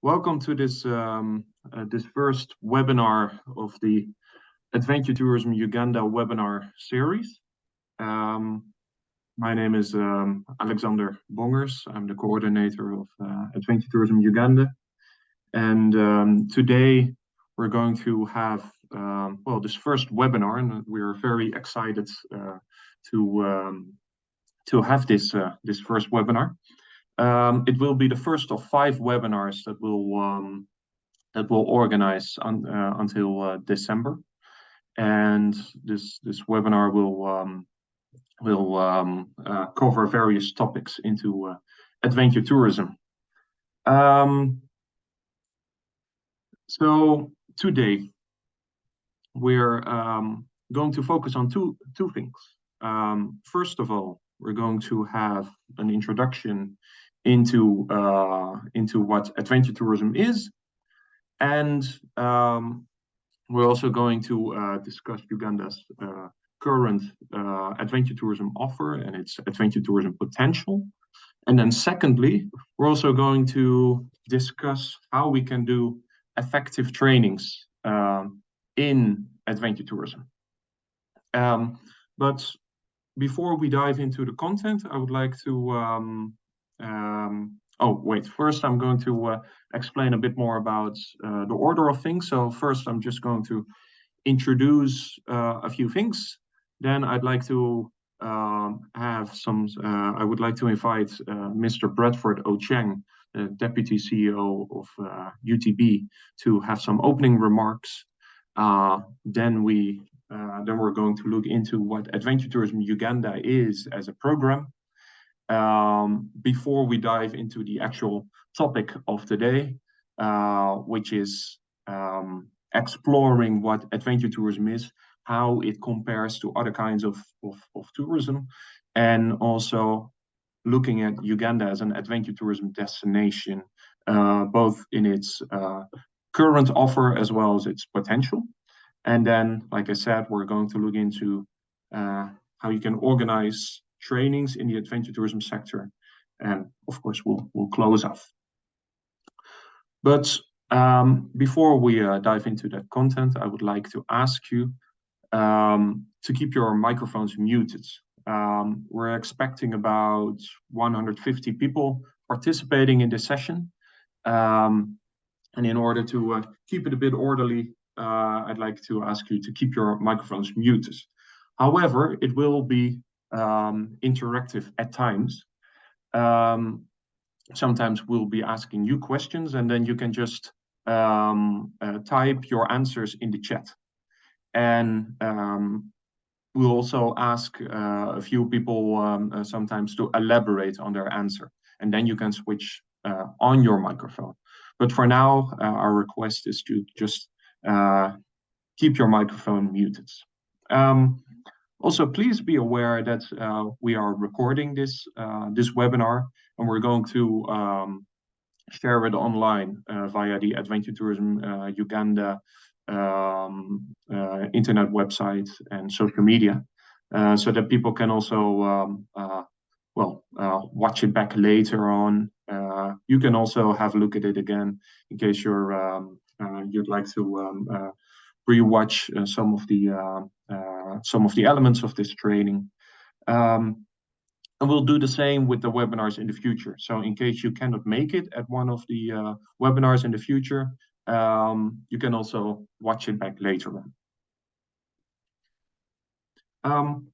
Welcome to this first webinar of the Adventure Tourism Uganda webinar series. My name is Alexander Bongers. I'm the coordinator of Adventure Tourism Uganda. And today we're going to have, this first webinar, and we're very excited to have this first webinar. It will be the first of 5 webinars that we'll organize until December, and this webinar will cover various topics into adventure tourism. So today we're going to focus on two things. First of all, we're going to have an introduction into what adventure tourism is, and we're also going to discuss Uganda's current adventure tourism offer and its adventure tourism potential. And then secondly, we're also going to discuss how we can do effective trainings in adventure tourism. But before we dive into the content, I would like to first I'm going to explain a bit more about the order of things. So first I'm just going to introduce a few things. Then I'd like to I would like to invite Mr. Bradford Ocheng, the Deputy CEO of UTB, to have some opening remarks. Then we're going to look into what Adventure Tourism Uganda is as a program, before we dive into the actual topic of today, which is exploring what adventure tourism is, how it compares to other kinds of tourism, and also looking at Uganda as an adventure tourism destination, both in its current offer as well as its potential. And then, like I said, we're going to look into how you can organize trainings in the adventure tourism sector, and of course we'll close off. But before we dive into that content, I would like to ask you to keep your microphones muted. We're expecting about 150 people participating in this session, and in order to keep it a bit orderly, I'd like to ask you to keep your microphones muted. However, it will be interactive at times. Sometimes we'll be asking you questions, and then you can just type your answers in the chat. And we'll also ask a few people sometimes to elaborate on their answer, and then you can switch on your microphone. But for now, our request is to just keep your microphone muted. Also, please be aware that we are recording this webinar, and we're going to share it online via the Adventure Tourism Uganda internet website and social media, so that people can also watch it back later on. You can also have a look at it again in case you'd like to re-watch some of the elements of this training. And we'll do the same with the webinars in the future. So in case you cannot make it at one of the webinars in the future, you can also watch it back later on.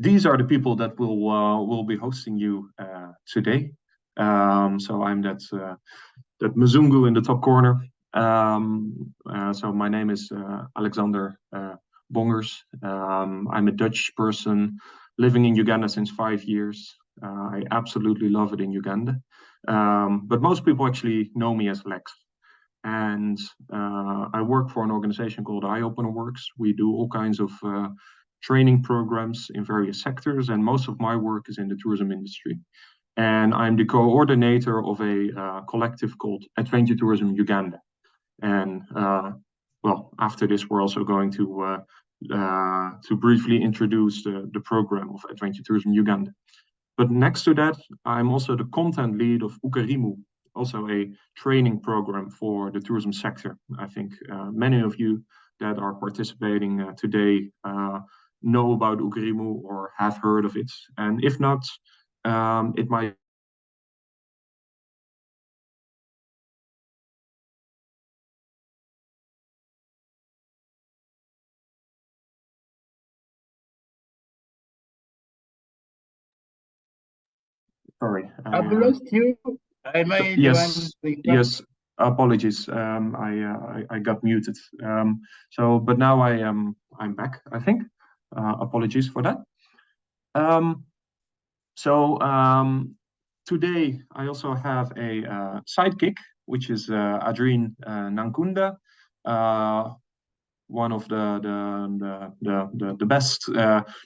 These are the people that will be hosting you today. So I'm that Mzungu in the top corner. So my name is Alexander Bongers. I'm a Dutch person living in Uganda since 5 years. I absolutely love it in Uganda. But most people actually know me as Lex. And I work for an organization called EyeOpenerWorks. We do all kinds of training programs in various sectors, and most of my work is in the tourism industry. And I'm the coordinator of a collective called Adventure Tourism Uganda. And after this, we're also going to briefly introduce the program of Adventure Tourism Uganda. But next to that, I'm also the content lead of Ukarimu, also a training program for the tourism sector. I think many of you that are participating today know about Ukarimu or have heard of it. And if not, it might. Sorry. I've lost you. Am I the Yes, one? yes. Apologies. I got muted. But now I'm back, I think. Apologies for that. Um, so today I also have a sidekick, which is Adrien Nankunda, one of the best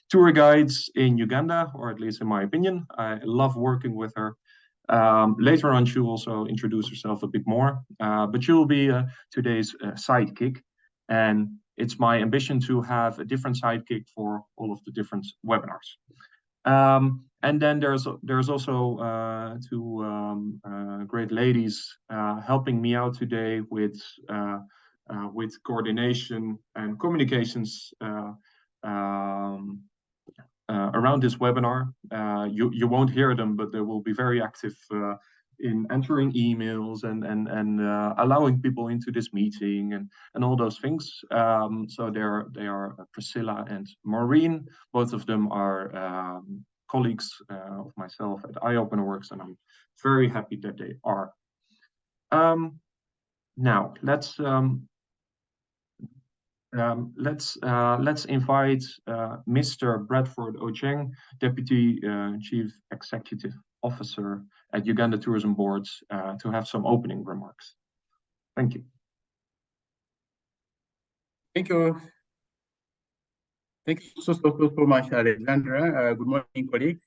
tour guides in Uganda, or at least in my opinion. I love working with her. Later on, she'll also introduce herself a bit more, but she'll be today's sidekick. And it's my ambition to have a different sidekick for all of the different webinars. And then there's also two great ladies helping me out today with coordination and communications around this webinar. You won't hear them, but they will be very active in entering emails and allowing people into this meeting and all those things. So they are Priscilla and Maureen. Both of them are colleagues of myself at iOpenWorks, and I'm very happy that they are. Now let's invite Mr. Bradford Ocheng, Deputy Chief Executive Officer at Uganda Tourism Board, to have some opening remarks. Thank you. Thank you. Thank you so much, Alexandra. Good morning, colleagues.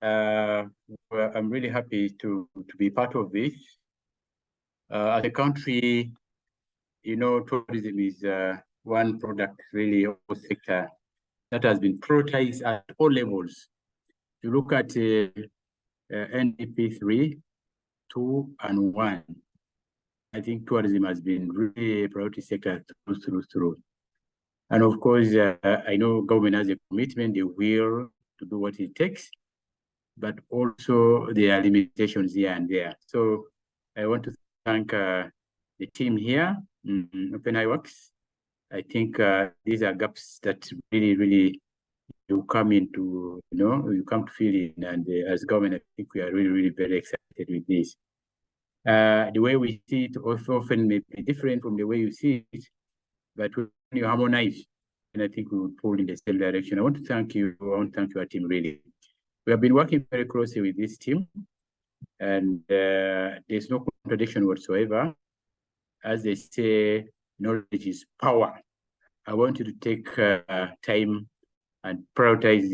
I'm really happy to be part of this. As a country, you know, tourism is one product really or sector that has been prioritized at all levels. You look at NDP 3, 2, and 1. I think tourism has been really a priority sector through. And of course, I know government has a commitment, the will to do what it takes, but also there are limitations here and there. So I want to thank the team here, OpenIWorks. I think these are gaps that really you come into, you come to feel it. And as government, I think we are really very excited with this. The way we see it often may be different from the way you see it, but when you harmonize, and I think we will pull in the same direction. I want to thank you. I want to thank your team, really. We have been working very closely with this team, and there's no contradiction whatsoever. As they say, knowledge is power. I want you to take time and prioritize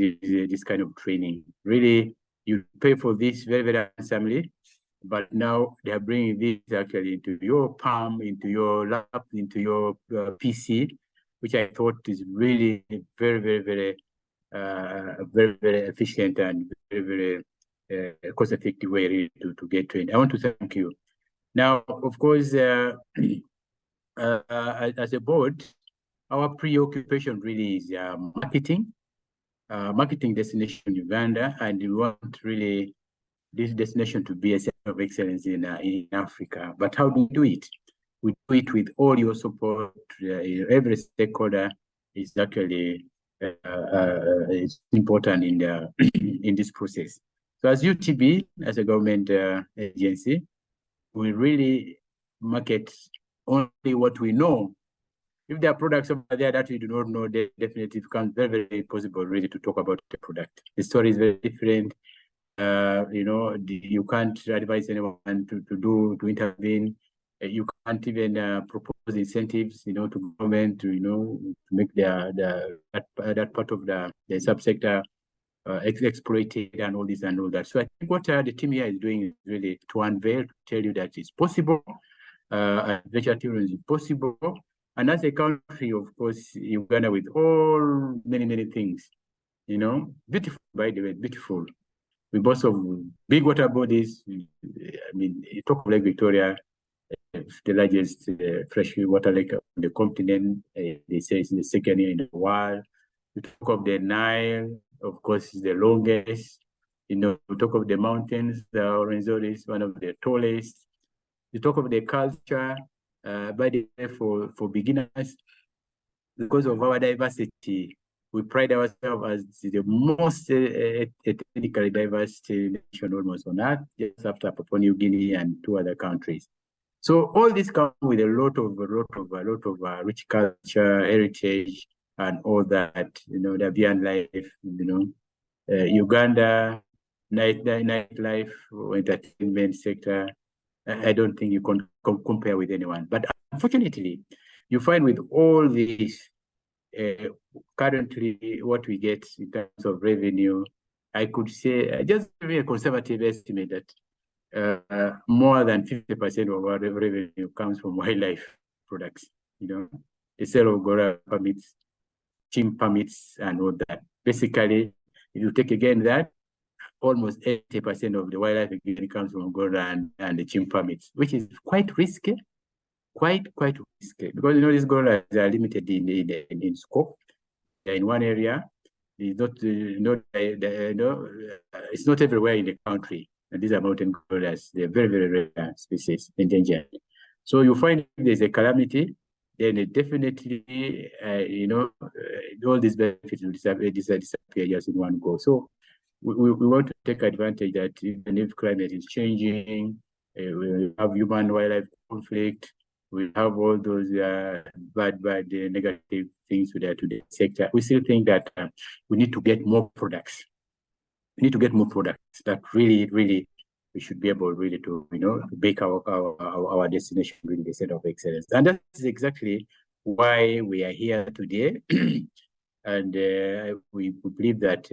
this kind of training. Really, you pay for this very handsomely, but now they are bringing this actually into your palm, into your lap, into your PC, which I thought is really very efficient and very cost-effective way really to get trained. I want to thank you. Now, of course, as a board, our preoccupation really is marketing destination in Uganda, and we want really this destination to be a center of excellence in Africa. But how do we do it? We do it with all your support. Every stakeholder is actually is important in the in this process. So as UTB, as a government agency, we really market only what we know. If there are products over there that we do not know, they definitely becomes very possible really to talk about the product. The story is very different. You can't advise anyone to intervene. You can't even propose incentives, to government to make that part of the subsector exploited and all this and all that. So I think what the team here is doing is really to unveil, to tell you that it's possible. Venture tourism is possible. And as a country, of course, Uganda with all many things, beautiful, by the way, beautiful. We boast of big water bodies. I mean, you talk of Lake Victoria, the largest freshwater lake on the continent. They say it's the second in the world. We talk of the Nile, of course, is the longest. We talk of the mountains. The Orenzori is one of the tallest. We talk of the culture. By the way, for beginners, because of our diversity, we pride ourselves as the most ethnically diverse nation almost on earth, just after Papua New Guinea and 2 other countries. So all this comes with a lot of rich culture, heritage, and all that. The Avian life. Uganda, nightlife, entertainment sector. I don't think you can compare with anyone. But unfortunately, you find with all this, currently what we get in terms of revenue, I could say, just a conservative estimate that more than 50% of our revenue comes from wildlife products. The sale of gorilla permits, chimp permits, and all that. Basically, if you take again that, almost 80% of the wildlife again comes from gorilla and the chimp permits, which is quite risky. Quite risky, because these gorillas are limited in scope. They're in one area. It's not everywhere in the country. And these are mountain gorillas. They're very, very rare species, endangered. So you find there's a calamity, then it definitely, all these benefits will disappear just in one go. So we want to take advantage that even if climate is changing, we have human-wildlife conflict, we have all those bad, negative things to the sector. We still think that we need to get more products. We need to get more products that really, we should be able really to, to make our destination really the center of excellence. And that's exactly why we are here today. And we believe that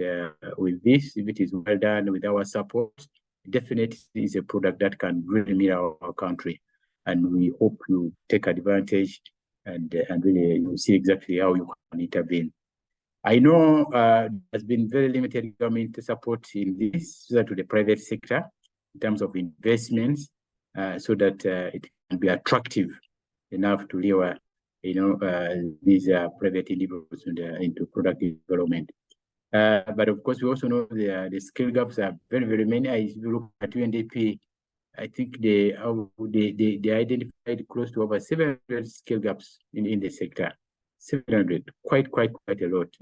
with this, if it is well done with our support, definitely is a product that can really meet our country. And we hope you take advantage and really you see exactly how you can intervene. I know there's been very limited government support in this to the private sector in terms of investments, so that it can be attractive enough to lure these private individuals into product development. But of course, we also know the skill gaps are very, very many. If you look at UNDP, I think they identified close to over 700 skill gaps in the sector. 700, quite a lot,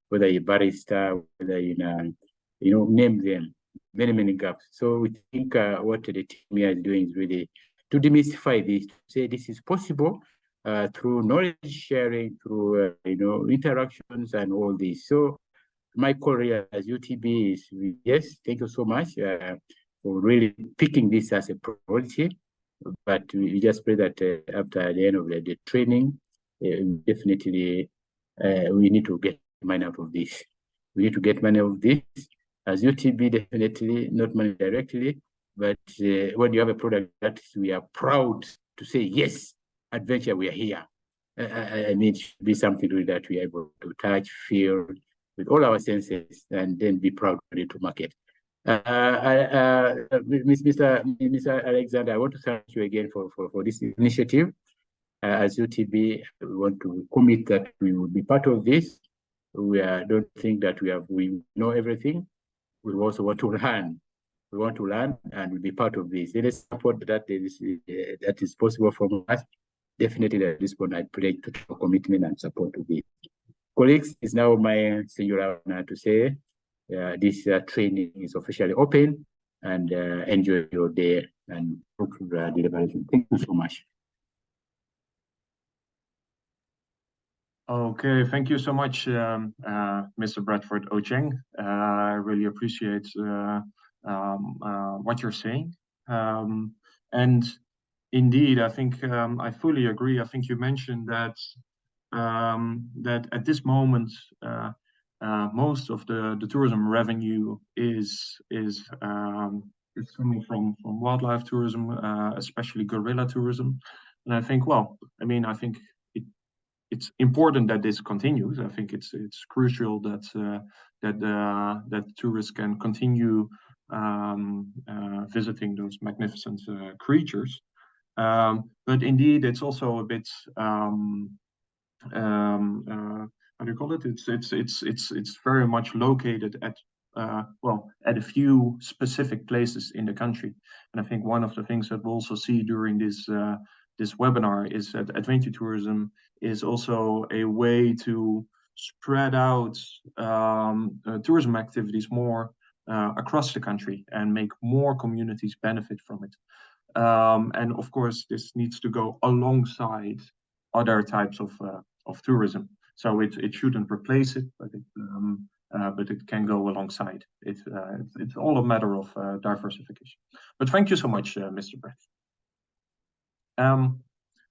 whether you're barista, whether name them, many gaps. So we think what the team here is doing is really to demystify this, to say this is possible through knowledge sharing, through interactions and all this. So my call here as UTB is, yes, thank you so much for really picking this as a priority. But we just pray that after the end of the training, definitely we need to get money out of this. We need to get money out of this. As UTB, definitely not money directly, but when you have a product that we are proud to say, yes, adventure, we are here. I mean, it should be something that we are able to touch, feel with all our senses, and then be proud to market. Mr. Alexander, I want to thank you again for this initiative. As UTB, we want to commit that we will be part of this. We don't think that we know everything. We also want to learn. We want to learn and we'll be part of this. Any support that is possible from us, definitely at this point I pledge to commitment and support to this. Colleagues, it's now my singular honor to say this training is officially open, and enjoy your day and hope for the deliberation. Thank you so much. Okay, thank you so much, Mr. Bradford Ocheng. I really appreciate what you're saying. And indeed, I think I fully agree. I think you mentioned that that at this moment, most of the tourism revenue is coming from wildlife tourism, especially gorilla tourism. And I think, well, I mean, I think it's important that this continues. I think it's crucial that that tourists can continue visiting those magnificent creatures. But indeed, it's also a bit how do you call it? It's very much located at well, at a few specific places in the country. And I think one of the things that we'll also see during this this webinar is that adventure tourism is also a way to spread out tourism activities more across the country and make more communities benefit from it. And of course, this needs to go alongside other types of tourism. So it shouldn't replace it, but it can go alongside. It's all a matter of diversification. But thank you so much, Mr. Brett.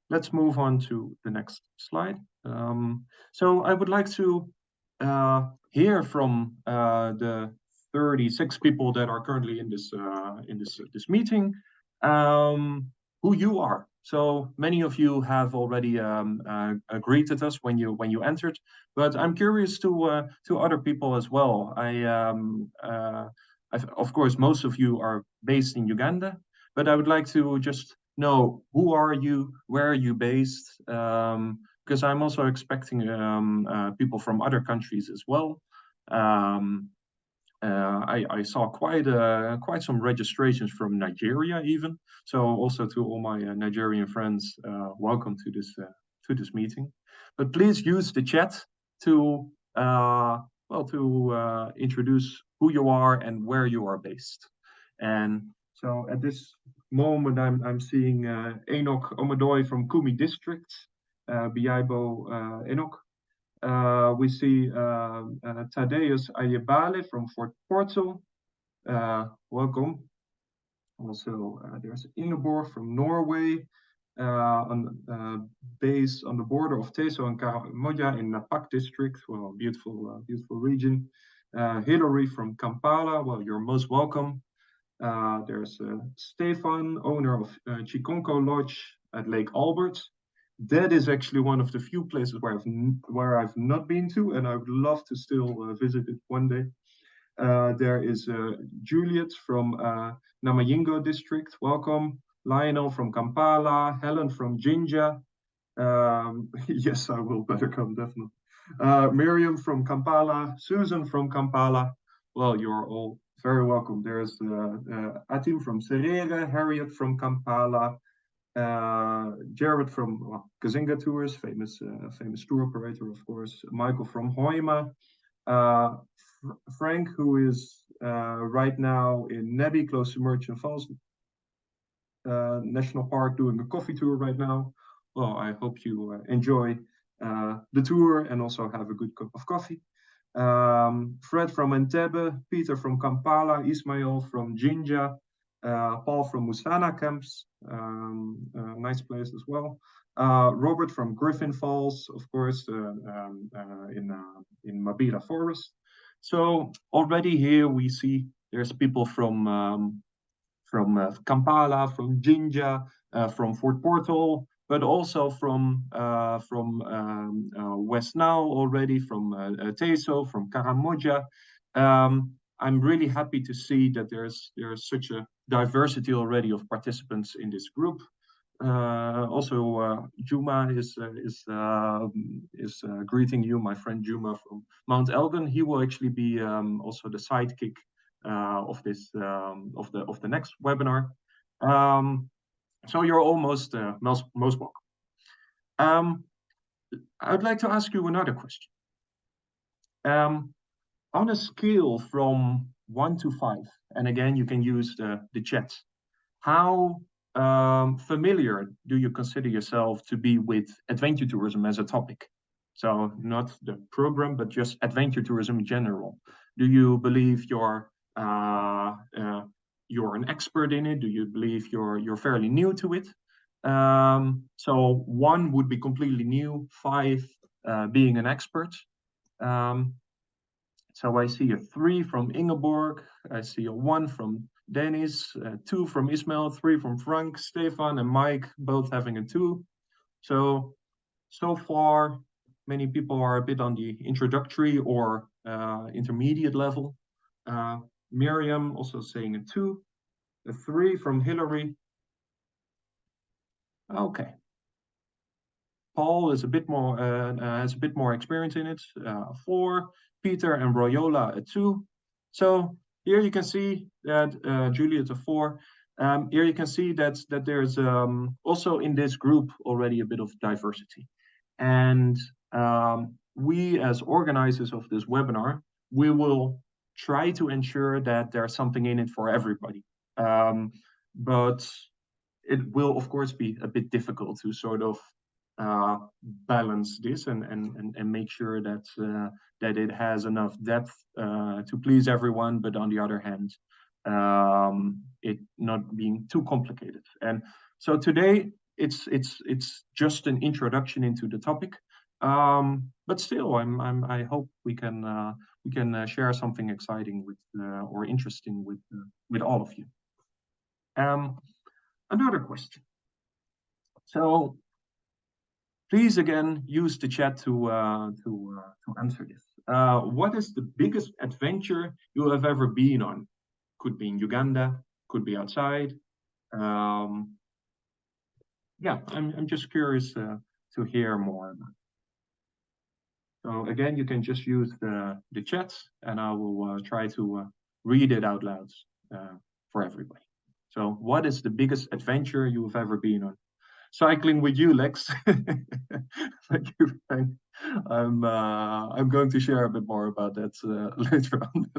Let's move on to the next slide. So I would like to hear from the 36 people that are currently in this meeting, who you are. So many of you have already greeted us when you entered, but I'm curious to other people as well. Of course, most of you are based in Uganda, but I would like to just know, who are you, where are you based? Because I'm also expecting people from other countries as well. I saw quite some registrations from Nigeria even. So also to all my Nigerian friends, welcome to this meeting. But please use the chat to introduce who you are and where you are based. And so at this moment, I'm seeing Enoch Omodoy from Kumi District, Biaibo Enoch. We see Thaddeus Ayebale from Fort Portal. Welcome. Also, there's Ingeborg from Norway, based on the border of Teso and Karamoja in Napak district. Well, beautiful region. Hilary from Kampala. Well, you're most welcome. There's Stefan, owner of Chikonko Lodge at Lake Albert. That is actually one of the few places where I've not been to, and I would love to still visit it one day. There is Juliet from Namayingo district. Welcome. Lionel from Kampala. Helen from Jinja. Yes, I will better come, definitely. Miriam from Kampala. Susan from Kampala. Well, you're all very welcome. There's Atim from Serere. Harriet from Kampala. Jared from Kazinga Tours, famous tour operator, of course. Michael from Hoima. Frank, who is right now in Nebi, close to Merchant Falls National Park, doing a coffee tour right now. Well, I hope you enjoy the tour and also have a good cup of coffee. Fred from Entebbe, Peter from Kampala, Ismail from Jinja, Paul from Musana Camps, nice place as well. Robert from Griffin Falls, of course, in Mabila Forest. So already here we see there's people from Kampala, from Jinja, from Fort Portal, but also from West Nile already, from Teso, from Karamoja. I'm really happy to see that there's such a diversity already of participants in this group. Also, Juma is greeting you, my friend Juma from Mount Elgin. He will actually be also the sidekick of this of the next webinar. So you're almost most welcome. I'd like to ask you another question. On a scale from 1 to 5, and again you can use the chat, how familiar do you consider yourself to be with adventure tourism as a topic? So not the program, but just adventure tourism in general. Do you believe you're an expert in it? Do you believe you're fairly new to it? So 1 would be completely new, 5 being an expert. So I see a 3 from Ingeborg, I see a 1 from Dennis, 2 from Ismail, 3 from Frank, Stefan, and Mike, both having a 2. So far, many people are a bit on the introductory or intermediate level. Miriam also saying a 2, a 3 from Hillary. Okay. Paul is a bit more has a bit more experience in it. 4. Peter and Royola a 2. So here you can see that Juliet a 4. Here you can see that there's also in this group already a bit of diversity. And we as organizers of this webinar, we will try to ensure that there's something in it for everybody. But it will, of course, be a bit difficult to sort of balance this and make sure that that it has enough depth to please everyone, but on the other hand, it not being too complicated. And so today it's just an introduction into the topic, but still, I hope we can share something exciting with or interesting with all of you. Another question. So please again use the chat to answer this. What is the biggest adventure you have ever been on? Could be in Uganda, could be outside. Yeah, I'm just curious to hear more about it. So again, you can just use the chat, and I will try to read it out loud for everybody. So, what is the biggest adventure you have ever been on? Cycling with you, Lex. Thank you, Frank. I'm going to share a bit more about that later on,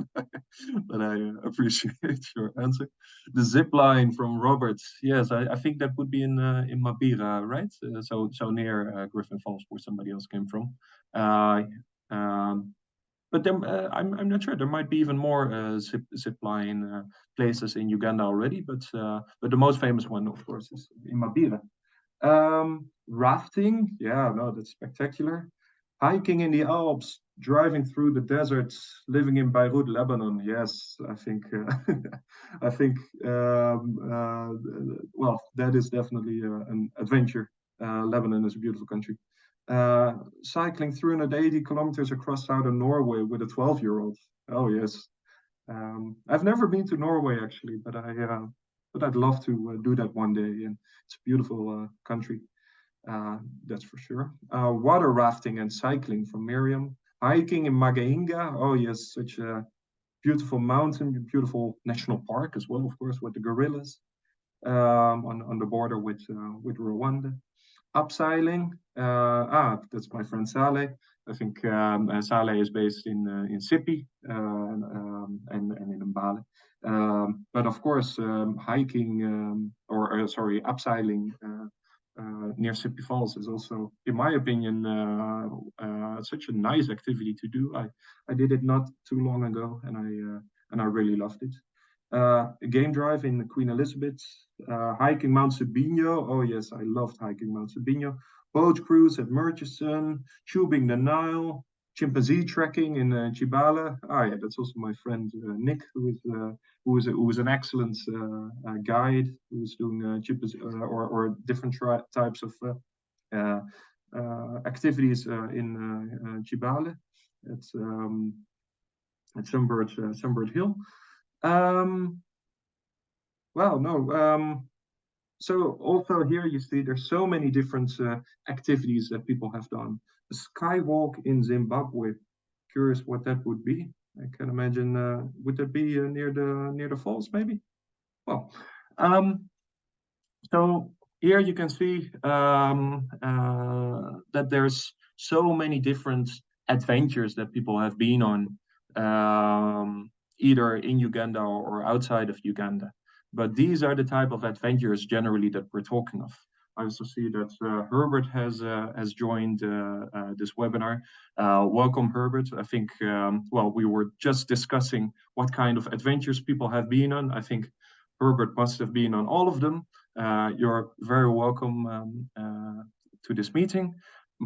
but I appreciate your answer. The zip line from Robert. Yes, I think that would be in Mabira, right? So near Griffin Falls, where somebody else came from. But then I'm not sure. There might be even more zip line places in Uganda already, but the most famous one, of course, is in Mabira. Rafting, yeah, no, that's spectacular. Hiking in the Alps, driving through the deserts, living in Beirut, Lebanon. Yes, I think, well, that is definitely an adventure. Lebanon is a beautiful country. Cycling 380 kilometers across southern Norway with a 12-year-old. Oh yes. I've never been to Norway actually, but I'd love to do that one day. And it's a beautiful country, that's for sure. Water rafting and cycling from Miriam. Hiking in Magainga. Oh yes, such a beautiful mountain, beautiful national park as well, of course, with the gorillas on the border with Rwanda. Upseiling. That's my friend Saleh. I think Saleh is based in Sipi and in Mbale. But of course, hiking upseiling near Sipi Falls is also, in my opinion, such a nice activity to do. I did it not too long ago, and I really loved it. A game drive in Queen Elizabeth, hiking Mount Sabino. Oh yes, I loved hiking Mount Sabino. Boat cruise at Murchison, tubing the Nile, chimpanzee trekking in Chibale. Yeah, that's also my friend Nick, who was an excellent guide who was doing chimpanzee or different types of activities in Chibale at Sunbird Hill. Well, no. So also here you see there's so many different activities that people have done. A skywalk in Zimbabwe. Curious what that would be. I can imagine. Would that be near the falls, maybe? Well, so here you can see that there's so many different adventures that people have been on, either in Uganda or outside of Uganda. But these are the type of adventures generally that we're talking of. I also see that Herbert has joined this webinar. Welcome, Herbert. I think, well, we were just discussing what kind of adventures people have been on. I think Herbert must have been on all of them. You're very welcome to this meeting.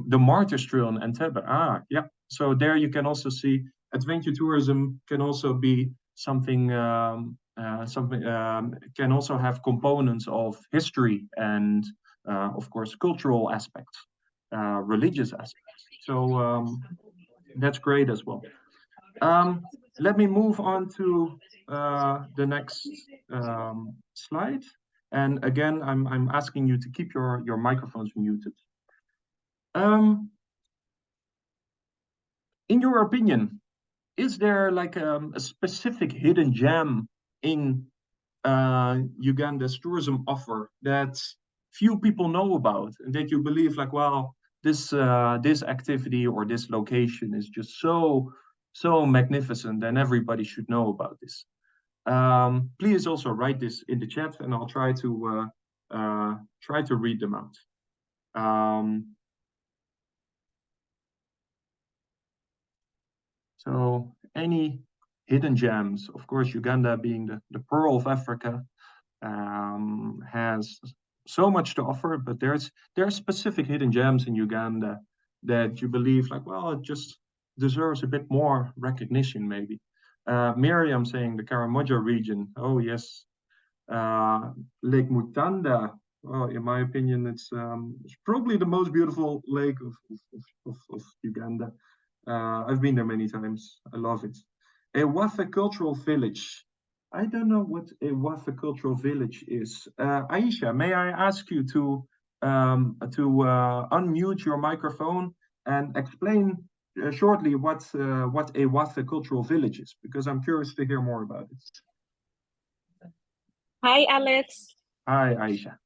The Martyrs Trail in Entebbe. Yeah. So there you can also see adventure tourism can also be something can also have components of history and of course cultural aspects, religious aspects. So that's great as well. Let me move on to the next slide. And again, I'm asking you to keep your microphones muted. In your opinion, is there like a specific hidden gem in Uganda's tourism offer that few people know about, and that you believe like, well, this activity or this location is just so magnificent, and everybody should know about this? Please also write this in the chat, and I'll try to read them out. So any hidden gems? Of course, Uganda being the pearl of Africa, has so much to offer, but there are specific hidden gems in Uganda that you believe like, well, it just deserves a bit more recognition maybe. Miriam saying the Karamoja region. Oh yes. Lake Mutanda. Oh, in my opinion, it's probably the most beautiful lake of Uganda. I've been there many times. I love it. A Wafa Cultural Village. I don't know what a Wafa Cultural Village is. Aisha, may I ask you to unmute your microphone and explain shortly what a Wafa Cultural Village is, because I'm curious to hear more about it. Hi, Alex. Hi, Aisha.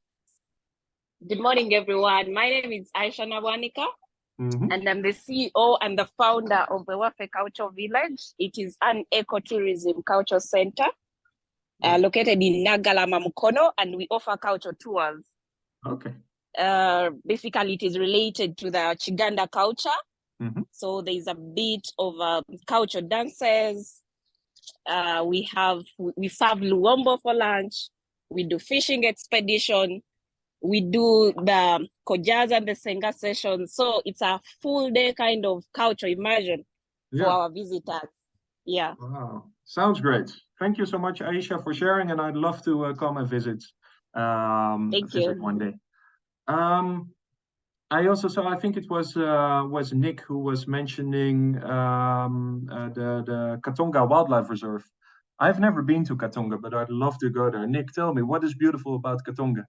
Good morning, everyone. My name is Aisha Nawanika, and I'm the CEO and the founder of the Wafe Cultural Village. It is an ecotourism culture center located in Nagalama Mukono, and we offer culture tours. Okay. Basically, it is related to the Chiganda culture. So there's a bit of culture dances. We serve luombo for lunch. We do fishing expedition. We do the Kojaza and the Senga session. So it's a full day kind of culture immersion for our visitors. Yeah. Wow. Sounds great. Thank you so much, Aisha, for sharing. And I'd love to come and visit. Thank you. One day. I also saw, I think it was Nick who was mentioning the Katonga Wildlife Reserve. I've never been to Katonga, but I'd love to go there. Nick, tell me, what is beautiful about Katonga?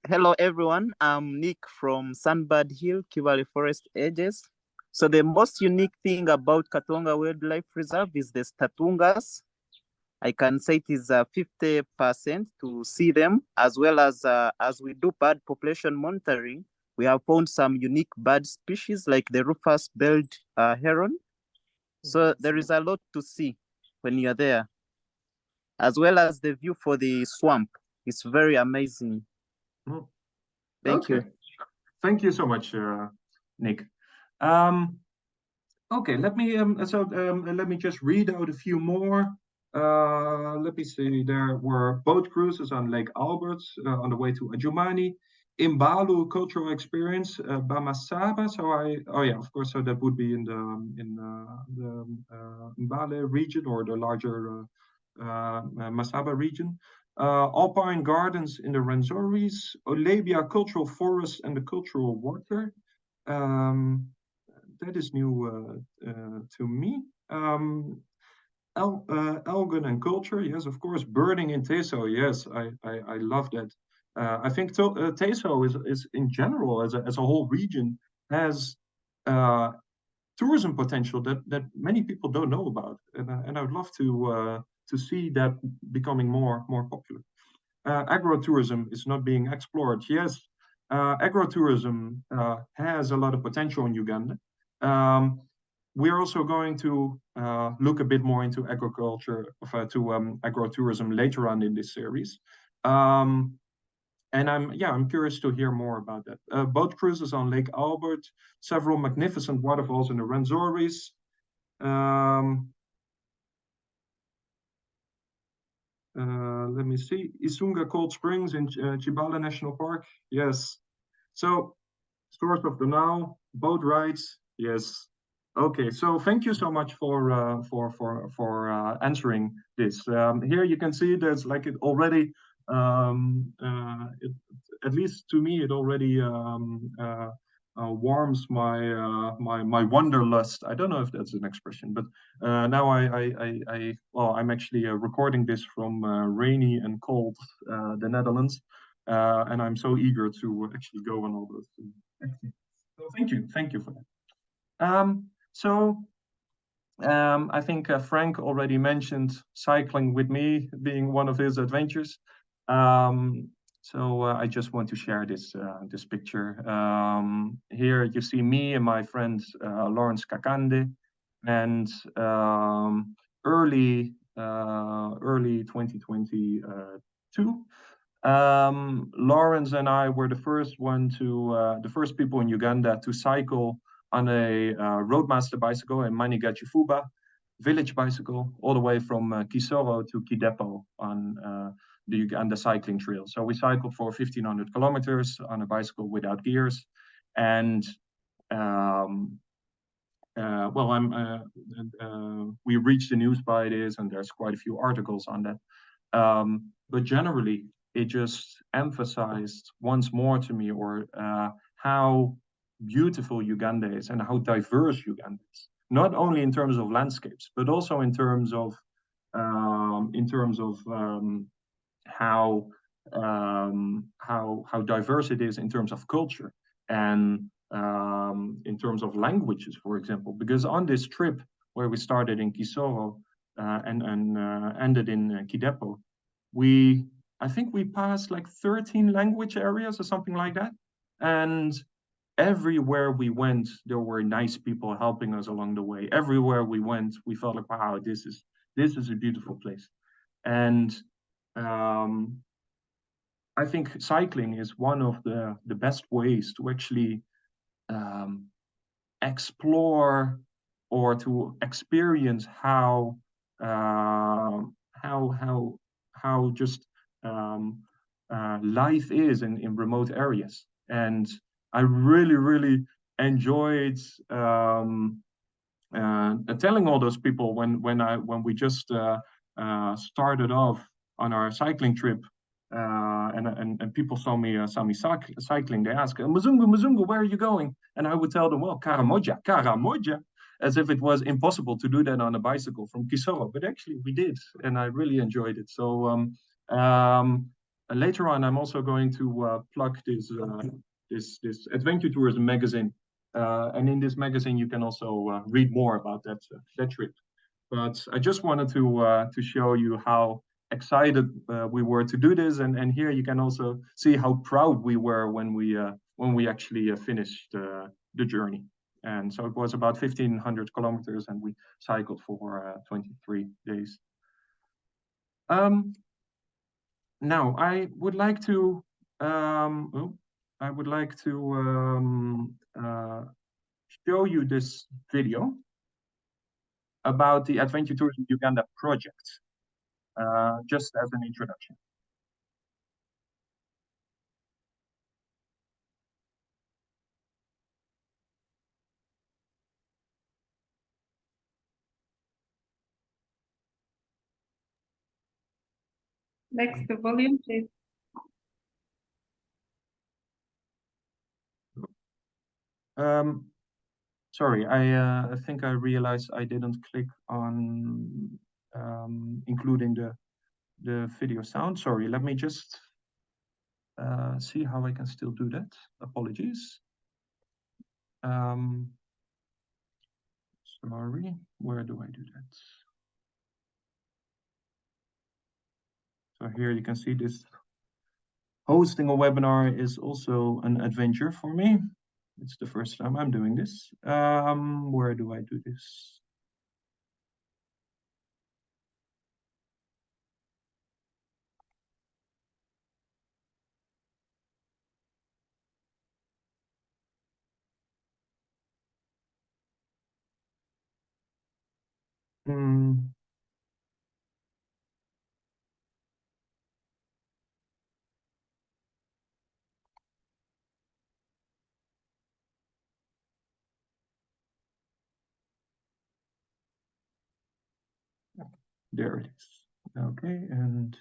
Hello everyone, I'm Nick from Sunbird Hill, Kivale Forest Edges. So the most unique thing about Katonga Wildlife Reserve is the tatungas. I can say it is 50% to see them, as well as we do bird population monitoring, we have found some unique bird species like the rufous-billed heron. So there is a lot to see when you're there, as well as the view for the swamp. It's very amazing. Thank you. Thank you so much, Nick. Okay, let me just read out a few more. Let me see. There were boat cruises on Lake Albert on the way to Adjumani. Imbalu cultural experience, Bamasaba. So of course. So that would be in the Mbale region, or the larger Masaba region. Alpine gardens in the Ranzoris, Olebia cultural forest and the cultural water. That is new to me. Elgin and culture, yes, of course. Birding in Teso, yes, I love that. I think Teso is in general, as a whole region, has tourism potential that many people don't know about, and I would love to see that becoming more popular. Agrotourism is not being explored. Yes, agrotourism has a lot of potential in Uganda. We're also going to look a bit more into agriculture, agrotourism later on in this series. And I'm curious to hear more about that. Boat cruises on Lake Albert, several magnificent waterfalls in the Ranzoris. Let me see. Isunga Cold Springs in Chibala National Park. Yes. So, source of the Nile, boat rides. Yes. Okay. So thank you so much for answering this. Here you can see there's like it already. at least to me, it already warms my wanderlust. I don't know if that's an expression, but now I'm actually recording this from rainy and cold the Netherlands, and I'm so eager to actually go on all those activities. So thank you for that. I think Frank already mentioned cycling with me being one of his adventures. I just want to share this picture. Here you see me and my friend Lawrence Kakande, and early 2022. Lawrence and I were the first people in Uganda to cycle on a roadmaster bicycle, a Manigachufuba village bicycle, all the way from Kisoro to Kidepo on the Uganda cycling trail. So we cycled for 1,500 kilometers on a bicycle without gears, and we reached the news by this, and there's quite a few articles on that. But generally, it just emphasized once more to me, how beautiful Uganda is and how diverse Uganda is. Not only in terms of landscapes, but also in terms of how diverse it is in terms of culture and in terms of languages, for example. Because on this trip where we started in Kisoro and ended in Kidepo, I think we passed like 13 language areas or something like that. And everywhere we went, there were nice people helping us along the way. Everywhere we went, we felt like, wow, this is a beautiful place. And I think cycling is one of the best ways to actually explore or to experience how just life is in remote areas. And I really enjoyed telling all those people when we just started off on our cycling trip, and people saw me cycling. They asked, Muzungu, where are you going? And I would tell them, well, Karamoja, as if it was impossible to do that on a bicycle from Kisoro. But actually we did, and I really enjoyed it. So later on, I'm also going to plug this adventure tourism magazine. And in this magazine, you can also read more about that trip. But I just wanted to show you how excited we were to do this, and here you can also see how proud we were when we actually finished the journey. And so it was about 1,500 kilometers, and we cycled for 23 days. Now I would like to show you this video about the Adventure Tourism Uganda project, just as an introduction. Next, the volume, please. Sorry, I think I realized I didn't click on including the video sound. Sorry, let me just see how I can still do that. Apologies. Sorry, where do I do that? So here you can see this. Hosting a webinar is also an adventure for me. It's the first time I'm doing this. Where do I do this? There it is. Okay, and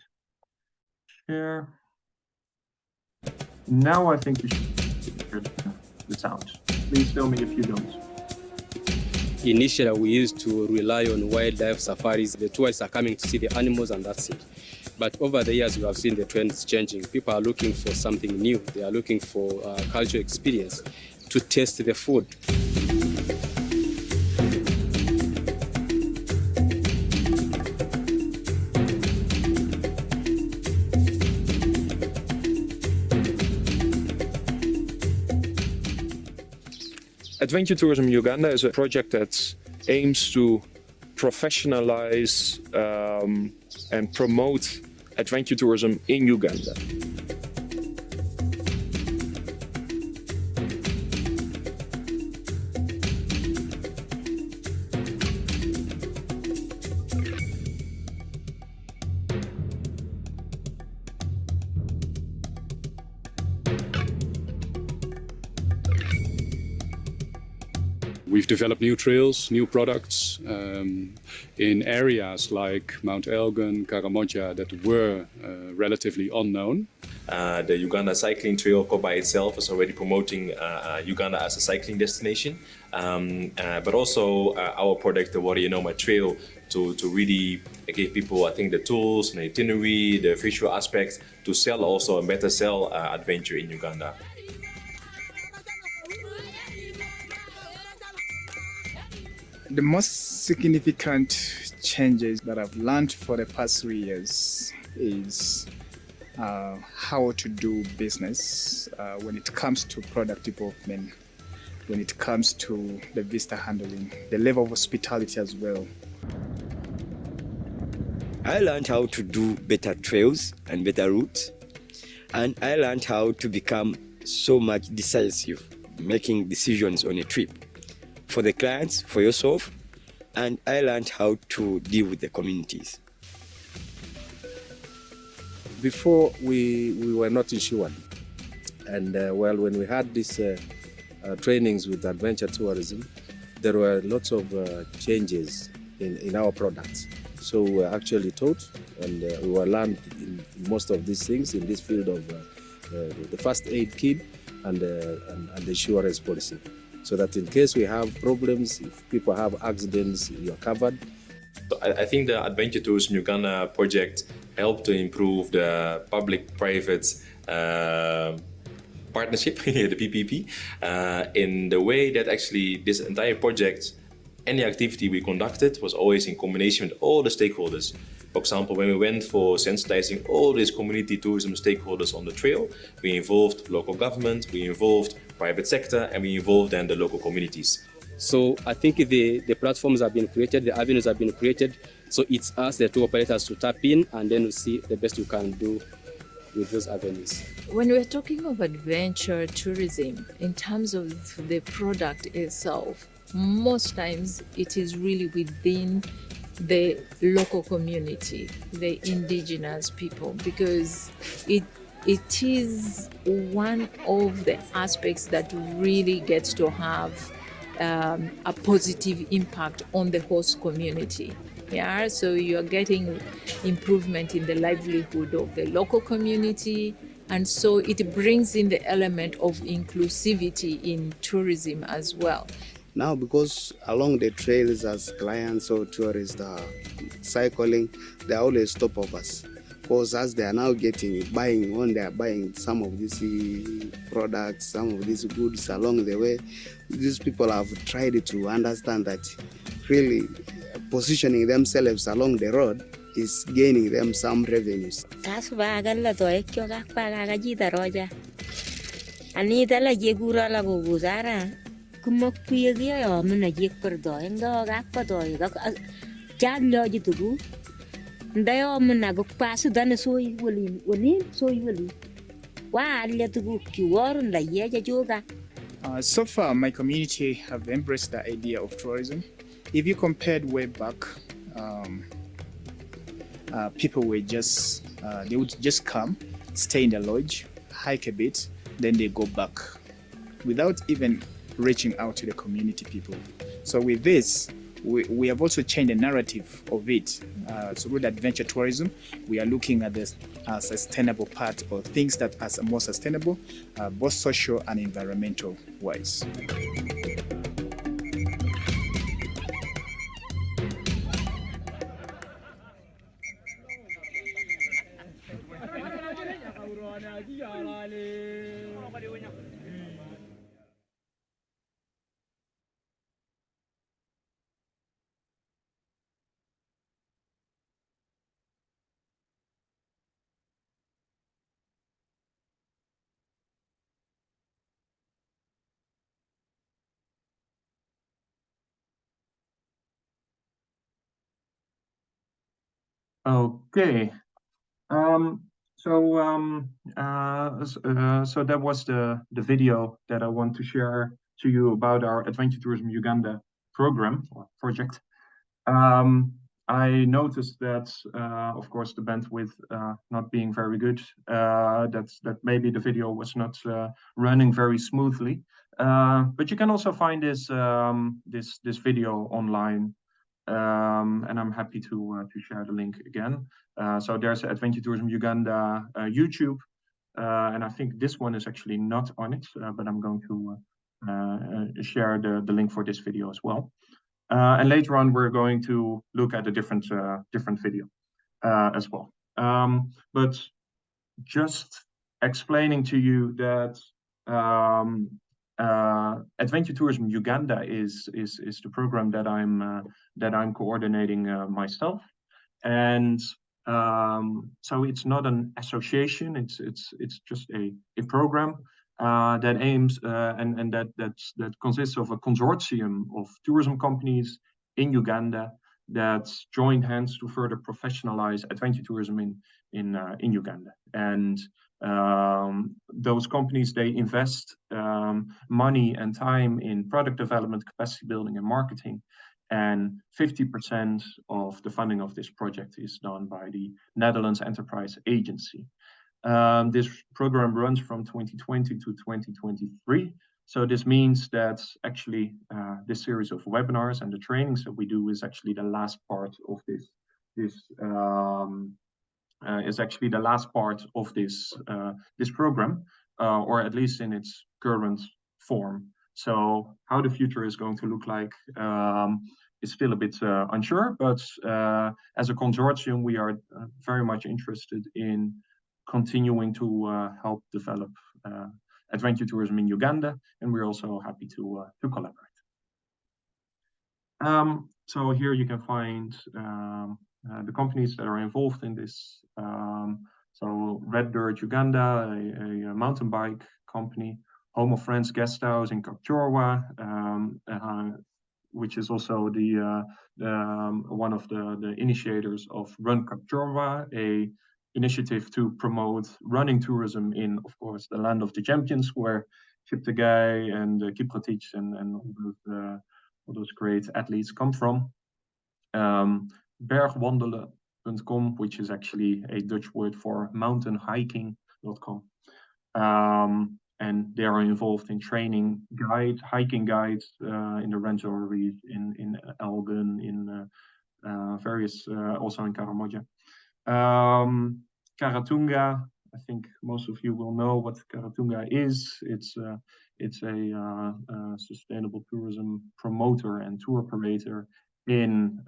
share. Now I think you should hear the sound. Please tell me if you don't. Initially, we used to rely on wildlife safaris. The tourists are coming to see the animals and that's it. But over the years, we have seen the trends changing. People are looking for something new. They are looking for cultural experience to taste the food. Adventure Tourism Uganda is a project that aims to professionalize and promote adventure tourism in Uganda. We've developed new trails, new products in areas like Mount Elgon, Karamoja that were relatively unknown. The Uganda Cycling Trail by itself is already promoting Uganda as a cycling destination, but also our product, the Warrior Noma Trail, to really give people, I think, the tools and the itinerary, the visual aspects to sell also and better sell adventure in Uganda. The most significant changes that I've learned for the past 3 years is how to do business when it comes to product development, when it comes to the visitor handling, the level of hospitality as well. I learned how to do better trails and better routes, and I learned how to become so much decisive, making decisions on a trip. For the clients, for yourself, and I learned how to deal with the communities. Before we were not insured, and when we had these trainings with adventure tourism, there were lots of changes in our products. So we were actually taught, and we were learned in most of these things in this field of the first aid kit and the insurance policy. So that in case we have problems, if people have accidents, you're covered. I think the Adventure Tourism Uganda project helped to improve the public-private partnership, the PPP, in the way that actually this entire project, any activity we conducted was always in combination with all the stakeholders. For example, when we went for sensitizing all these community tourism stakeholders on the trail, we involved local government, we involved private sector, and we involved then the local communities. So I think the platforms have been created, the avenues have been created. So it's us, the tour operators, to tap in and then we see the best we can do with those avenues. When we're talking of adventure tourism, in terms of the product itself, most times it is really within the local community, the indigenous people, because it is one of the aspects that really gets to have a positive impact on the host community. Yeah, so you're getting improvement in the livelihood of the local community, and so it brings in the element of inclusivity in tourism as well. Now, because along the trails as clients or tourists are cycling, they always stop of us. Because as they are now buying some of these products, some of these goods along the way, these people have tried to understand that really positioning themselves along the road is gaining them some revenues. So far, my community have embraced the idea of tourism. If you compared way back, people were they would just come, stay in the lodge, hike a bit, then they go back without even reaching out to the community people. So with this, we have also changed the narrative of it. So with adventure tourism, we are looking at the sustainable part, or things that are more sustainable, both social and environmental wise. Okay. So that was the video that I want to share to you about our Adventure Tourism Uganda program or project. I noticed that, of course, the bandwidth not being very good, that maybe the video was not running very smoothly. But you can also find this video online, and I'm happy to share the link again. So there's Adventure Tourism Uganda YouTube, and I think this one is actually not on it, but I'm going to share the link for this video as well. And later on, we're going to look at a different video as well. But just explaining to you that Adventure Tourism Uganda is the program that I'm coordinating myself, and so it's not an association. It's just a program that aims and that consists of a consortium of tourism companies in Uganda that join hands to further professionalize adventure tourism in Uganda. And those companies, they invest money and time in product development, capacity building, and marketing. And 50% of the funding of this project is done by the Netherlands Enterprise Agency. This program runs from 2020 to 2023. So this means that actually this series of webinars and the trainings that we do is actually the last part of this program, or at least in its current form. So how the future is going to look like is still a bit unsure, but as a consortium, we are very much interested in continuing to help develop adventure tourism in Uganda, and we're also happy to collaborate. So here you can find the companies that are involved in this. So Red Dirt Uganda, a mountain bike company, Home of Friends Guest House in Kapchorwa, which is also one of the initiators of Run Kapchorwa, a initiative to promote running tourism in, of course, the land of the champions, where Cheptegei and Kiprotich and all those great athletes come from. Bergwandelen.com, which is actually a Dutch word for mountainhiking.com. And they are involved in training hiking guides in the Rwenzori, in Elgin, in various, also in Karamoja. Karatunga, I think most of you will know what Karatunga is. It's a sustainable tourism promoter and tour operator in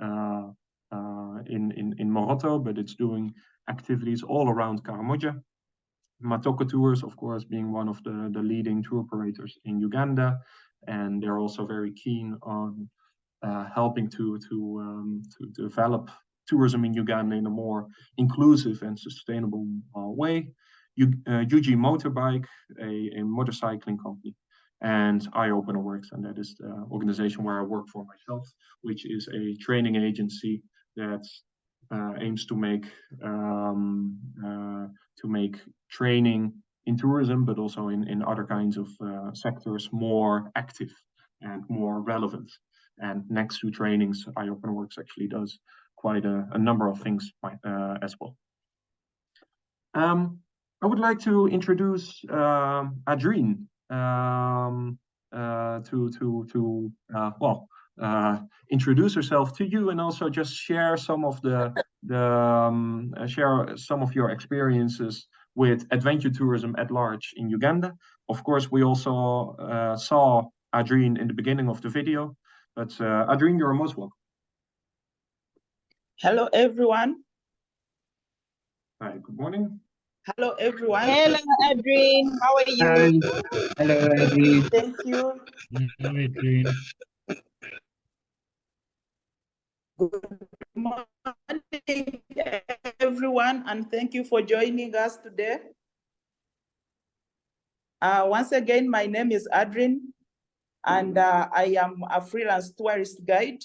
Moroto, but it's doing activities all around Karamoja. Matoko Tours, of course, being one of the leading tour operators in Uganda, and they're also very keen on helping to develop tourism in Uganda in a more inclusive and sustainable way. UG Motorbike, a motorcycling company, and iOpener Works, and that is the organization where I work for myself, which is a training agency that aims to make training in tourism, but also in other kinds of sectors, more active and more relevant. And next to trainings, iOpener Works actually does quite a number of things as well. I would like to introduce Adrien introduce herself to you and also just share some of share some of your experiences with adventure tourism at large in Uganda. Of course, we also saw Adrien in the beginning of the video, but Adrien, you're most welcome. Hello, everyone. Hi, good morning. Hello, everyone. Hello, Adrien. How are you? Hi. Hello, Adrien. Thank you. Hello, Adrien. Good morning, everyone, and thank you for joining us today. Once again, my name is Adrien, and I am a freelance tourist guide.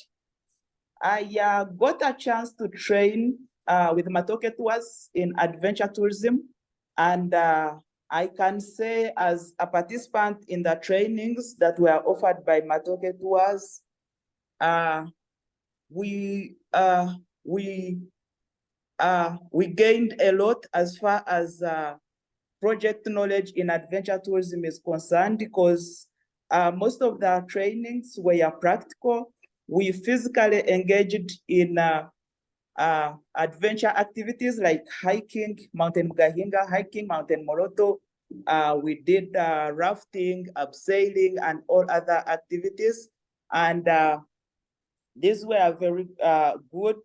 I got a chance to train with Matoke Tours in adventure tourism, and I can say as a participant in the trainings that were offered by Matoke Tours, we gained a lot as far as project knowledge in adventure tourism is concerned, because most of the trainings were practical. We physically engaged in adventure activities like hiking Mountain Gahinga, hiking Mountain Moroto. We did rafting, abseiling, and all other activities. And these were very good.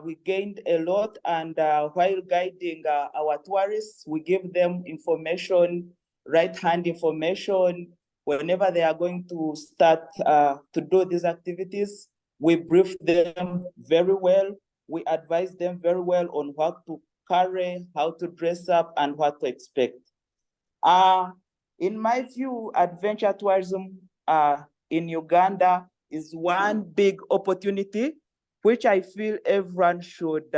We gained a lot, and while guiding our tourists, we give them information, right-hand information. Whenever they are going to start to do these activities, we brief them very well. We advise them very well on what to carry, how to dress up, and what to expect. In my view, adventure tourism in Uganda is one big opportunity, which I feel everyone should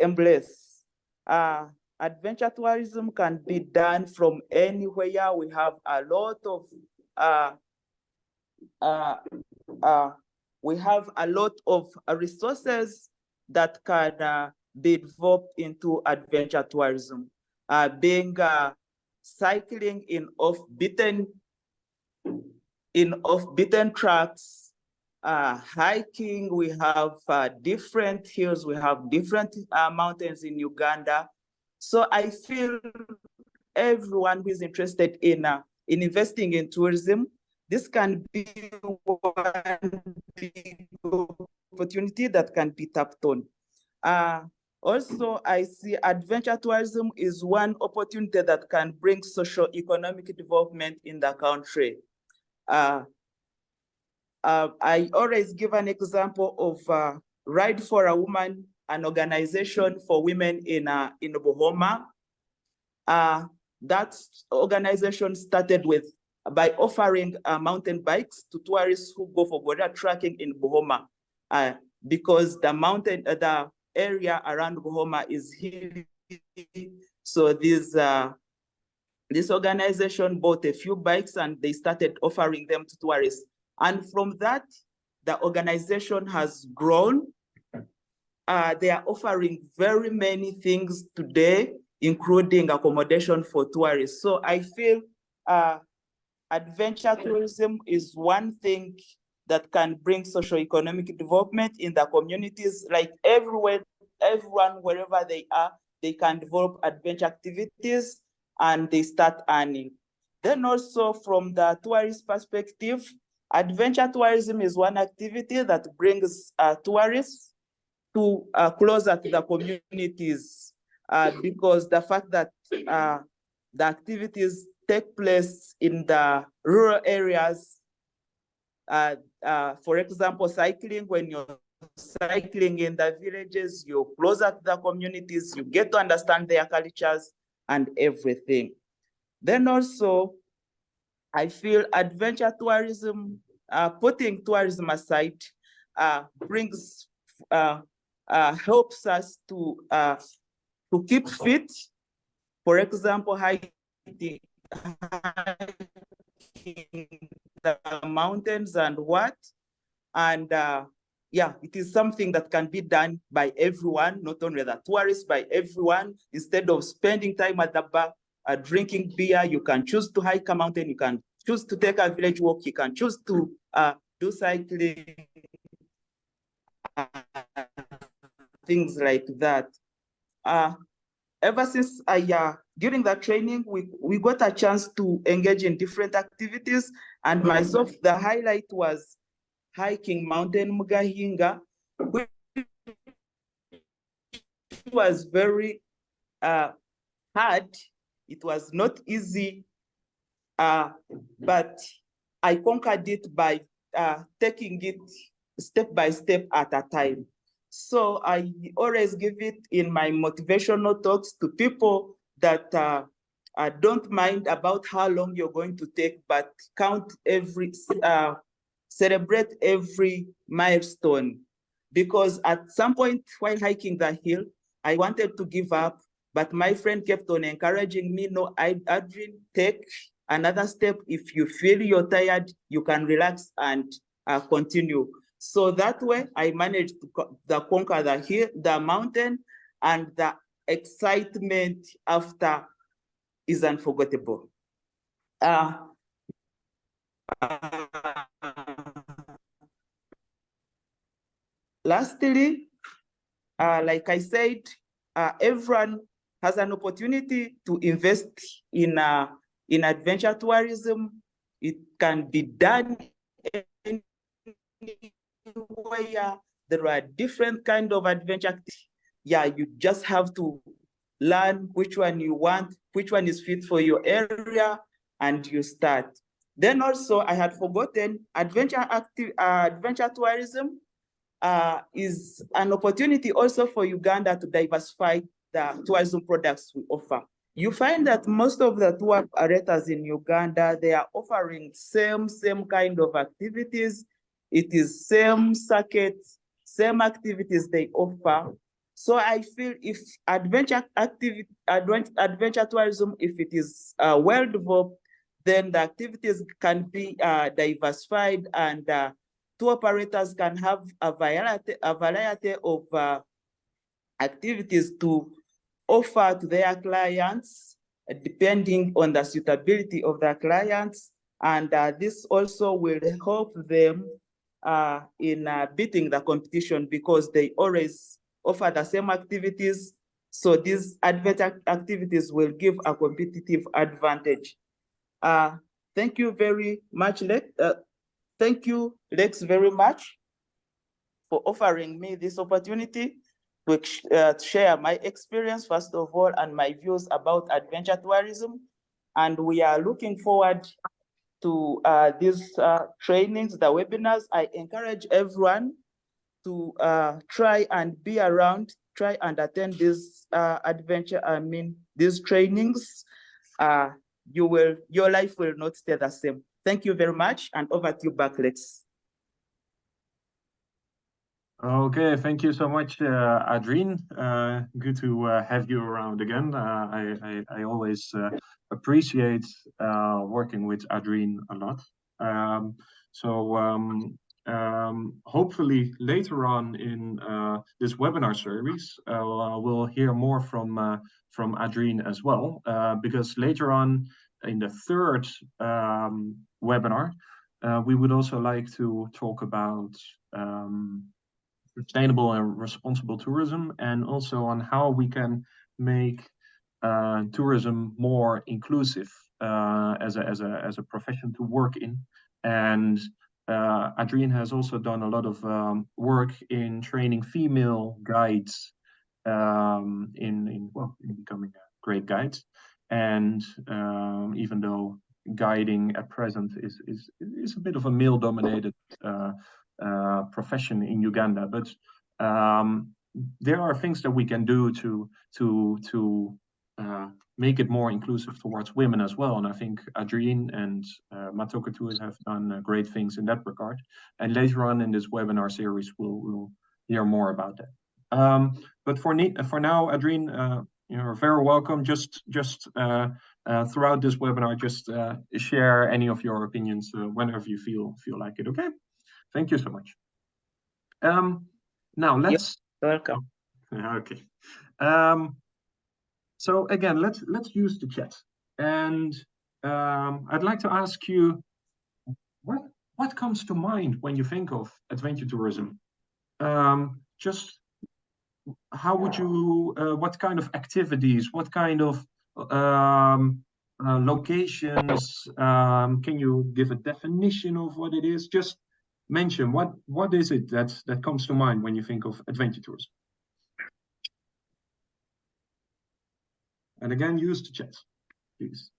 embrace. Adventure tourism can be done from anywhere. We have a lot of resources that can be developed into adventure tourism. Being cycling in off-beaten tracks, hiking, we have different hills, we have different mountains in Uganda. So I feel everyone who is interested in investing in tourism, this can be one big opportunity that can be tapped on. Also, I see adventure tourism is one opportunity that can bring socio-economic development in the country. I always give an example of Ride for a Woman, an organization for women in Buhoma. That organization started by offering mountain bikes to tourists who go for border trekking in Buhoma, because the area around Buhoma is hilly. So this organization bought a few bikes and they started offering them to tourists. And from that, the organization has grown. They are offering very many things today, including accommodation for tourists. So I feel adventure tourism is one thing that can bring socio-economic development in the communities. Like everyone, wherever they are, they can develop adventure activities and they start earning. Then also from the tourist perspective, adventure tourism is one activity that brings tourists to closer to the communities, because the fact that the activities take place in the rural areas, for example, cycling, when you're cycling in the villages, you're closer to the communities, you get to understand their cultures and everything. Then also, I feel adventure tourism, putting tourism aside, helps us to keep fit. For example, hiking the mountains and what. And yeah, it is something that can be done by everyone, not only the tourists, by everyone. Instead of spending time at the bar, drinking beer, you can choose to hike a mountain, you can choose to take a village walk, he can choose to do cycling, things like that. Ever since during that training, we got a chance to engage in different activities, and myself, the highlight was hiking Mountain Mugahinga, which was very hard. It was not easy, but I conquered it by taking it step by step at a time. So I always give it in my motivational talks to people that don't mind about how long you're going to take, but celebrate every milestone. Because at some point while hiking the hill, I wanted to give up, but my friend kept on encouraging me, no, Adrian, take another step. If you feel you're tired, you can relax and continue. So that way, I managed to conquer the mountain, and the excitement after is unforgettable. Lastly, like I said, everyone has an opportunity to invest in adventure tourism. It can be done anywhere. There are different kind of adventure. Yeah, you just have to learn which one you want, which one is fit for your area, and you start. Then also, I had forgotten adventure tourism is an opportunity also for Uganda to diversify the tourism products we offer. You find that most of the tour operators in Uganda, they are offering same kind of activities. It is same circuits, same activities they offer. So I feel if adventure tourism, if it is well developed, then the activities can be diversified, and tour operators can have a variety of activities to offer to their clients, depending on the suitability of the clients. And this also will help them in beating the competition, because they always offer the same activities. So these adventure activities will give a competitive advantage. Thank you very much, Lex. Thank you, Lex, very much for offering me this opportunity to share my experience, first of all, and my views about adventure tourism. And we are looking forward to these trainings, the webinars. I encourage everyone to try and be around, try and attend these these trainings. Your life will not stay the same. Thank you very much, and over to you back, Lex. Okay, thank you so much, Adrien. Good to have you around again. I always appreciate working with Adrien a lot. Hopefully later on in this webinar series, we'll hear more from Adrien as well, because later on in the third webinar, we would also like to talk about sustainable and responsible tourism, and also on how we can make tourism more inclusive as a profession to work in. And Adrien has also done a lot of work in training female guides in becoming a great guide. And even though guiding at present is a bit of a male-dominated profession in Uganda, but there are things that we can do to make it more inclusive towards women as well. And I think Adrien and Matokatu have done great things in that regard. And later on in this webinar series, we'll hear more about that. But for now, Adrien, you're very welcome. Just throughout this webinar, just share any of your opinions whenever you feel like it. Okay. Thank you so much. Now let's. You're welcome. Okay. So again, let's use the chat, and I'd like to ask you, what comes to mind when you think of adventure tourism? Just how would you, what kind of activities, what kind of locations, can you give a definition of what it is? Just mention what is it that comes to mind when you think of adventure tourism? And again, use the chat, please.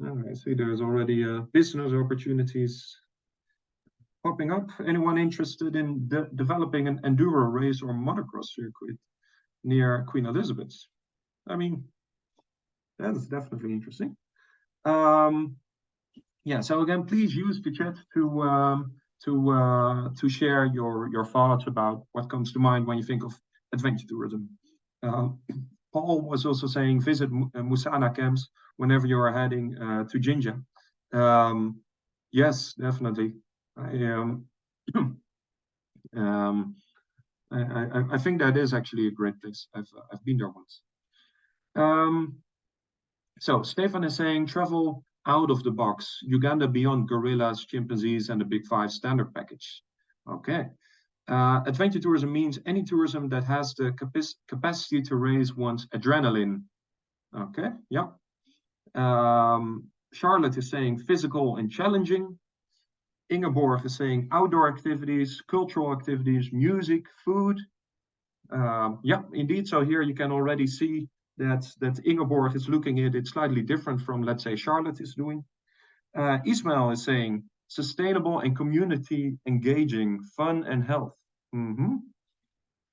I see there's already business opportunities popping up. Anyone interested in developing an enduro race or motocross circuit near Queen Elizabeth? I mean, that's definitely interesting. Yeah, so again, please use the chat to share your thoughts about what comes to mind when you think of adventure tourism. Paul was also saying visit Musana camps whenever you are heading to Jinja. Yes, definitely. I think that is actually a great place. I've been there once. So Stefan is saying travel out of the box, Uganda beyond gorillas, chimpanzees, and the Big Five standard package. Okay. Adventure tourism means any tourism that has the capacity to raise one's adrenaline. Okay, yeah. Charlotte is saying physical and challenging. Ingeborg is saying outdoor activities, cultural activities, music, food. Yeah, indeed. So here you can already see that Ingeborg is looking at it slightly different from, let's say, Charlotte is doing. Ismail is saying sustainable and community engaging, fun and health.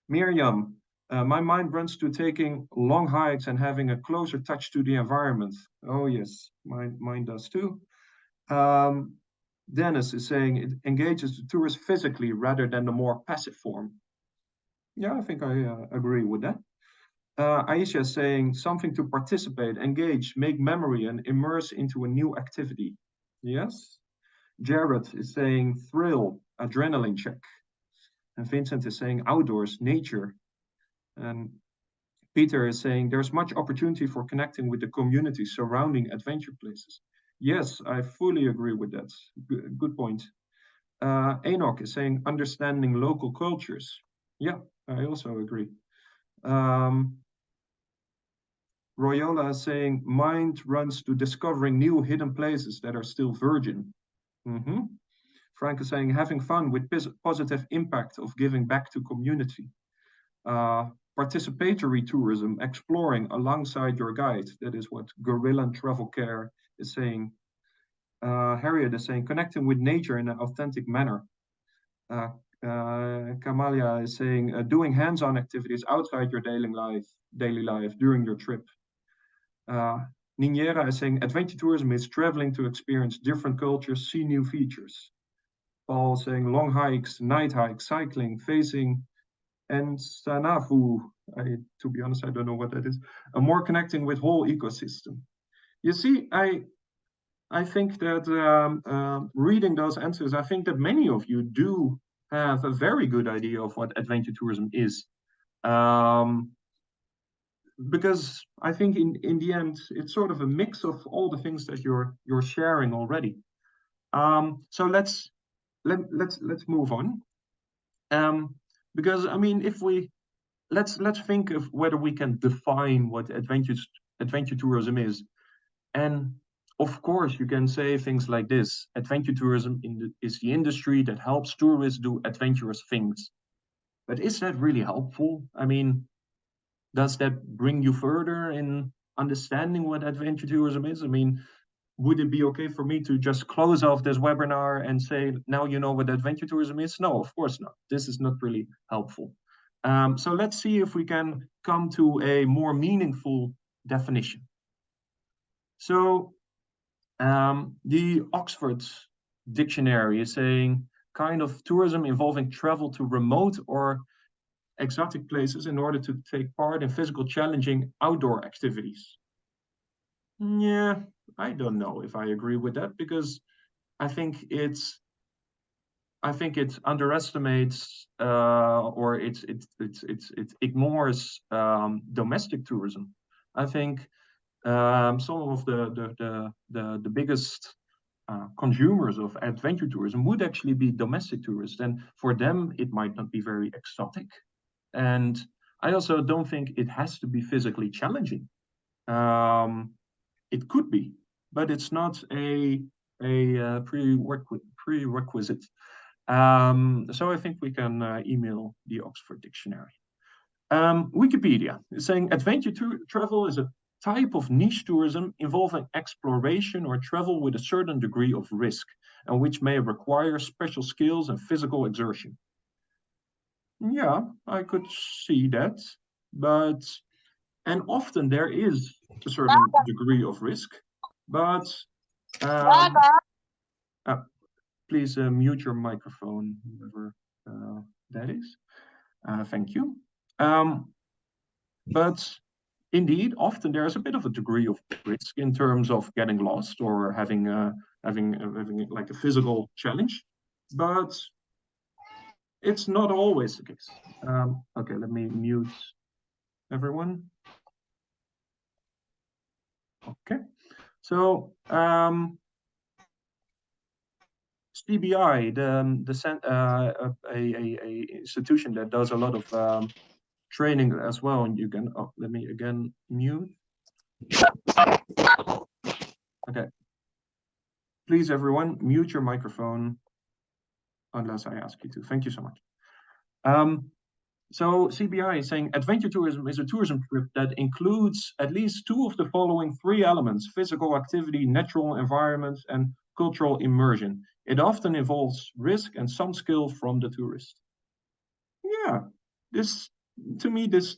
Miriam, my mind runs to taking long hikes and having a closer touch to the environment. Oh yes, mine does too. Dennis is saying it engages the tourist physically rather than the more passive form. Yeah, I think I agree with that. Aisha is saying something to participate, engage, make memory, and immerse into a new activity. Yes. Jared is saying thrill, adrenaline check. And Vincent is saying outdoors, nature. And Peter is saying there's much opportunity for connecting with the community surrounding adventure places. Yes, I fully agree with that. Good point. Enoch is saying understanding local cultures. Yeah, I also agree. Royola is saying mind runs to discovering new hidden places that are still virgin. Frank is saying having fun with positive impact of giving back to community. Participatory tourism, exploring alongside your guide. That is what Gorilla Travel Care is saying. Harriet is saying connecting with nature in an authentic manner. Kamalia is saying doing hands-on activities outside your daily life during your trip. Niniera is saying adventure tourism is traveling to experience different cultures, see new features. Paul is saying long hikes, night hikes, cycling, facing, and Sanafu, to be honest, I don't know what that is, more connecting with whole ecosystem. You see, I think that reading those answers, I think that many of you do have a very good idea of what adventure tourism is. Because I think in the end, it's sort of a mix of all the things that you're sharing already. So let's move on. Because I mean, if we let's think of whether we can define what adventure tourism is. And of course, you can say things like this: adventure tourism is the industry that helps tourists do adventurous things. But is that really helpful? I mean, does that bring you further in understanding what adventure tourism is? I mean, would it be okay for me to just close off this webinar and say, now you know what adventure tourism is? No, of course not. This is not really helpful. So let's see if we can come to a more meaningful definition. So the Oxford Dictionary is saying kind of tourism involving travel to remote or exotic places in order to take part in physical challenging outdoor activities. Yeah, I don't know if I agree with that, because I think it underestimates or it ignores domestic tourism. I think some of the biggest consumers of adventure tourism would actually be domestic tourists, and for them it might not be very exotic. And I also don't think it has to be physically challenging. It could be, but it's not a prerequisite. So I think we can email the Oxford Dictionary. Wikipedia is saying adventure travel is a type of niche tourism involving exploration or travel with a certain degree of risk, and which may require special skills and physical exertion. Yeah, I could see that, and often there is a certain degree of risk, but please mute your microphone, whoever that is. Thank you. But indeed, often there is a bit of a degree of risk in terms of getting lost or having like a physical challenge, but it's not always the case. Okay, let me mute everyone. Okay, so CBI, a institution that does a lot of training as well, and you can let me again mute. Okay, please everyone mute your microphone unless I ask you to. Thank you so much. So CBI is saying adventure tourism is a tourism trip that includes at least two of the following three elements: physical activity, natural environments, and cultural immersion. It often involves risk and some skill from the tourist. Yeah, to me this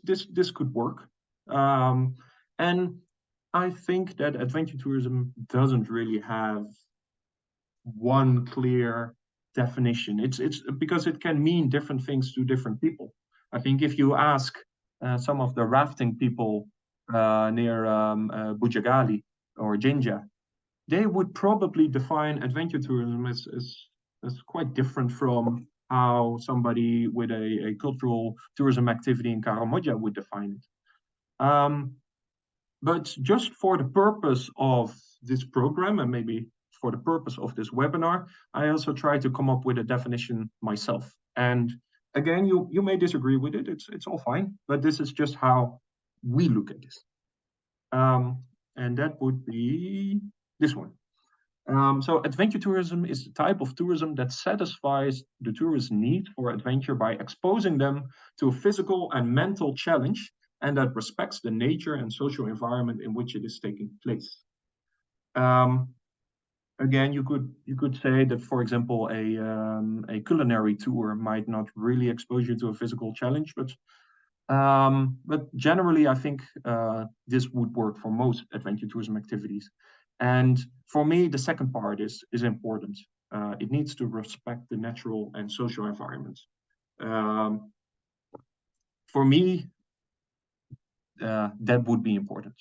could work. And I think that adventure tourism doesn't really have one clear definition. It's because it can mean different things to different people. I think if you ask some of the rafting people near Bujagali or Jinja, they would probably define adventure tourism as quite different from how somebody with a cultural tourism activity in Karamoja would define it. But just for the purpose of this program, and maybe for the purpose of this webinar, I also try to come up with a definition myself. And again, you may disagree with it, it's all fine, but this is just how we look at this. And that would be this one. So adventure tourism is the type of tourism that satisfies the tourist's need for adventure by exposing them to a physical and mental challenge, and that respects the nature and social environment in which it is taking place. Again, you could say that, for example, a culinary tour might not really expose you to a physical challenge, but generally, I think this would work for most adventure tourism activities. And for me, the second part is important. It needs to respect the natural and social environment. For me, that would be important.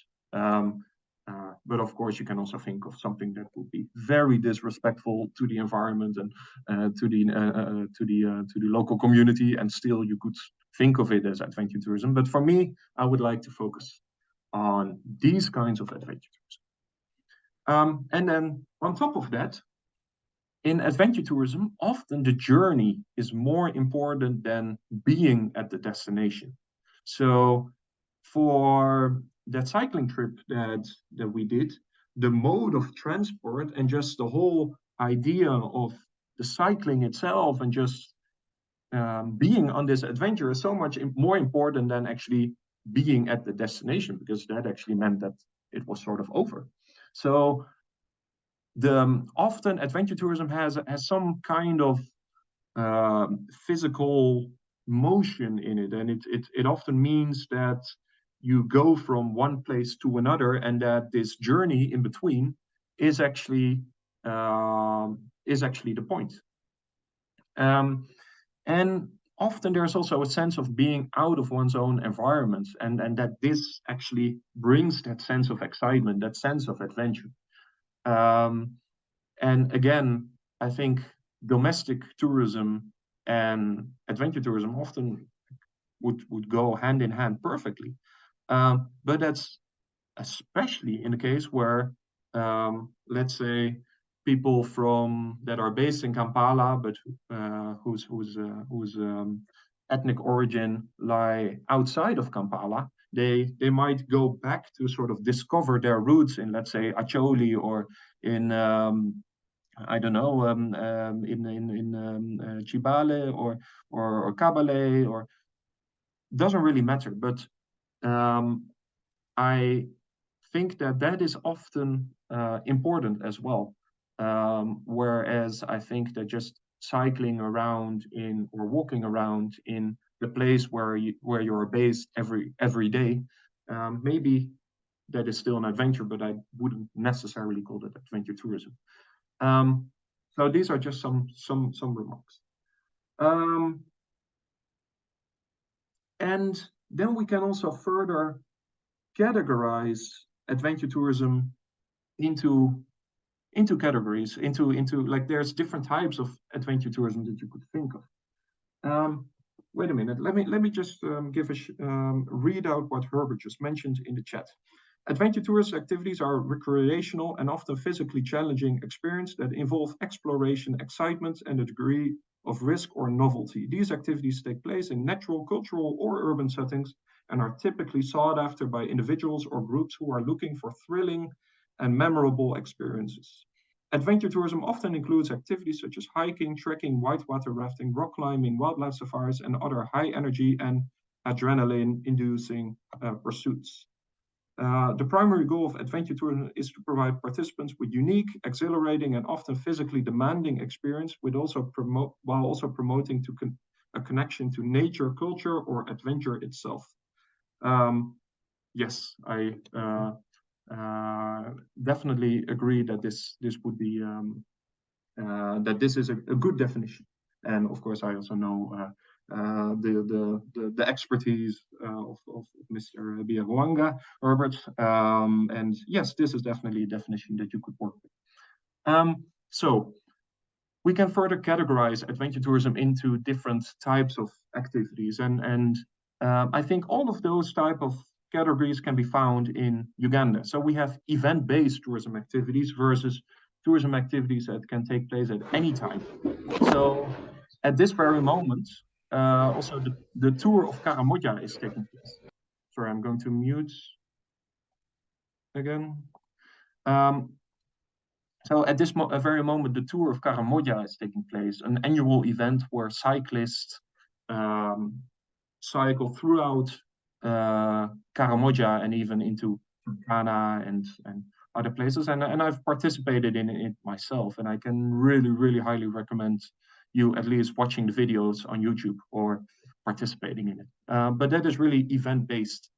But of course, you can also think of something that would be very disrespectful to the environment and to the local community, and still you could think of it as adventure tourism. But for me, I would like to focus on these kinds of adventure tourism. And then on top of that, in adventure tourism, often the journey is more important than being at the destination. So for that cycling trip that we did, the mode of transport and just the whole idea of the cycling itself and just being on this adventure is so much more important than actually being at the destination, because that actually meant that it was sort of over. So often adventure tourism has some kind of physical motion in it, and it often means that you go from one place to another, and that this journey in between is actually the point. And often there's also a sense of being out of one's own environment, and that this actually brings that sense of excitement, that sense of adventure. And again, I think domestic tourism and adventure tourism often would go hand in hand perfectly. But that's especially in the case where, let's say, people that are based in Kampala, but whose ethnic origin lie outside of Kampala, they might go back to sort of discover their roots in, let's say, Acholi, or in I don't know, in Chibale or Kabale, or doesn't really matter. But I think that is often important as well. Whereas I think that just cycling around or walking around in the place where you're based every day, maybe that is still an adventure, but I wouldn't necessarily call it adventure tourism. So these are just some remarks. And then we can also further categorize adventure tourism into categories, into like there's different types of adventure tourism that you could think of. Wait a minute, let me just read out what Herbert just mentioned in the chat. Adventure tourist activities are recreational and often physically challenging experiences that involve exploration, excitement, and a degree of risk or novelty. These activities take place in natural, cultural, or urban settings and are typically sought after by individuals or groups who are looking for thrilling and memorable experiences. Adventure tourism often includes activities such as hiking, trekking, whitewater rafting, rock climbing, wildlife safaris, and other high energy and adrenaline-inducing pursuits. The primary goal of adventure tourism is to provide participants with unique, exhilarating, and often physically demanding experience, while also promoting a connection to nature, culture, or adventure itself. Yes, I definitely agree that this would be that this is a good definition. And of course, I also know the expertise of Mr. Biaruanga, Herbert. And yes, this is definitely a definition that you could work with. So we can further categorize adventure tourism into different types of activities. And I think all of those type of categories can be found in Uganda. So we have event-based tourism activities versus tourism activities that can take place at any time. So at this very moment, also the tour of Karamoja is taking place. Sorry, I'm going to mute again. So at this very moment, the tour of Karamoja is taking place, an annual event where cyclists cycle throughout Karamoja and even into Ghana and other places. And I've participated in it myself, and I can really highly recommend you at least watching the videos on YouTube or participating in it. But that is really event-based.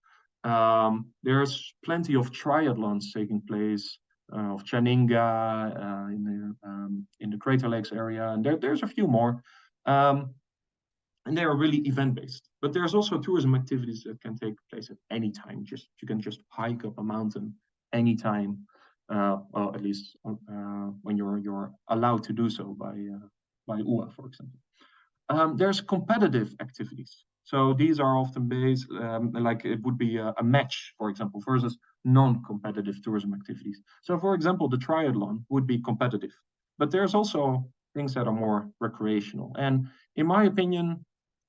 There's plenty of triathlons taking place, of Chaninga in the Crater Lakes area, and there's a few more. And they are really event-based. But there's also tourism activities that can take place at any time. You can just hike up a mountain anytime, well, at least when you're allowed to do so by UA, for example. There's competitive activities. So these are often based, like it would be a match, for example, versus non-competitive tourism activities. So for example, the triathlon would be competitive, but there's also things that are more recreational. And in my opinion,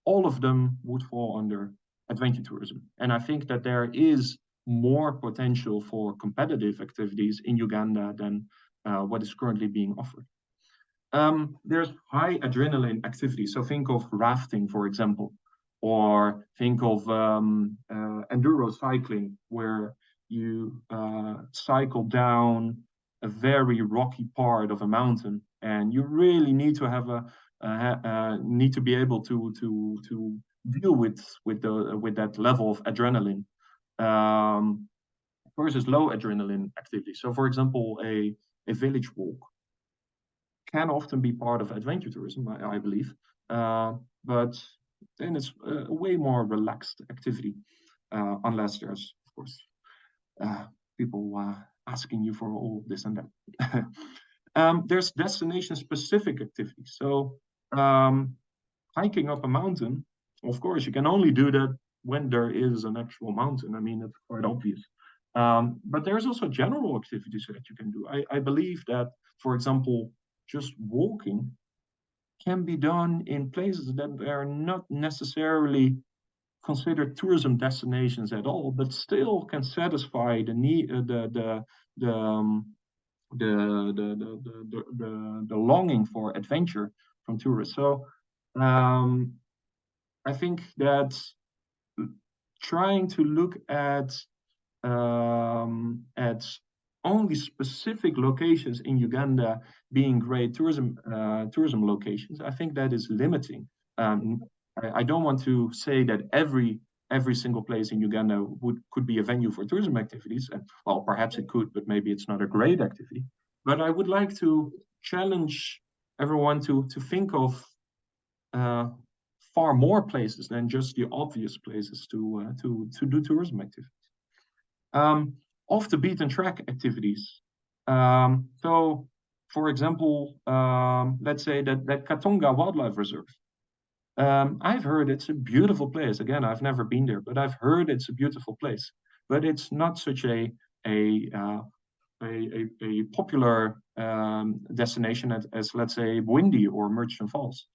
all of them would fall under adventure tourism. And I think that there is more potential for competitive activities in Uganda than what is currently being offered. There's high adrenaline activities. So think of rafting, for example, or think of enduro cycling, where you cycle down a very rocky part of a mountain, and you really need to have need to be able to deal with that level of adrenaline versus low adrenaline activity. So, for example, a village walk can often be part of adventure tourism, I believe, but then it's a way more relaxed activity, unless there's, of course, people asking you for all this and that. There's destination-specific activities. So hiking up a mountain, of course, you can only do that when there is an actual mountain. I mean, it's quite obvious. But there's also general activities that you can do. I believe that, for example, just walking can be done in places that are not necessarily considered tourism destinations at all, but still can satisfy the need, the longing for adventure from tourists. So I think that trying to look at only specific locations in Uganda being great tourism locations, I think that is limiting. I don't want to say that every single place in Uganda could be a venue for tourism activities. And, well, perhaps it could, but maybe it's not a great activity. But I would like to challenge everyone to think of far more places than just the obvious places to do tourism activities. Off the beaten track activities. So, for example, let's say that Katonga Wildlife Reserve. I've heard it's a beautiful place. Again, I've never been there, but I've heard it's a beautiful place. But it's not such a popular destination as let's say Bwindi or Murchison Falls.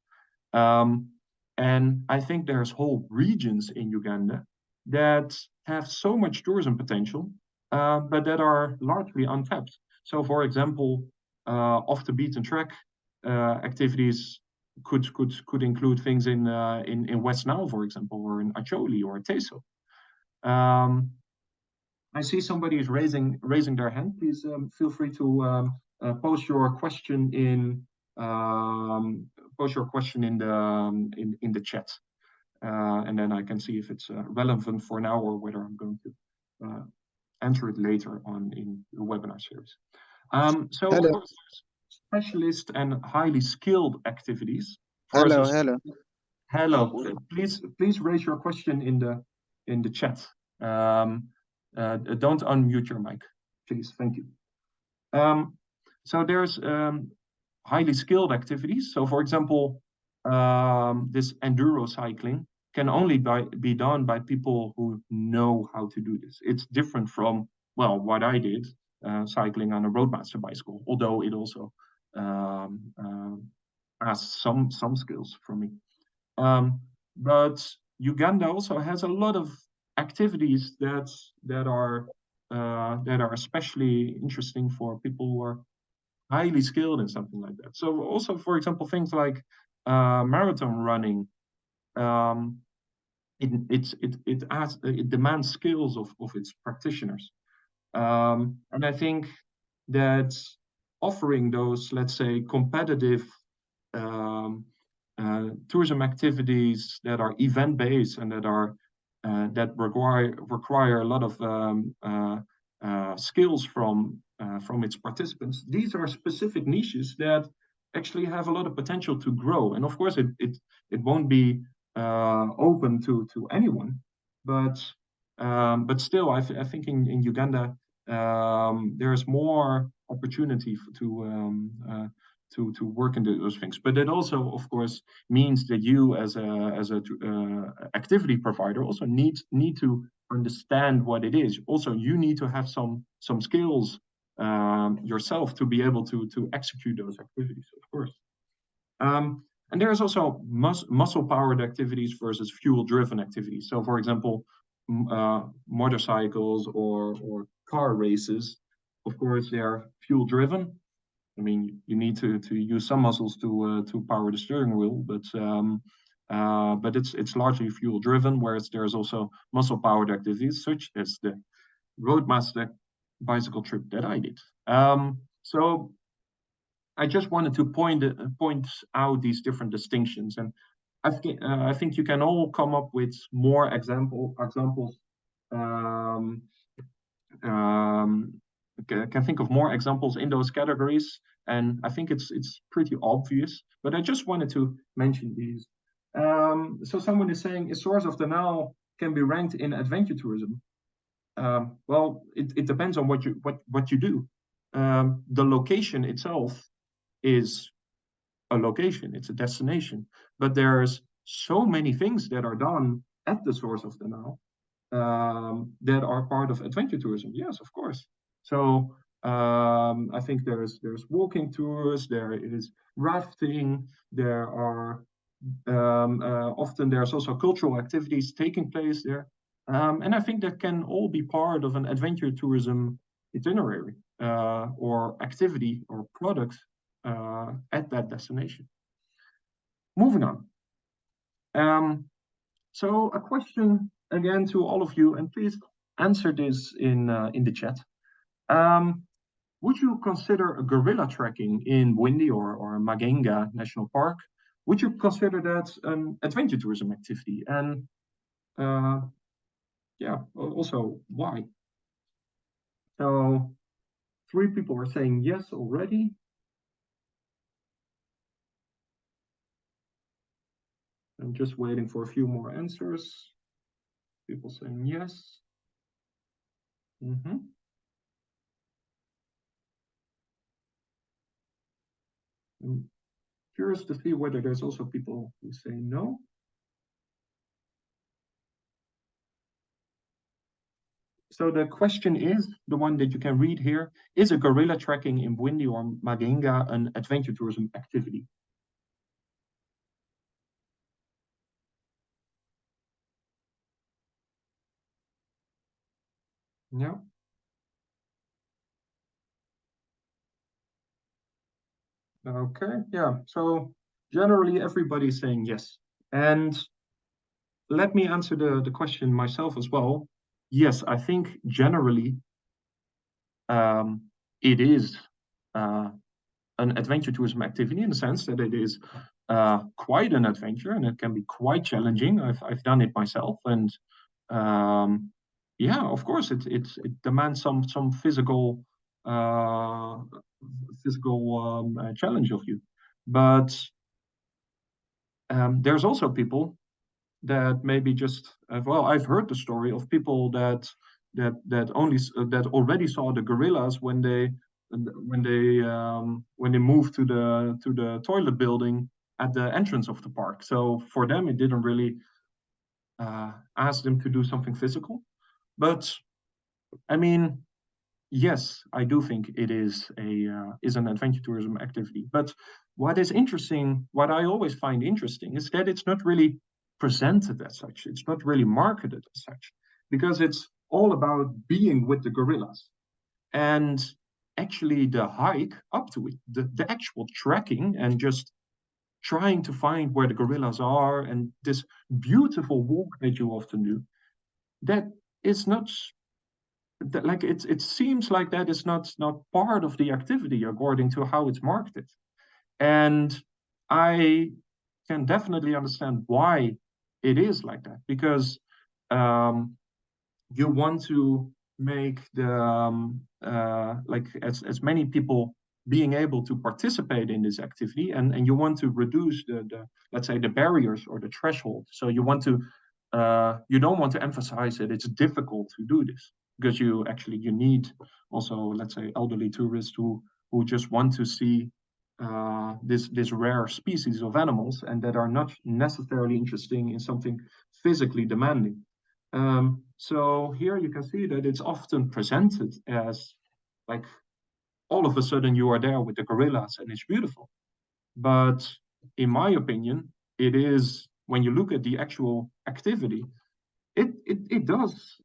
And I think there's whole regions in Uganda that have so much tourism potential, but that are largely untapped. So, for example, off the beaten track activities could include things in West Nile, for example, or in Acholi or Teso. I see somebody is raising their hand. Please feel free to post your question in the chat, and then I can see if it's relevant for now or whether I'm going to answer it later on in the webinar series. So, of course, specialist and highly skilled activities. Hello. Please raise your question in the chat. Don't unmute your mic, please. Thank you. So there's highly skilled activities. So, for example, this enduro cycling can only be done by people who know how to do this. It's different from, well, what I did, cycling on a Roadmaster bicycle, although it also has some skills from me. But Uganda also has a lot of activities that are especially interesting for people who are highly skilled in something like that. So also, for example, things like marathon running, it demands skills of its practitioners, and I think that offering those, let's say, competitive tourism activities that are event-based and that require a lot of skills from its participants. These are specific niches that actually have a lot of potential to grow. And of course, it won't be open to anyone, but still, I think in Uganda there is more opportunity to work in those things. But it also, of course, means that you as a activity provider also need to understand what it is. Also, you need to have some skills yourself to be able to execute those activities, of course. And there's also muscle-powered activities versus fuel-driven activities. So, for example, motorcycles or car races, of course, they are fuel-driven. I mean, you need to use some muscles to power the steering wheel, but it's largely fuel-driven. Whereas there's also muscle-powered activities, such as the Roadmaster bicycle trip that I did. So I just wanted to point out these different distinctions, and I think you can all come up with more examples. Can think of more examples in those categories, and I think it's pretty obvious. But I just wanted to mention these. So someone is saying, a source of the Nile can be ranked in adventure tourism. Well, it depends on what you do. The location itself is a location, it's a destination, but there's so many things that are done at the source of the Nile that are part of adventure tourism. Yes, of course. So I think there's walking tours, there is rafting, there are often there's also cultural activities taking place there. And I think that can all be part of an adventure tourism itinerary or activity or product at that destination. Moving on. So a question again to all of you, and please answer this in the chat. Would you consider a gorilla trekking in Windy or Magenga National Park? Would you consider that an adventure tourism activity? And yeah, also why? So 3 people are saying yes already. I'm just waiting for a few more answers. People saying yes. I'm curious to see whether there's also people who say no. So the question is, the one that you can read here, is a gorilla trekking in Windy or Magenga an adventure tourism activity? Yeah. Okay, yeah. So generally everybody's saying yes. And let me answer the question myself as well. Yes, I think generally it is an adventure tourism activity in the sense that it is quite an adventure and it can be quite challenging. I've done it myself, and yeah, of course, it demands some physical challenge of you. But there's also people that maybe just well, I've heard the story of people that already saw the gorillas when they moved to the toilet building at the entrance of the park. So for them, it didn't really ask them to do something physical. But I mean, yes, I do think it is an adventure tourism activity. But what is interesting, what I always find interesting, is that it's not really presented as such. It's not really marketed as such, because it's all about being with the gorillas. And actually the hike up to it, the actual trekking and just trying to find where the gorillas are and this beautiful walk that you often do, that is not like it seems like that is not part of the activity according to how it's marketed. And I can definitely understand why it is like that, because you want to make the like as many people being able to participate in this activity, and you want to reduce the let's say the barriers or the threshold. So you want to you don't want to emphasize that it's difficult to do this, because you need also, let's say, elderly tourists who just want to see this rare species of animals and that are not necessarily interesting in something physically demanding. So here you can see that it's often presented as like all of a sudden you are there with the gorillas and it's beautiful. But in my opinion, it is, when you look at the actual activity, it does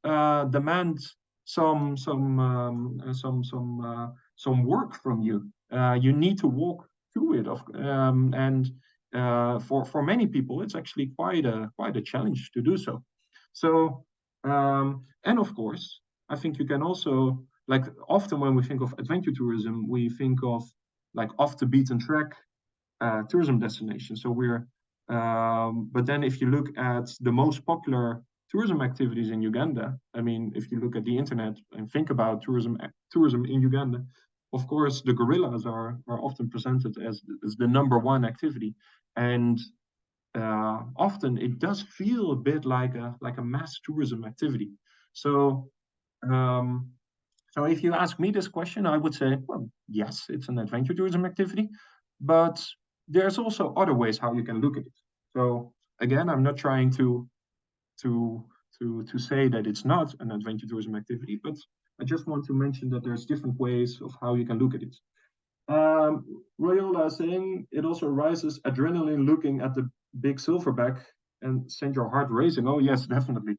demand some work from you. You need to walk through it, and for many people, it's actually quite a challenge to do so. So and of course, I think you can also, like, often when we think of adventure tourism, we think of like off the beaten track tourism destination. So but then if you look at the most popular tourism activities in Uganda, I mean, if you look at the internet and think about tourism in Uganda, of course, the gorillas are often presented as the #1 activity. And often it does feel a bit like a mass tourism activity. So so if you ask me this question, I would say, well, yes, it's an adventure tourism activity, but there's also other ways how you can look at it. So again, I'm not trying to say that it's not an adventure tourism activity, but I just want to mention that there's different ways of how you can look at it. Royola is saying it also rises adrenaline looking at the big silverback and send your heart racing. Oh yes, definitely.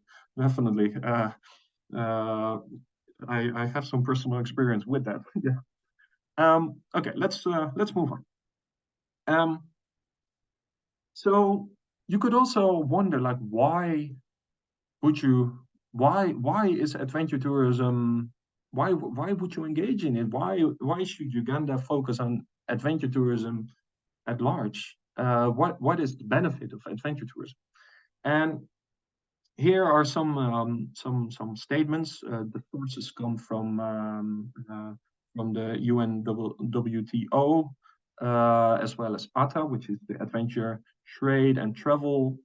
I have some personal experience with that. Yeah. Okay, let's move on. So you could also wonder, like, why is adventure tourism? Why would you engage in it? Why should Uganda focus on adventure tourism at large? What is the benefit of adventure tourism? And here are some statements. The sources come from the UNWTO, as well as ATA, which is the Adventure Trade and Travel.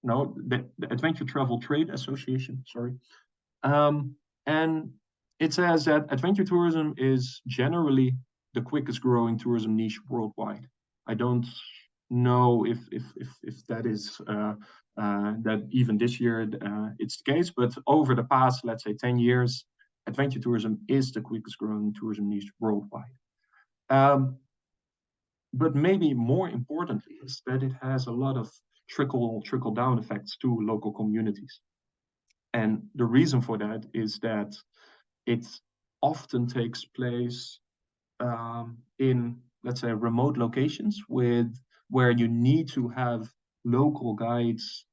No, the Adventure Travel Trade Association. Sorry, and it says that adventure tourism is generally the quickest growing tourism niche worldwide. I don't know if that is that even this year it's the case, but over the past, let's say, 10 years, adventure tourism is the quickest growing tourism niche worldwide. But maybe more importantly is that it has a lot of trickle down effects to local communities. And the reason for that is that it often takes place in, let's say, remote locations where you need to have local guides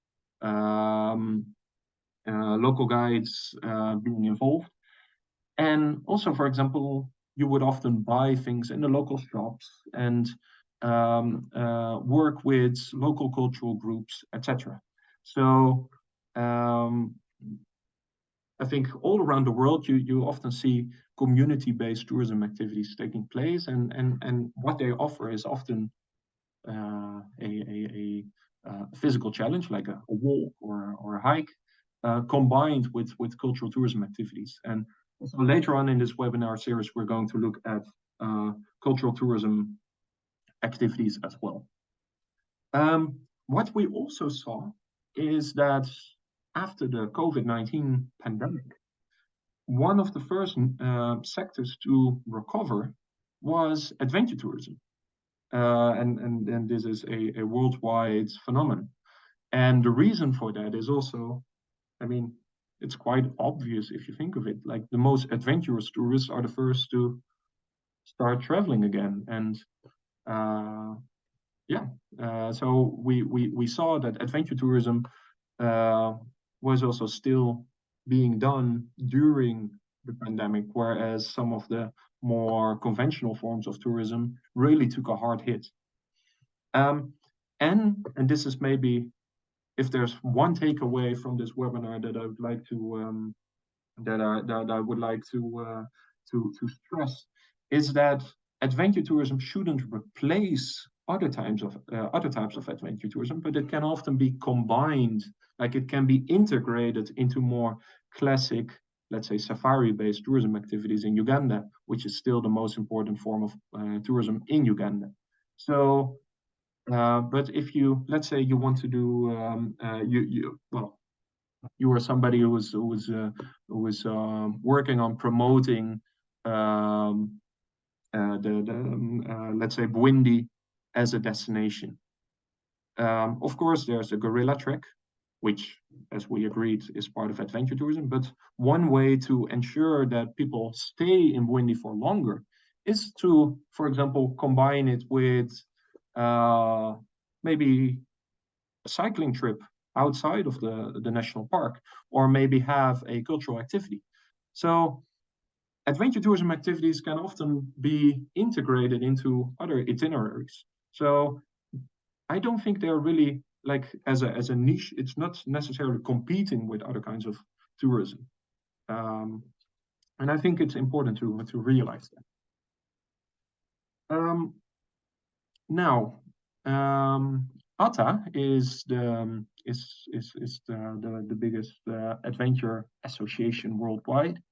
being involved. And also, for example, you would often buy things in the local shops and work with local cultural groups, etc. So I think all around the world, you often see community-based tourism activities taking place, and what they offer is often a physical challenge like a walk or a hike, combined with cultural tourism activities. And so later on in this webinar series, we're going to look at cultural tourism activities as well. What we also saw is that after the COVID-19 pandemic, one of the first sectors to recover was adventure tourism. And this is a worldwide phenomenon. And the reason for that is also, I mean, it's quite obvious if you think of it. Like, the most adventurous tourists are the first to start traveling again. And so we saw that adventure tourism was also still being done during the pandemic, whereas some of the more conventional forms of tourism really took a hard hit. And this is maybe, if there's one takeaway from this webinar that I would like to to stress, is that adventure tourism shouldn't replace other types of adventure tourism, but it can often be combined, like it can be integrated into more classic, let's say, safari-based tourism activities in Uganda, which is still the most important form of tourism in Uganda. So, but if you, let's say, you want to do, you are somebody who was working on promoting let's say, Bwindi as a destination. Of course, there's a gorilla trek, which, as we agreed, is part of adventure tourism. But one way to ensure that people stay in Bwindi for longer is to, for example, combine it with maybe a cycling trip outside of the national park, or maybe have a cultural activity. So adventure tourism activities can often be integrated into other itineraries. So I don't think they're really, like, as a niche, it's not necessarily competing with other kinds of tourism. And I think it's important to realize that. Now, ATA is the biggest adventure association worldwide,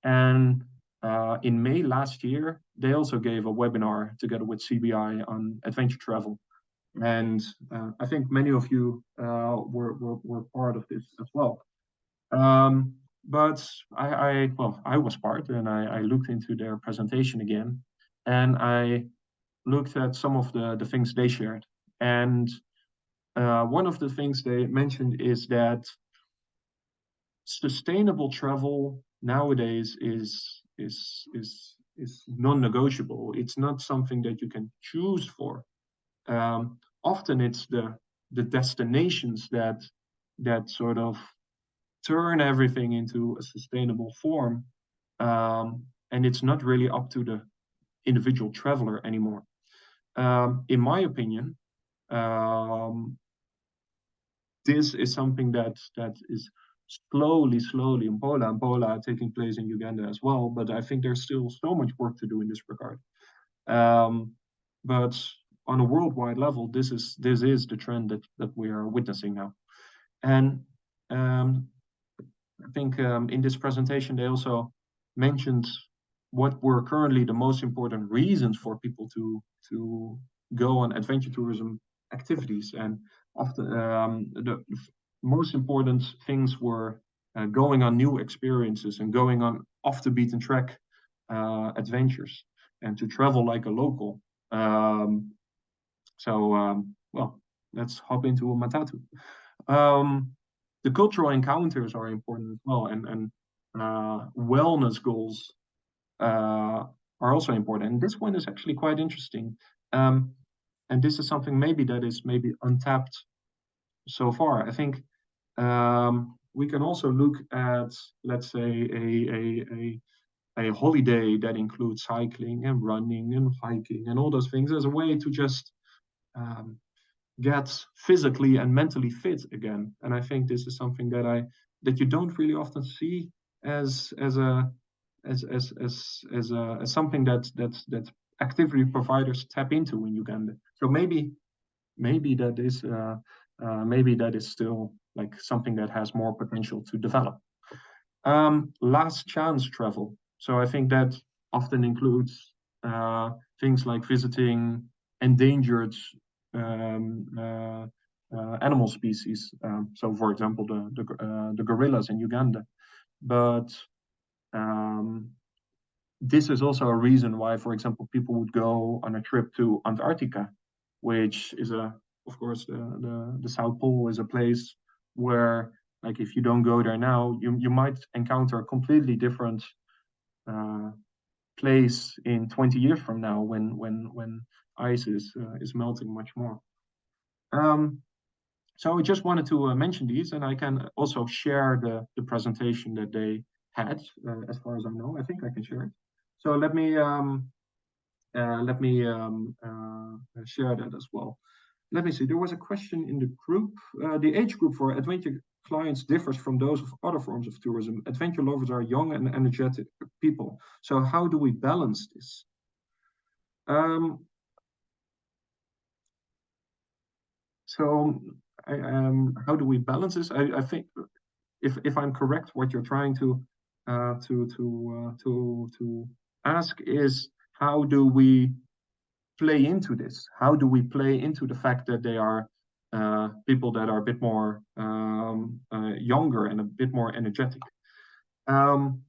and in May last year they also gave a webinar together with CBI on adventure travel, and I think many of you were part of this as well. But I was part, and I looked into their presentation again, and I looked at some of the things they shared. And one of the things they mentioned is that sustainable travel nowadays is non-negotiable. It's not something that you can choose for. Often it's the destinations that sort of turn everything into a sustainable form, and it's not really up to the individual traveler anymore. In my opinion, this is something that is slowly in Pola taking place in Uganda as well, but I think there's still so much work to do in this regard. But on a worldwide level, this is the trend that we are witnessing now. And I think in this presentation they also mentioned what were currently the most important reasons for people to go on adventure tourism activities, and often the most important things were going on new experiences and going on off the beaten track adventures, and to travel like a local. Well, let's hop into a matatu. The cultural encounters are important as well, and wellness goals are also important. And this one is actually quite interesting. And this is something maybe that is untapped so far. I think we can also look at, let's say, a holiday that includes cycling and running and hiking and all those things as a way to just get physically and mentally fit again. And I think this is something that you don't really often see as something that activity providers tap into in Uganda. So maybe that is still like something that has more potential to develop. Last chance travel. So I think that often includes things like visiting endangered animal species. So, for example, the gorillas in Uganda. But this is also a reason why, for example, people would go on a trip to Antarctica, which is of course, the South Pole is a place where, like, if you don't go there now, you might encounter a completely different place in 20 years from now when ice is melting much more. So I just wanted to mention these, and I can also share the presentation that they had, as far as I know. I think I can share it. So let me share that as well. Let me see. There was a question in the group. The age group for adventure clients differs from those of other forms of tourism. Adventure lovers are young and energetic people. So how do we balance this? How do we balance this? I think, if I'm correct, what you're trying to ask is, how do we play into this? How do we play into the fact that they are people that are a bit more younger and a bit more energetic? Well,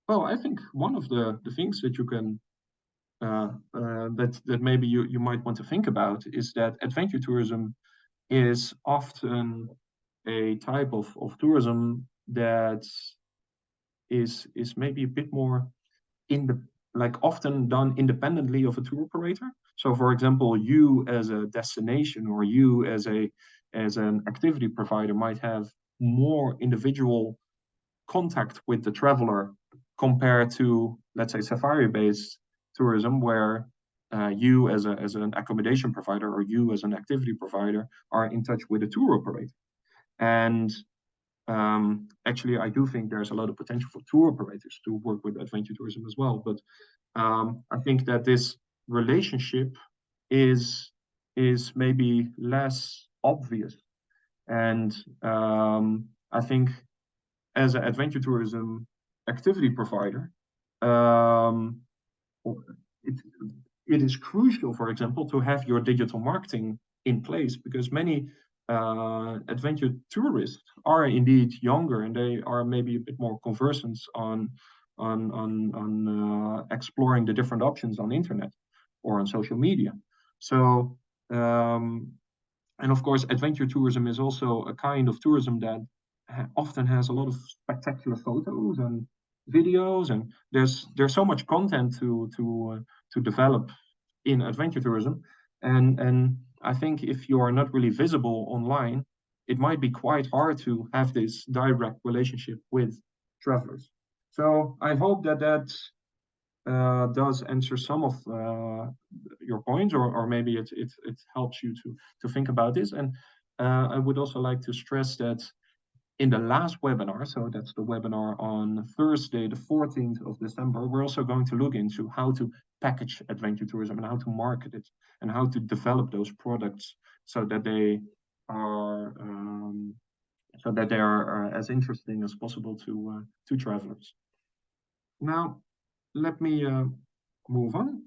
I think one of the things that you can that maybe you might want to think about is that adventure tourism is often a type of tourism that is maybe a bit more often done independently of a tour operator. So, for example, you as a destination or you as an activity provider might have more individual contact with the traveler compared to, let's say, safari-based tourism, where you as an accommodation provider or you as an activity provider are in touch with a tour operator. And actually, I do think there's a lot of potential for tour operators to work with adventure tourism as well. But I think that this relationship is is maybe less obvious. And I think as an adventure tourism activity provider, it is crucial, for example, to have your digital marketing in place, because many adventure tourists are indeed younger and they are maybe a bit more conversant on exploring the different options on the internet or on social media. So, and of course, adventure tourism is also a kind of tourism that often has a lot of spectacular photos and videos, and there's so much content to develop in adventure tourism, and I think if you are not really visible online, it might be quite hard to have this direct relationship with travelers. So I hope that does answer some of your points, or maybe it helps you to think about this. And I would also like to stress that in the last webinar, so that's the webinar on Thursday, the 14th of December, we're also going to look into how to package adventure tourism and how to market it and how to develop those products so that they are as interesting as possible to travelers. Now, let me move on.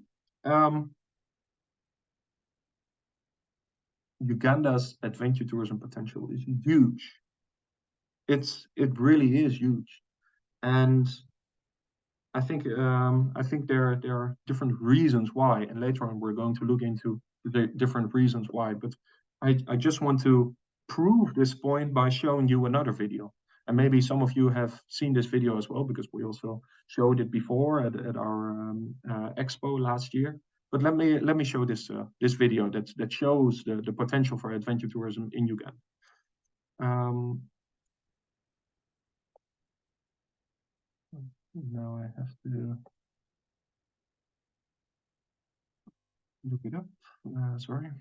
Uganda's adventure tourism potential is huge. It really is huge, and I think there are different reasons why, and later on we're going to look into the different reasons why. But I just want to prove this point by showing you another video, and maybe some of you have seen this video as well because we also showed it before at our expo last year. But let me show this video that shows the potential for adventure tourism in Uganda. Now I have to look it up. Sorry.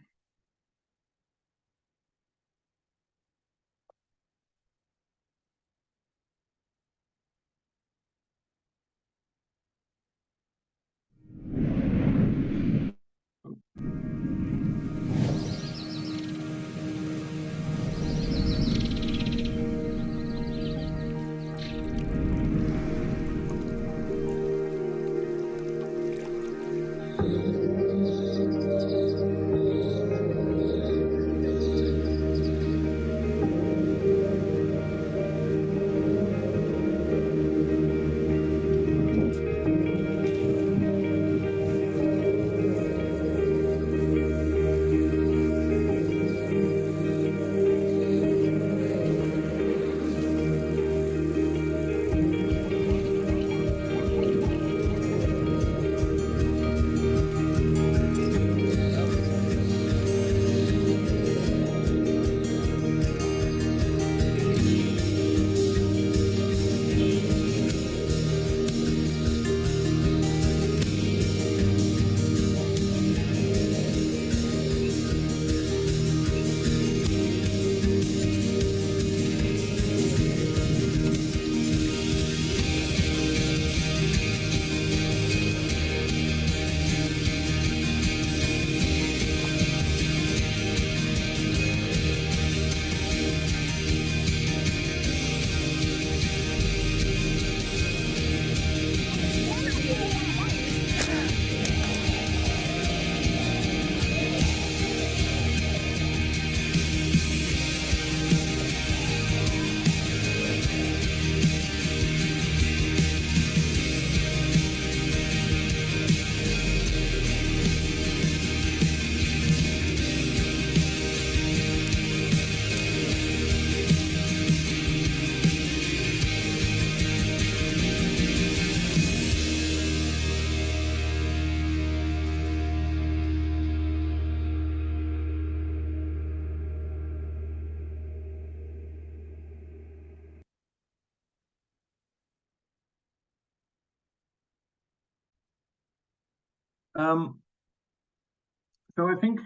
So I think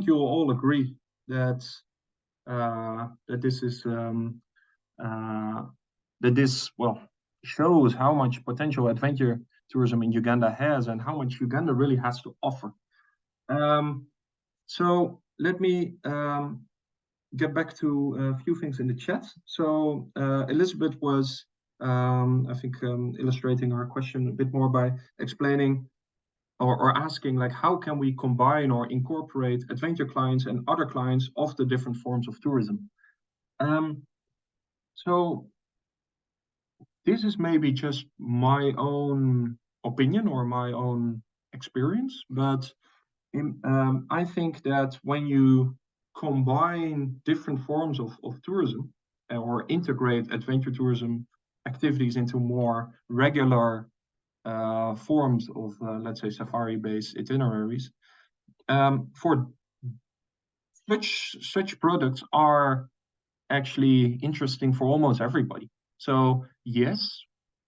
you'll all agree that this shows how much potential adventure tourism in Uganda has and how much Uganda really has to offer. So let me get back to a few things in the chat. So Elizabeth was, I think, illustrating our question a bit more by explaining or asking, like, how can we combine or incorporate adventure clients and other clients of the different forms of tourism? So this is maybe just my own opinion or my own experience, but I think that when you combine different forms of tourism or integrate adventure tourism activities into more regular forms of, let's say, safari-based itineraries, for such products are actually interesting for almost everybody. So yes,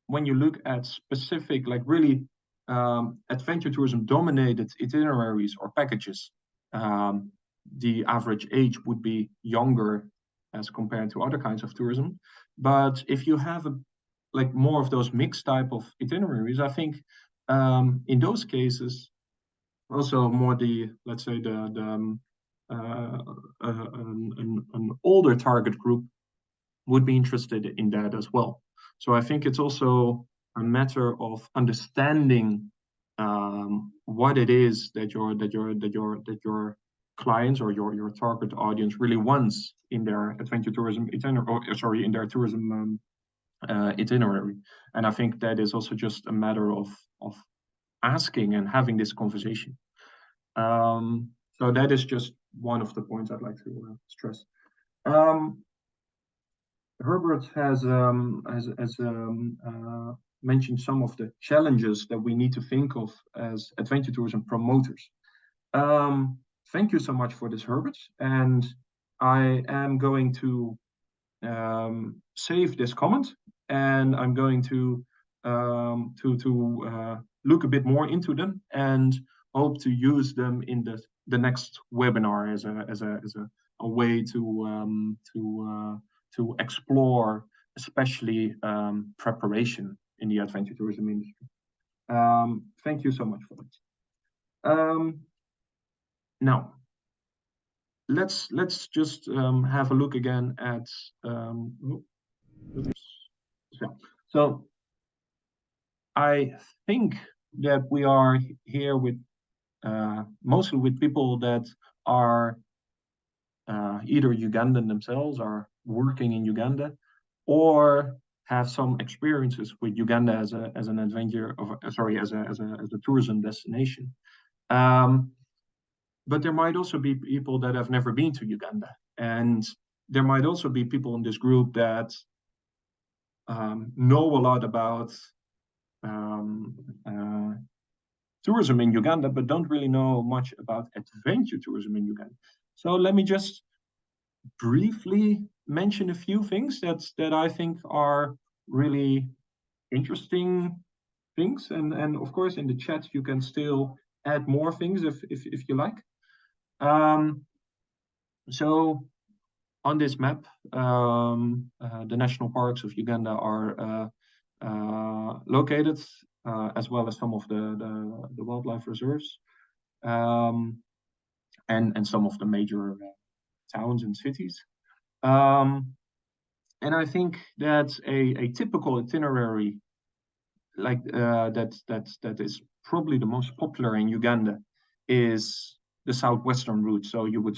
when you look at specific, like really adventure tourism dominated itineraries or packages, the average age would be younger as compared to other kinds of tourism. But if you have like more of those mixed type of itineraries, I think in those cases, also more the, let's say, an older target group would be interested in that as well. So I think it's also a matter of understanding what it is that your clients or your target audience really wants in their adventure tourism itinerary, in their tourism itinerary. And I think that is also just a matter of asking and having this conversation. So that is just one of the points I'd like to stress. Herbert has mentioned some of the challenges that we need to think of as adventure tourism promoters. Thank you so much for this, Herbert. And I am going to save this comment, and I'm going to look a bit more into them and hope to use them in the next webinar as a way to explore, especially preparation in the adventure tourism industry. Thank you so much for that. Now, let's just have a look again at. So I think that we are here with mostly with people that are either Ugandan themselves, are working in Uganda, or have some experiences with Uganda as an adventure, as a tourism destination. But there might also be people that have never been to Uganda, and there might also be people in this group that know a lot about tourism in Uganda, but don't really know much about adventure tourism in Uganda. So let me just briefly mention a few things that I think are really interesting things, and of course in the chat you can still add more things if you like. So on this map, the national parks of Uganda are located, as well as some of the wildlife reserves, and some of the major towns and cities. And I think that a typical itinerary like that is probably the most popular in Uganda is the southwestern route. So you would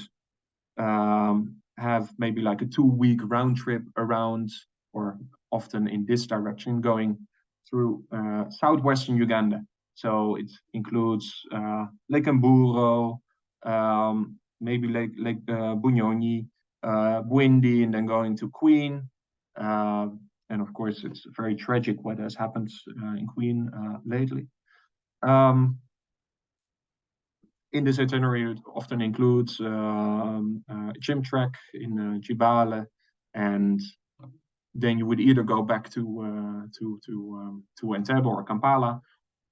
have maybe like a 2-week round trip around, or often in this direction, going through southwestern Uganda. So it includes Lake Mburo, maybe Lake Bunyonyi, Bwindi, and then going to Queen. And of course, it's very tragic what has happened in Queen lately. In this itinerary, it often includes a gym track in Jibale, and then you would either go back to Entebbe or Kampala,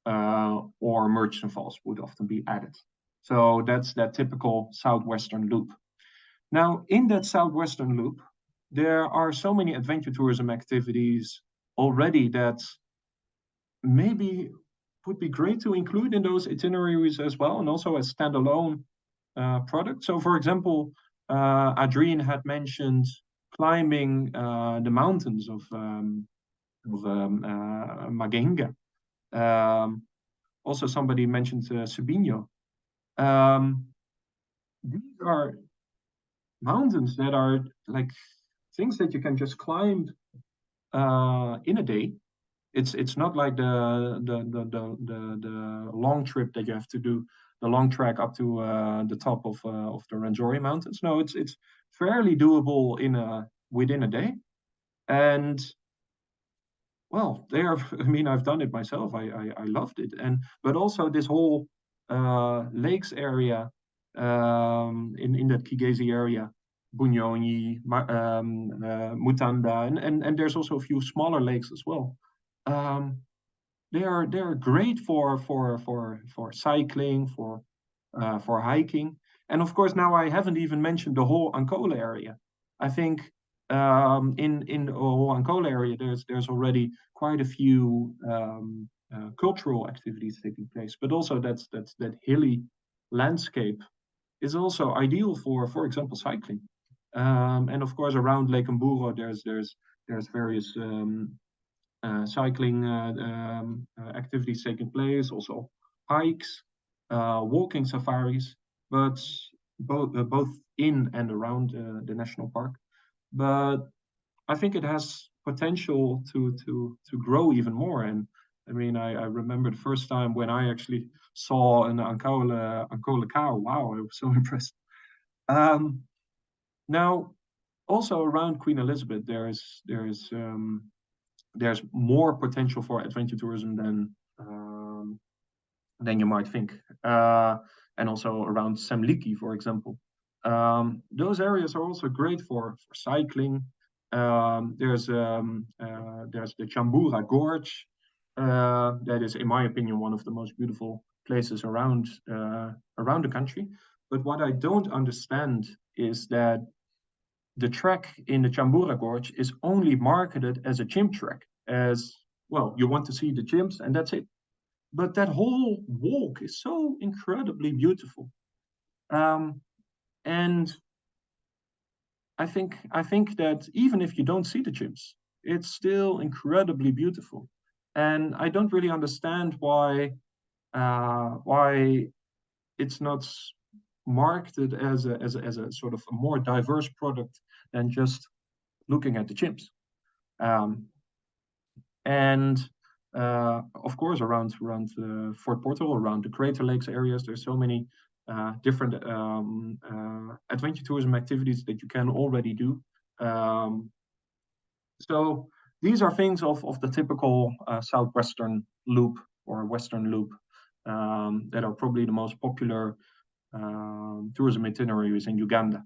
or Murchison Falls would often be added. So that's that typical southwestern loop. Now, in that southwestern loop, there are so many adventure tourism activities already that maybe would be great to include in those itineraries as well, and also as standalone products. So, for example, Adrien had mentioned climbing the mountains of Magahinga. Also, somebody mentioned Subinho. These are mountains that are like things that you can just climb in a day. It's not like the long trip that you have to do, the long trek up to the top of the Ranjori Mountains. No, it's fairly doable within a day, and well, I mean, I've done it myself. I loved it, but also this whole lakes area in that Kigezi area, Bunyonyi, Mutanda, and there's also a few smaller lakes as well. They're great for cycling, for hiking, and of course now I haven't even mentioned the whole Ankola area. I think in the whole Ankola area there's already quite a few cultural activities taking place, but also that hilly landscape is also ideal for example, cycling. And of course, around Lake Mburo, there's various cycling activities taking place, also hikes, walking safaris, but both in and around the national park. But I think it has potential to grow even more. And I mean, I remember the first time when I actually saw an Ankola cow. Wow, I was so impressed. Now, also around Queen Elizabeth, there's more potential for adventure tourism than you might think, and also around Semliki, for example. Those areas are also great for cycling. There's the Chambura Gorge, that is, in my opinion, one of the most beautiful places around the country. But what I don't understand is that the trek in the Chambura Gorge is only marketed as a chimp trek, as well, you want to see the chimps and that's it. But that whole walk is so incredibly beautiful. And I think that even if you don't see the chimps, it's still incredibly beautiful. And I don't really understand why it's not marketed as a sort of a more diverse product than just looking at the chimps. And of course, around Fort Portal, around the Crater Lakes areas, there's so many different adventure tourism activities that you can already do. So these are things of the typical southwestern loop or western loop that are probably the most popular tourism itineraries in Uganda.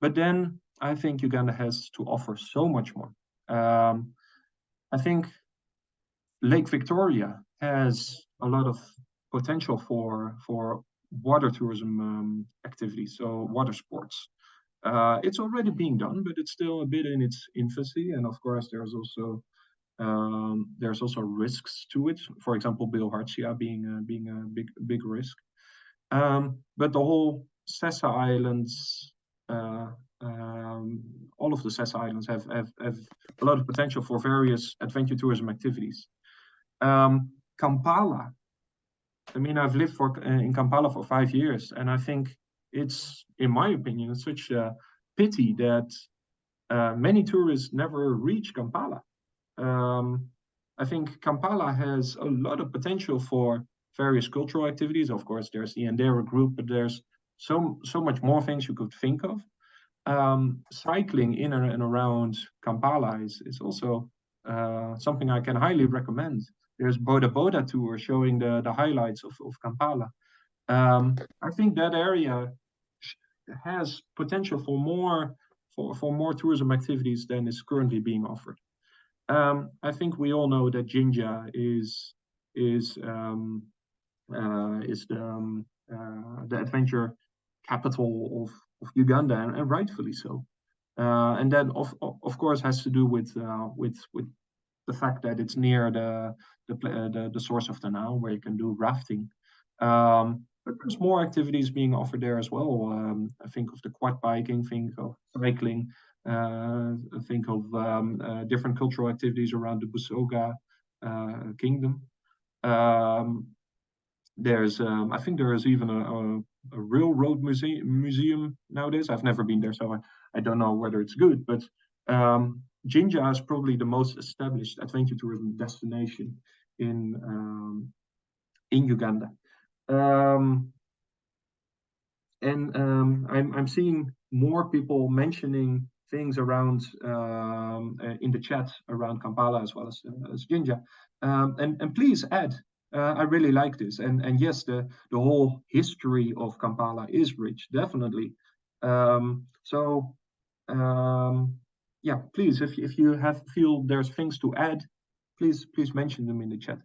But then I think Uganda has to offer so much more. I think Lake Victoria has a lot of potential for water tourism activities, so water sports. It's already being done, but it's still a bit in its infancy. And of course, there's also risks to it. For example, bilharzia being a big risk. But the whole Sessa Islands, all of the Sessa Islands have a lot of potential for various adventure tourism activities. Kampala. I mean, I've lived in Kampala for 5 years, and I think it's, in my opinion, such a pity that many tourists never reach Kampala. I think Kampala has a lot of potential for various cultural activities. Of course, there's the Endera group, but there's so much more things you could think of. Cycling in and around Kampala is also something I can highly recommend. There's Boda Boda tour showing the highlights of Kampala. I think that area has potential for more tourism activities than is currently being offered. I think we all know that Jinja is the adventure capital of Uganda, and rightfully so. And then of course has to do with the fact that it's near the source of the Nile, where you can do rafting. But there's more activities being offered there as well. I think of the quad biking, think of cycling, think of different cultural activities around the Busoga kingdom. I think there is even a railroad museum nowadays. I've never been there, so I don't know whether it's good, but Jinja is probably the most established adventure tourism destination in Uganda. I'm seeing more people mentioning things around in the chat around Kampala as well as Jinja. And please add. I really like this. And yes, the whole history of Kampala is rich, definitely. Yeah, please, if you feel there's things to add, please mention them in the chat.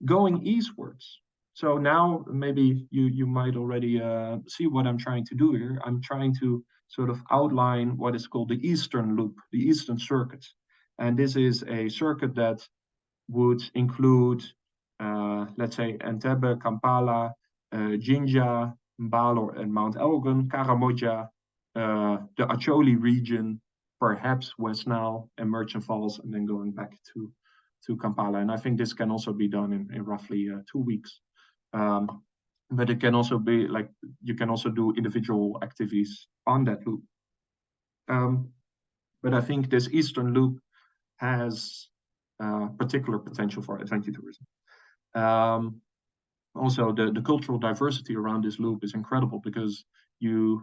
Going eastwards. So now maybe you might already see what I'm trying to do here. I'm trying to sort of outline what is called the Eastern Loop, the Eastern Circuit. And this is a circuit that would include, let's say, Entebbe, Kampala, Jinja, Mbalo, and Mount Elgon, Karamoja, the Acholi region, perhaps West Nile and Merchant Falls, and then going back to Kampala. And I think this can also be done in roughly 2 weeks. But it can also be like, you can also do individual activities on that loop. But I think this Eastern Loop has particular potential for adventure tourism. Also, the cultural diversity around this loop is incredible, because you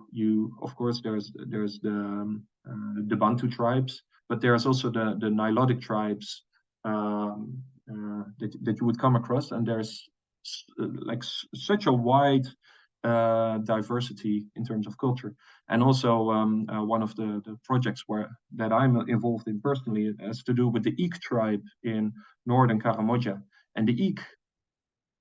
of course there's the Bantu tribes, but there's also the Nilotic tribes that you would come across, and there's like such a wide diversity in terms of culture. And also one of the projects that I'm involved in personally has to do with the Eek tribe in northern Karamoja. And the Eek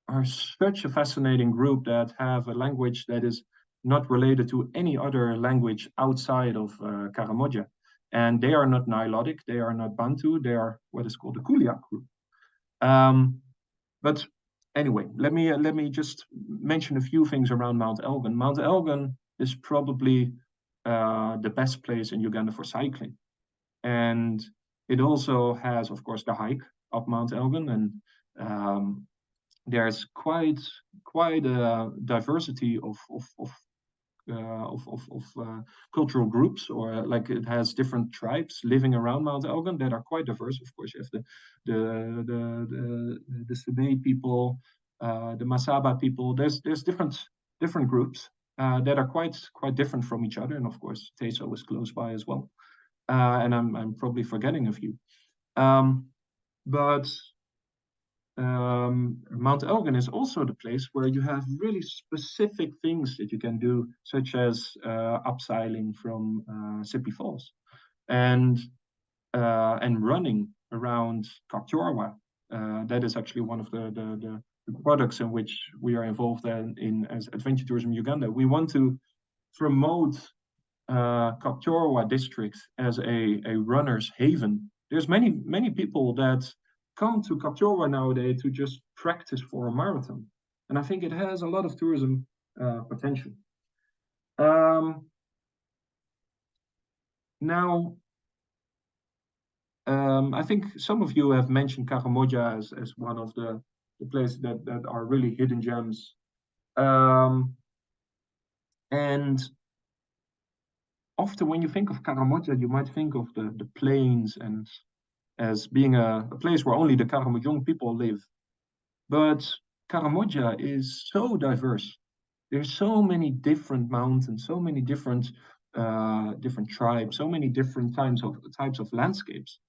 are such a fascinating group that have a language that is not related to any other language outside of Karamoja. And they are not Nilotic, they are not Bantu, they are what is called the Kuliak group. But anyway, let me just mention a few things around Mount Elgon. Mount Elgon is probably the best place in Uganda for cycling. And it also has, of course, the hike up Mount Elgon, and there's quite a diversity of cultural groups, or like it has different tribes living around Mount Elgon that are quite diverse. Of course, you have the Sebe people, the Masaba people. There's different groups that are quite different from each other, and of course, Teso is close by as well. And I'm probably forgetting a few, but Mount Elgon is also the place where you have really specific things that you can do, such as upseiling from Sipi Falls, and running around Kapchorwa. That is actually one of the products in which we are involved in as Adventure Tourism Uganda. We want to promote Kapchorwa district as a runner's haven. There's many people that come to Kapchorwa nowadays to just practice for a marathon. And I think it has a lot of tourism potential. Now, I think some of you have mentioned Karamoja as one of the places that are really hidden gems. And often when you think of Karamoja, you might think of the plains and as being a place where only the Karamojong people live. But Karamoja is so diverse. There's so many different mountains, so many different tribes, so many different types of landscapes.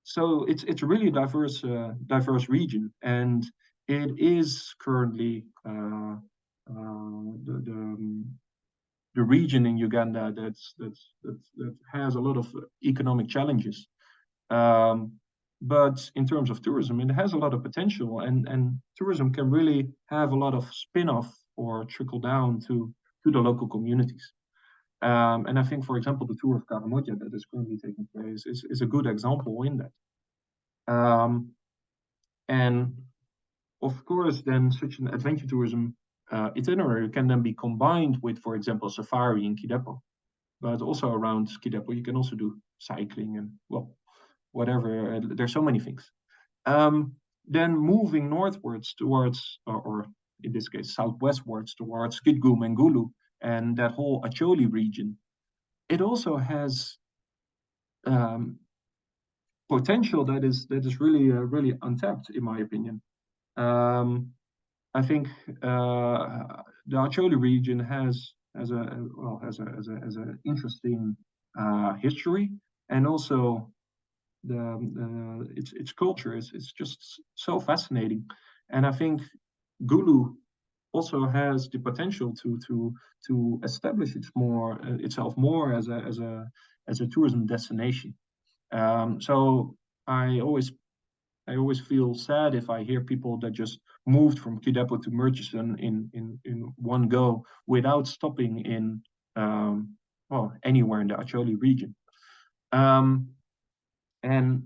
So it's a really diverse region, and it is currently the region in Uganda that has a lot of economic challenges. But in terms of tourism, it has a lot of potential, and tourism can really have a lot of spin-off or trickle down to the local communities. And I think, for example, the tour of Karamoja that is currently taking place is a good example in that. And of course, then such an adventure tourism itinerary can then be combined with, for example, safari in Kidepo. But also around Kidepo, you can also do cycling and, well, whatever. There's so many things. Then moving northwards towards, or in this case, southwestwards towards Kitgum and Gulu and that whole Acholi region, it also has potential that is really really untapped, in my opinion. I think the Acholi region has an interesting history, and also its culture is just so fascinating. And I think Gulu also has the potential to establish itself more as a tourism destination. So I always feel sad if I hear people that just moved from Kidepo to Murchison in one go without stopping in anywhere in the Acholi region. And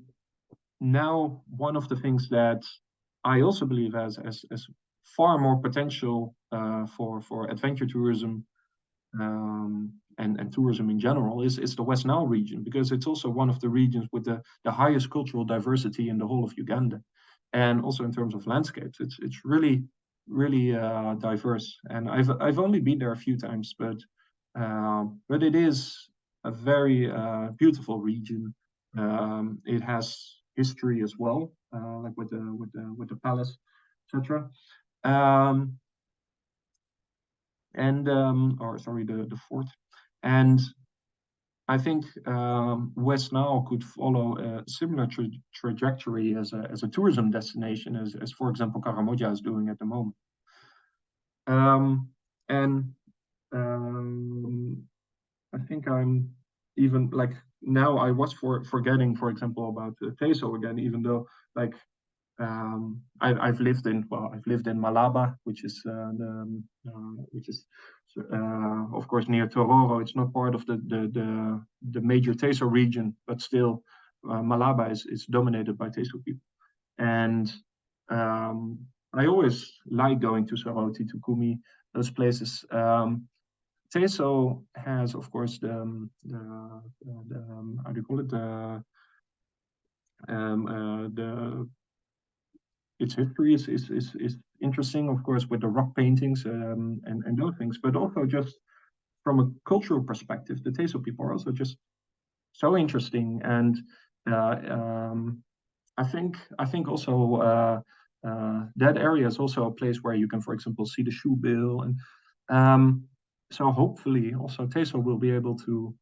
now one of the things that I also believe has far more potential for adventure tourism and tourism in general is the West Nile region, because it's also one of the regions with the highest cultural diversity in the whole of Uganda, and also in terms of landscapes, it's really diverse. And I've only been there a few times, but it is a very beautiful region. It has history as well, like with the palace, etc. The fort. And I think West Nile could follow a similar trajectory as a tourism destination, as for example Karamoja is doing at the moment. I think I'm even like now I was forgetting, for example, about Teso again, even though like I've lived in Malaba, which is of course near Tororo. It's not part of the major Teso region, but still Malaba is dominated by Teso people. And I always like going to Soroti, to Kumi, those places. Teso has, of course, the how do you call it, its history is interesting, of course, with the rock paintings and those things, but also just from a cultural perspective, the Teso people are also just so interesting. And I think also that area is also a place where you can, for example, see the shoe bill, and so hopefully also Teso will be able to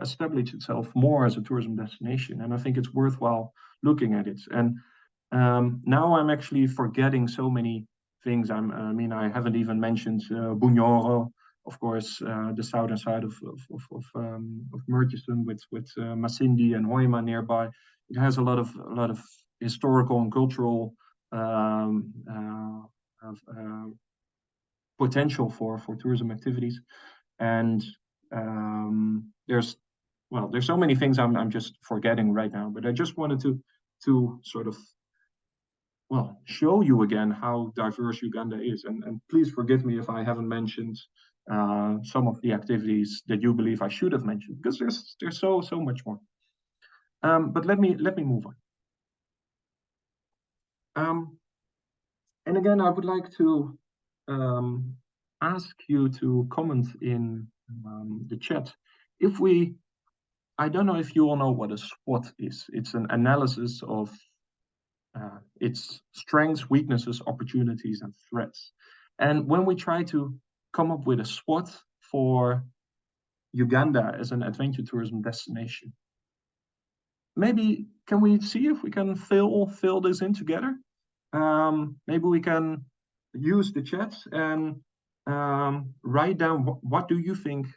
establish itself more as a tourism destination, and I think it's worthwhile looking at it. And now I'm actually forgetting so many things. I haven't even mentioned Bunyoro, of course, the southern side of Murchison with Masindi and Hoima nearby. It has a lot of historical and cultural potential for tourism activities, and there's so many things I'm just forgetting right now. But I just wanted to sort of show you again how diverse Uganda is, and please forgive me if I haven't mentioned some of the activities that you believe I should have mentioned, because there's so much more. But let me move on. And again, I would like to ask you to comment in the chat. I don't know if you all know what a SWOT is. It's an analysis of its strengths, weaknesses, opportunities, and threats. And when we try to come up with a SWOT for Uganda as an adventure tourism destination, maybe can we see if we can fill this in together? Maybe we can use the chat and write down what do you think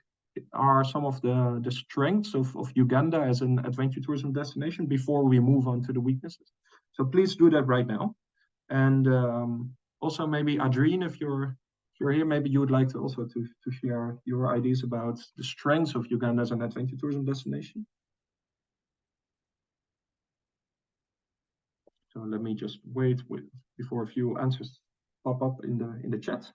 are some of the strengths of Uganda as an adventure tourism destination before we move on to the weaknesses. So please do that right now. And also maybe Adrien, if you're you're here, maybe you would like to also to share your ideas about the strengths of Uganda as an adventure tourism destination. So let me just wait before a few answers pop up in the chat.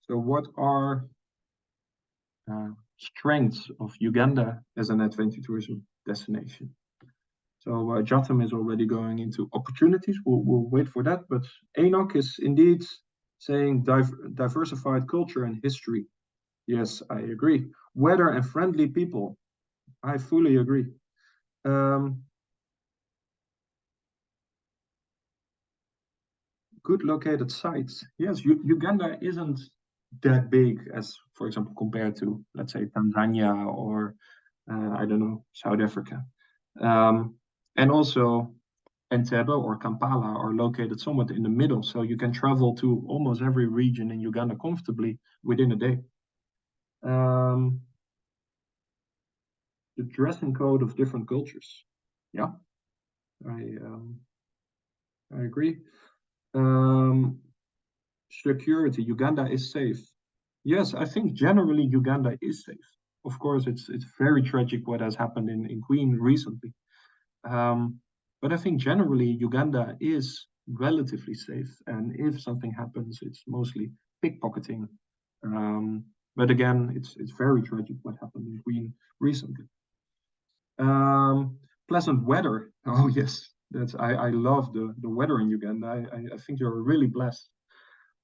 So what are strengths of Uganda as an adventure tourism destination? So Jotham is already going into opportunities. We'll wait for that. But Enoch is indeed saying diversified culture and history. Yes, I agree. Weather and friendly people. I fully agree. Good located sites. Yes, Uganda isn't that big as, for example, compared to, let's say, Tanzania or, I don't know, South Africa. And also Entebbe or Kampala are located somewhat in the middle, so you can travel to almost every region in Uganda comfortably within a day. The dressing code of different cultures. Yeah, I agree. Security, Uganda is safe. Yes, I think generally Uganda is safe. Of course, it's very tragic what has happened in Queen recently. But I think generally Uganda is relatively safe. And if something happens, it's mostly pickpocketing. But again, it's very tragic what happened in Queen recently. Pleasant weather. Oh yes, I love the weather in Uganda. I think you're really blessed.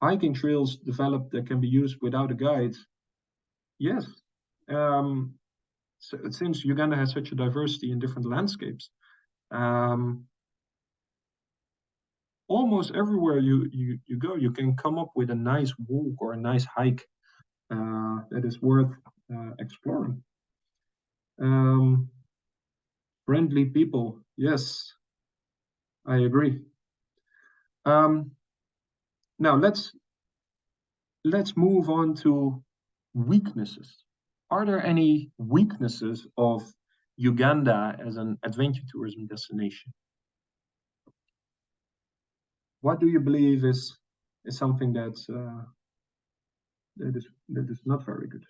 Hiking trails developed that can be used without a guide. Yes. So since Uganda has such a diversity in different landscapes, almost everywhere you go, you can come up with a nice walk or a nice hike that is worth exploring. Friendly people, yes, I agree. Now let's move on to weaknesses. Are there any weaknesses of Uganda as an adventure tourism destination? What do you believe is something that is not very good?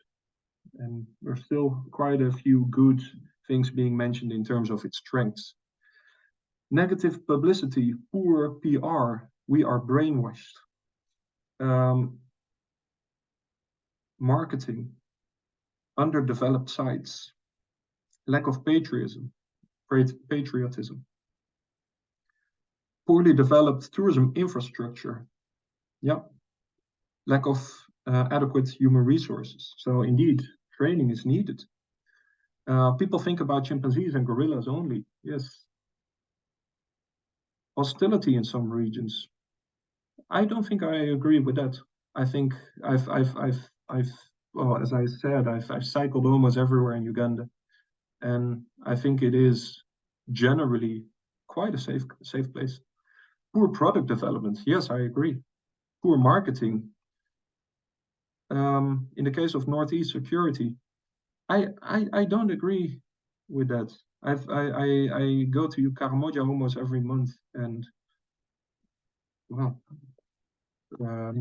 And there's still quite a few good things being mentioned in terms of its strengths. Negative publicity, poor PR, we are brainwashed. Marketing, underdeveloped sites, lack of patriotism, poorly developed tourism infrastructure, yeah, lack of adequate human resources. So indeed, training is needed. People think about chimpanzees and gorillas only. Yes. Hostility in some regions. I don't think I agree with that. I think well, as I said, I've cycled almost everywhere in Uganda, and I think it is generally quite a safe place. Poor product development. Yes, I agree. Poor marketing. In the case of Northeast security, I don't agree with that. I go to Karamoja almost every month, and well,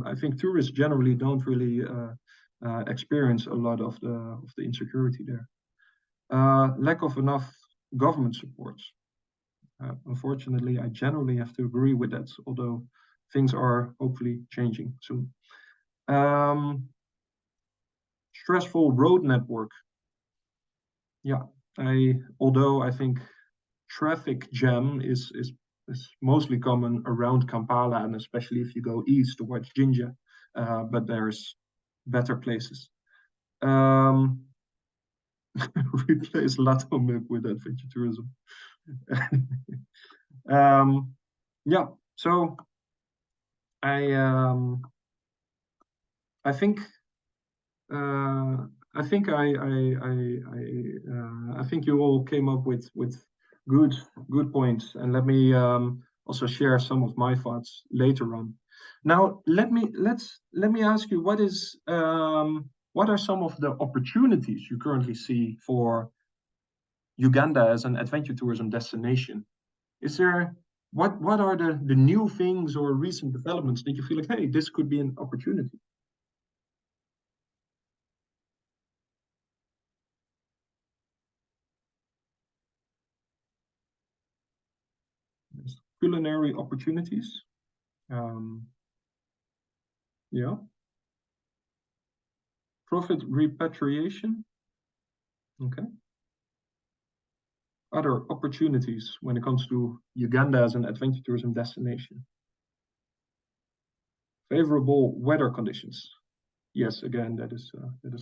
I think tourists generally don't really experience a lot of the insecurity there. Lack of enough government support. Unfortunately, I generally have to agree with that, although things are hopefully changing soon. Stressful road network. Yeah, although I think traffic jam is mostly common around Kampala, and especially if you go east towards Jinja, but there's better places. Replace Lato milk with adventure tourism. Yeah, so I think I think I think you all came up with good points, and let me also share some of my thoughts later on. Now let me ask you, what are some of the opportunities you currently see for Uganda as an adventure tourism destination. Is there what are the new things or recent developments that you feel like, hey, this could be an opportunity? There's culinary opportunities. Yeah. Profit repatriation. Okay. Other opportunities when it comes to Uganda as an adventure tourism destination. Favorable weather conditions. Yes, again, that is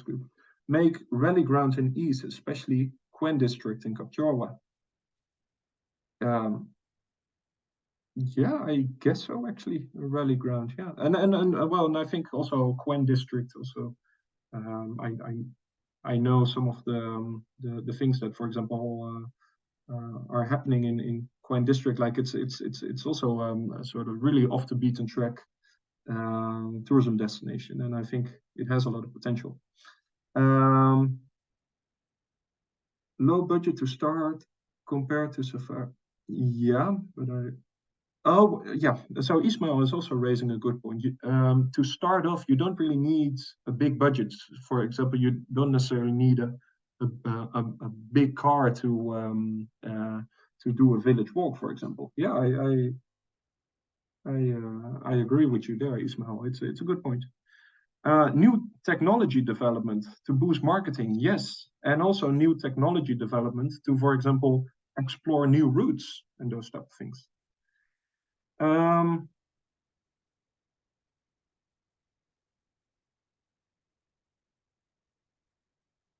good. Make rally grounds in East, especially Quen district in Kapchorwa. Yeah, I guess so. Actually, a rally ground. Yeah, and well, and I think also Quen district also. I know some of the things that, for example, are happening in Quen district. Like it's also a sort of really off the beaten track tourism destination, and I think it has a lot of potential. Low budget to start compared to Safari. Yeah, but oh, yeah. So Ismail is also raising a good point. To start off, you don't really need a big budget. For example, you don't necessarily need a big car to do a village walk, for example. Yeah, I agree with you there, Ismail. It's a good point. New technology development to boost marketing, yes, and also new technology development to, for example, explore new routes and those type of things.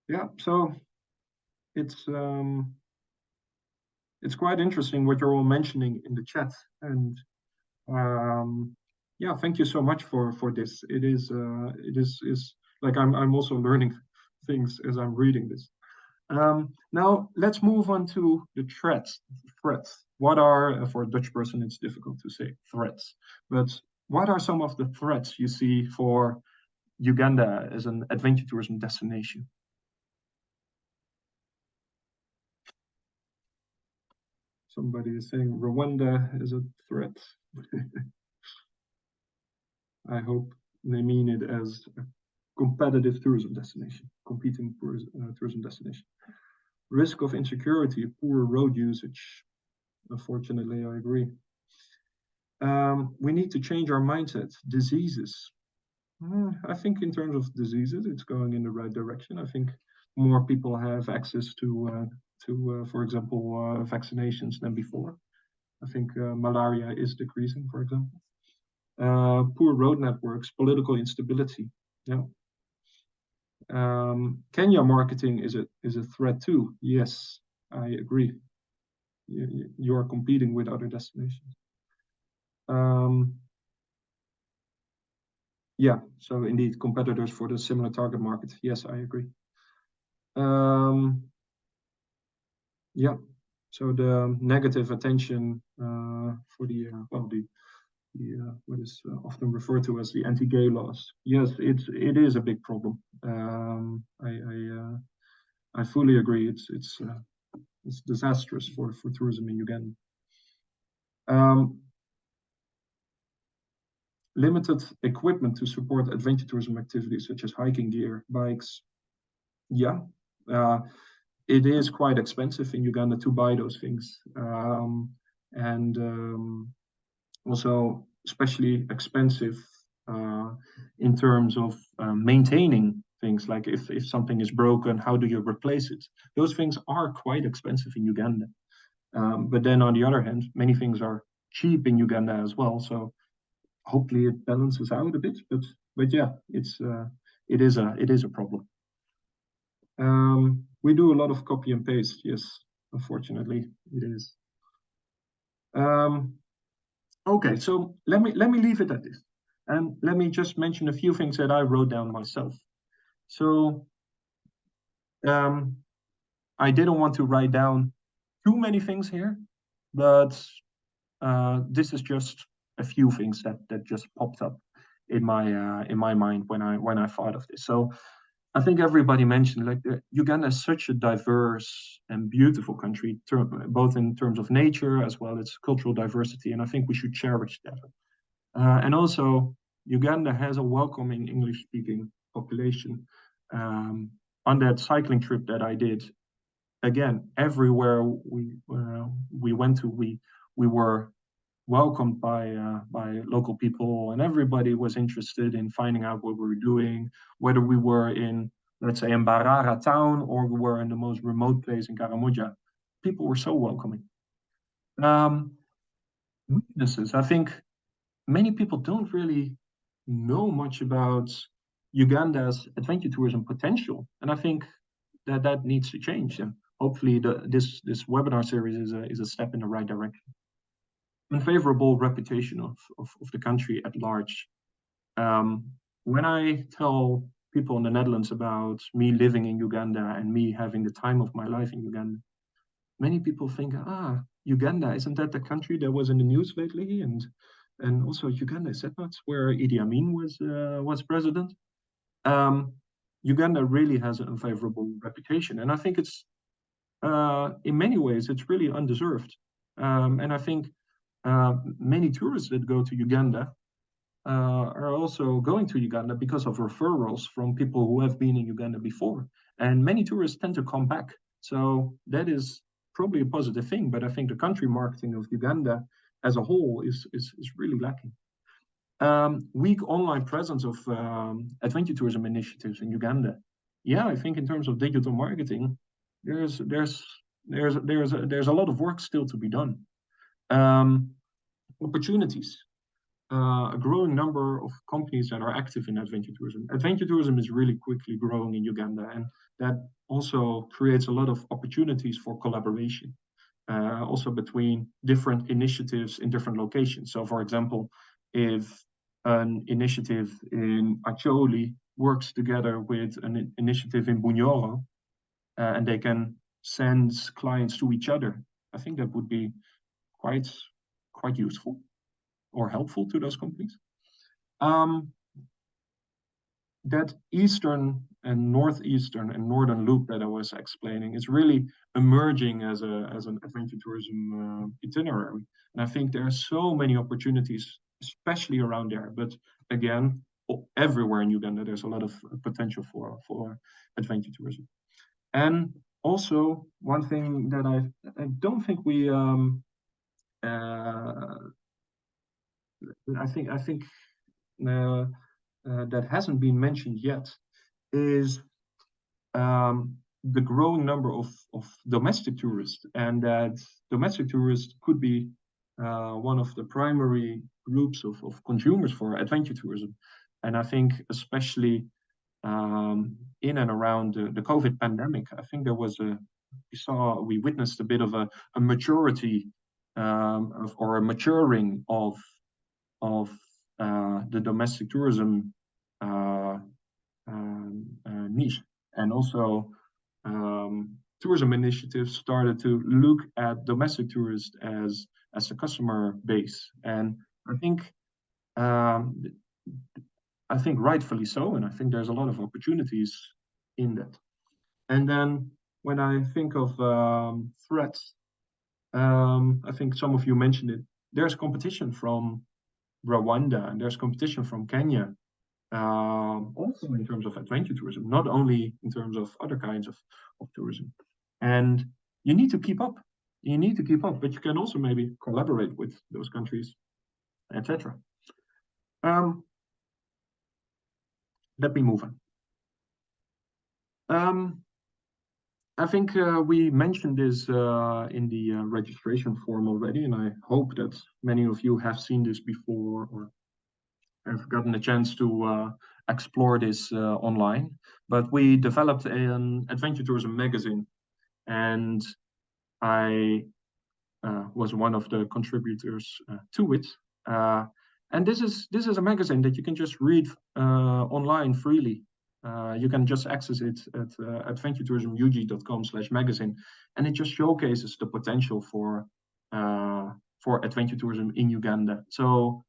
Yeah, so it's quite interesting what you're all mentioning in the chat, and yeah, thank you so much for this. It is like I'm also learning things as I'm reading this. Now let's move on to the threats. What are, for a Dutch person, it's difficult to say threats, but what are some of the threats you see for Uganda as an adventure tourism destination? Somebody is saying Rwanda is a threat. I hope they mean it as a competitive tourism destination, competing tourism destination. Risk of insecurity, poor road usage. Unfortunately, I agree. We need to change our mindset. Diseases. I think in terms of diseases, it's going in the right direction. I think more people have access to for example, vaccinations than before. I think malaria is decreasing, for example. Poor road networks, political instability. Yeah. Kenya marketing is a threat too. Yes, I agree. You are competing with other destinations. Yeah, so indeed, competitors for the similar target market. Yes, I agree. Yeah, so the negative attention for the what is often referred to as the anti-gay laws. Yes, it is a big problem. I fully agree. It's disastrous for tourism in Uganda. Limited equipment to support adventure tourism activities such as hiking gear, bikes. Yeah, it is quite expensive in Uganda to buy those things, and also especially expensive in terms of maintaining things. Like if something is broken, how do you replace it? Those things are quite expensive in Uganda. But then on the other hand, many things are cheap in Uganda as well. So hopefully it balances out a bit. But yeah, it is a problem. We do a lot of copy and paste. Yes, unfortunately, it is. Okay, so let me leave it at this, and let me just mention a few things that I wrote down myself. So I didn't want to write down too many things here, but this is just a few things that just popped up in my mind when I thought of this. So I think everybody mentioned like Uganda is such a diverse and beautiful country, both in terms of nature as well as cultural diversity, and I think we should cherish that. And also, Uganda has a welcoming English-speaking population. On that cycling trip that I did, again, everywhere we went to, we were welcomed by local people, and everybody was interested in finding out what we were doing, whether we were in, let's say, in Mbarara town or we were in the most remote place in Karamoja. People were so welcoming. Weaknesses, I think many people don't really know much about Uganda's adventure tourism potential, and I think that needs to change. And hopefully, this webinar series is a step in the right direction. Unfavorable reputation of the country at large. When I tell people in the Netherlands about me living in Uganda and me having the time of my life in Uganda, many people think, Uganda, isn't that the country that was in the news lately? And also Uganda, is that not where Idi Amin was president? Uganda really has an unfavorable reputation, and I think it's in many ways it's really undeserved. And I think many tourists that go to Uganda are also going to Uganda because of referrals from people who have been in Uganda before. And many tourists tend to come back. So that is probably a positive thing, but I think the country marketing of Uganda as a whole is really lacking. Weak online presence of adventure tourism initiatives in Uganda. Yeah, I think in terms of digital marketing, there's a lot of work still to be done. Opportunities. A growing number of companies that are active in adventure tourism. Adventure tourism is really quickly growing in Uganda, and that also creates a lot of opportunities for collaboration, also between different initiatives in different locations. So, for example, if an initiative in Acholi works together with an initiative in Bunyoro, and they can send clients to each other, I think that would be quite useful or helpful to those companies. That eastern and northeastern and northern loop that I was explaining is really emerging as an adventure tourism itinerary. And I think there are so many opportunities, especially around there. But again, everywhere in Uganda, there's a lot of potential for adventure tourism. And also, one thing that I don't think we I think that hasn't been mentioned yet is the growing number of domestic tourists, and that domestic tourists could be one of the primary groups of consumers for adventure tourism. And I think especially in and around the COVID pandemic, I think there was we witnessed a bit of a maturity or a maturing of the domestic tourism niche, and also tourism initiatives started to look at domestic tourists as a customer base, and I think rightfully so, and I think there's a lot of opportunities in that. And then when I think of threats, I think some of you mentioned it. There's competition from Rwanda, and there's competition from Kenya, also in terms of adventure tourism, not only in terms of other kinds of tourism. And you need to keep up. You need to keep up, but you can also maybe collaborate with those countries, etc. Let me move on. I think we mentioned this in the registration form already, and I hope that many of you have seen this before or have gotten a chance to explore this online. But we developed an adventure tourism magazine, and I was one of the contributors to it. And this is a magazine that you can just read online freely. You can just access it at adventuretourismug.com/magazine, and it just showcases the potential for adventure tourism in Uganda. So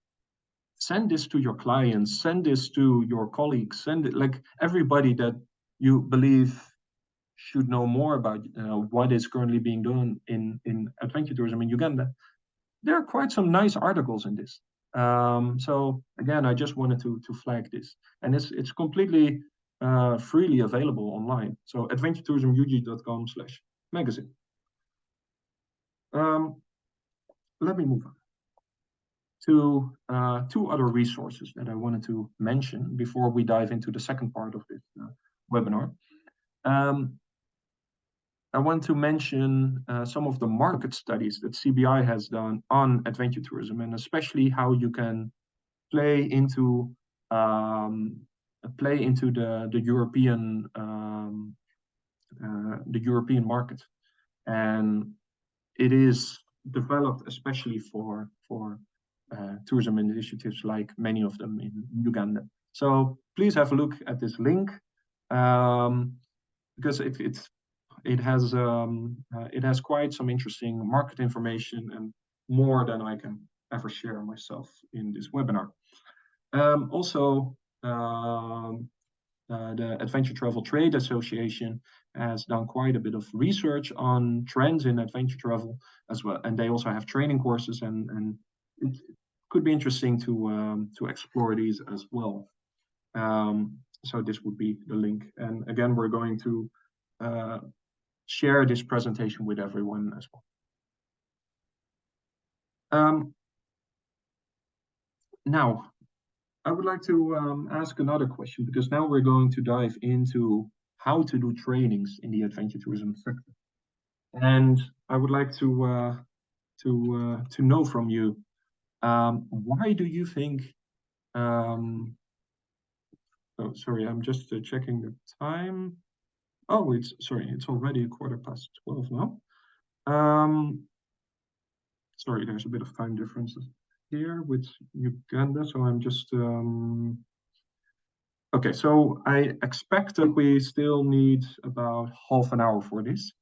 send this to your clients, send this to your colleagues, send it, like everybody that you believe should know more about what is currently being done in adventure tourism in Uganda, there are quite some nice articles in this. So again, I just wanted to flag this, and it's completely freely available online. So adventuretourismug.com/magazine. Let me move on to two other resources that I wanted to mention before we dive into the second part of this webinar. I want to mention some of the market studies that CBI has done on adventure tourism, and especially how you can play into the European market, and it is developed especially for tourism initiatives like many of them in Uganda. So please have a look at this link because it has quite some interesting market information and more than I can ever share myself in this webinar. Also, the Adventure Travel Trade Association has done quite a bit of research on trends in adventure travel as well, and they also have training courses, and it could be interesting to explore these as well. So this would be the link, and again, we're going to share this presentation with everyone as well. Now, I would like to ask another question, because now we're going to dive into how to do trainings in the adventure tourism sector. And I would like to know from you, why do you think, oh, sorry, I'm just checking the time. Oh, it's already 12:15 now. Sorry, there's a bit of time differences here with Uganda, so I'm just okay. So I expect that we still need about half an hour for this.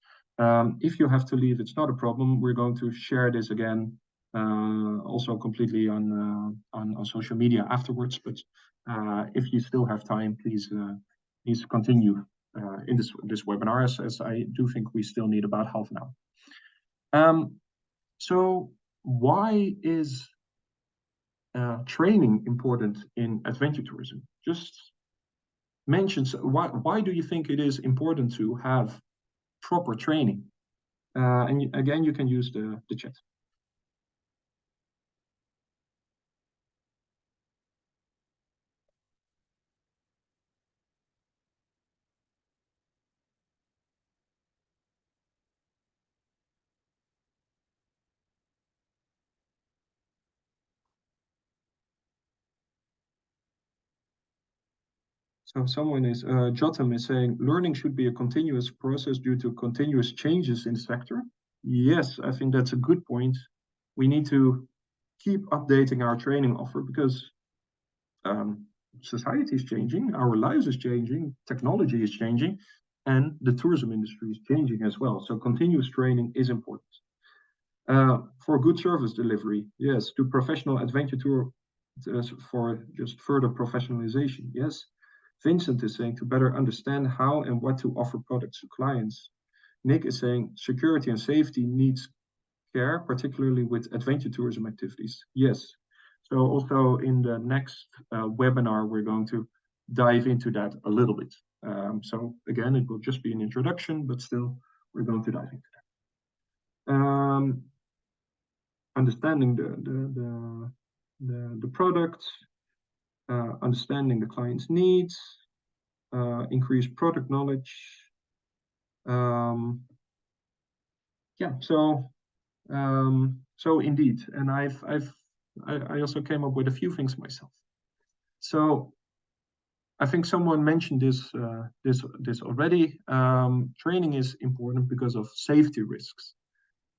If you have to leave, it's not a problem. We're going to share this again, also completely on social media afterwards. But if you still have time, please continue in this webinar, as I do think we still need about half an hour. So why is training important in adventure tourism? Just mention why do you think it is important to have proper training? And again, you can use the chat. So someone is, Jotham is saying, learning should be a continuous process due to continuous changes in the sector. Yes, I think that's a good point. We need to keep updating our training offer, because society is changing, our lives is changing, technology is changing, and the tourism industry is changing as well. So continuous training is important. For good service delivery, yes. To professional adventure tour, for just further professionalization, yes. Vincent is saying to better understand how and what to offer products to clients. Nick is saying security and safety needs care, particularly with adventure tourism activities. Yes. So also in the next webinar, we're going to dive into that a little bit. So again, it will just be an introduction, but still we're going to dive into that. Understanding the product, understanding the client's needs, increase product knowledge. Yeah, so indeed, and I also came up with a few things myself. So I think someone mentioned this already. Training is important because of safety risks.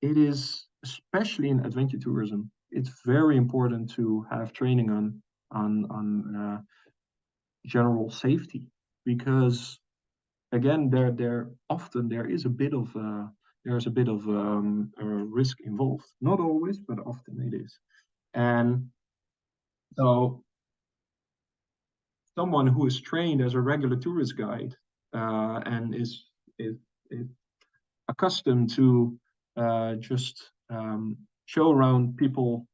It is, especially in adventure tourism, it's very important to have training on general safety, because again, there is a bit of there's a bit of risk involved. Not always, but often it is. And so someone who is trained as a regular tourist guide and is accustomed to just show around people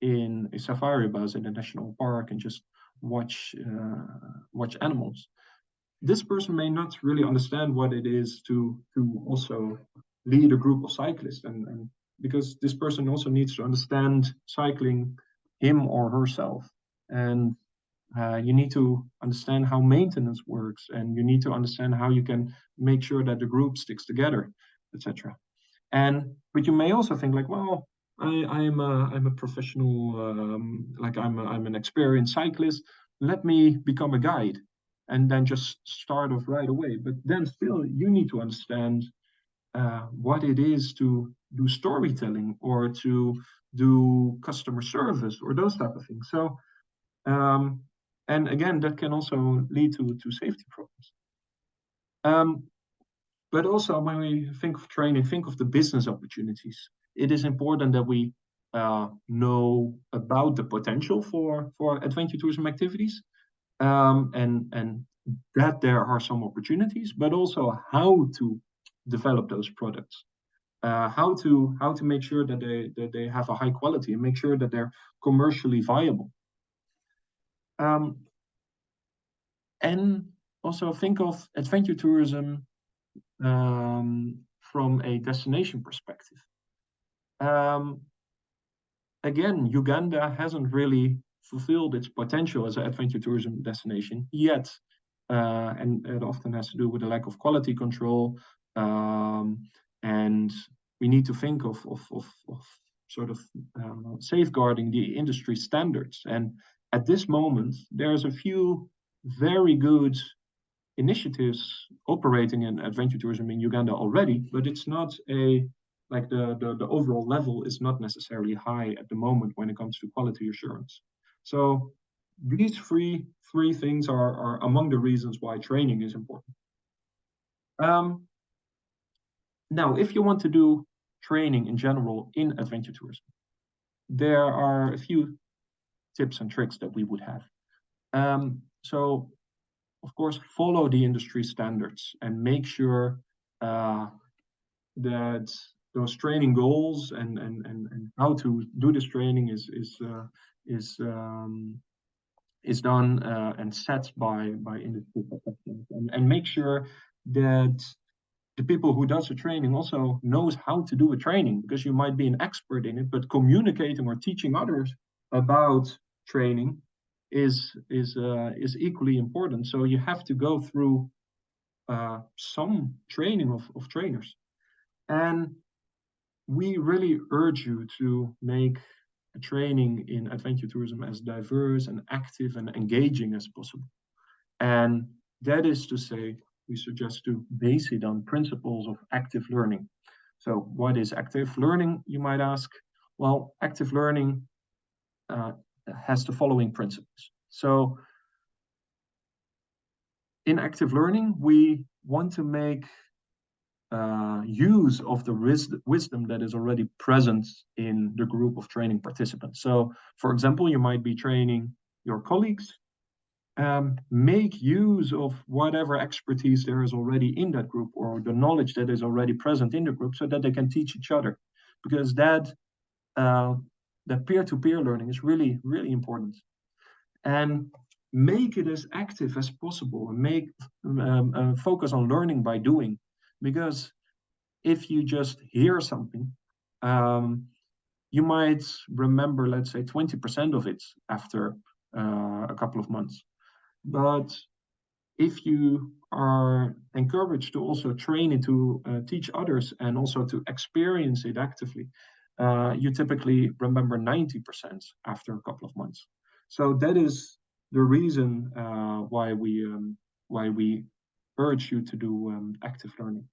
in a safari bus in a national park and just watch animals. This person may not really understand what it is to also lead a group of cyclists, and because this person also needs to understand cycling him or herself, and you need to understand how maintenance works, and you need to understand how you can make sure that the group sticks together, etc. But you may also think like, well, I'm a professional, like I'm an experienced cyclist. Let me become a guide, and then just start off right away. But then still, you need to understand what it is to do storytelling or to do customer service or those type of things. So, and again, that can also lead to safety problems. But also, when we think of training, think of the business opportunities. It is important that we know about the potential for adventure tourism activities, and that there are some opportunities, but also how to develop those products, how to make sure that they have a high quality and make sure that they're commercially viable. And also think of adventure tourism from a destination perspective. Again, Uganda hasn't really fulfilled its potential as an adventure tourism destination yet, and it often has to do with the lack of quality control, and we need to think of sort of safeguarding the industry standards. And at this moment, there's a few very good initiatives operating in adventure tourism in Uganda already, but it's not like the overall level is not necessarily high at the moment when it comes to quality assurance. So these three things are among the reasons why training is important. Now, if you want to do training in general in adventure tourism, there are a few tips and tricks that we would have. So, of course, follow the industry standards and make sure that those training goals and how to do this training is done and set by industry professionals, and make sure that the people who does the training also knows how to do a training, because you might be an expert in it, but communicating or teaching others about training is equally important. So you have to go through some training of trainers, and we really urge you to make a training in adventure tourism as diverse and active and engaging as possible. And that is to say, we suggest to base it on principles of active learning. So what is active learning, you might ask? Well, active learning has the following principles. So in active learning, we want to make use of the wisdom that is already present in the group of training participants. So, for example, you might be training your colleagues. Make use of whatever expertise there is already in that group, or the knowledge that is already present in the group, so that they can teach each other. Because that peer-to-peer learning is really, really important. And make it as active as possible, and make focus on learning by doing. Because if you just hear something, you might remember, let's say, 20% of it after a couple of months. But if you are encouraged to also train it to teach others and also to experience it actively, you typically remember 90% after a couple of months. So that is the reason why we urge you to do active learning.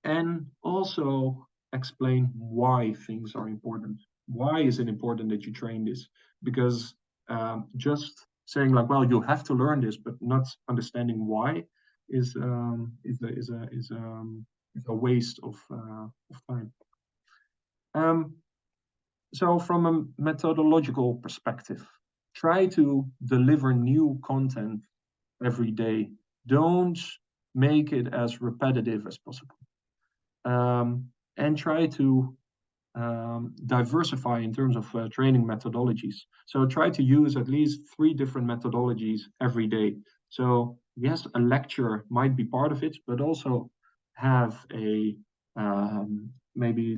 And also explain why things are important. Why is it important that you train this? Because just saying like, well, you have to learn this, but not understanding why is a waste of time. So from a methodological perspective, try to deliver new content every day. Don't make it as repetitive as possible. And try to diversify in terms of training methodologies. So try to use at least 3 different methodologies every day. So yes, a lecture might be part of it, but also have a maybe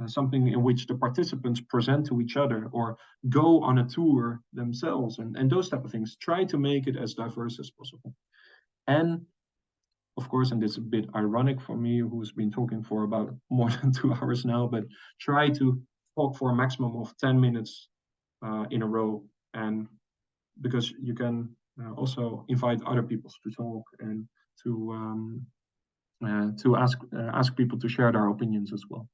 something in which the participants present to each other or go on a tour themselves and those type of things. Try to make it as diverse as possible. And of course, and this is a bit ironic for me, who's been talking for about more than 2 hours now, but try to talk for a maximum of 10 minutes in a row. And because you can also invite other people to talk and to ask people to share their opinions as well.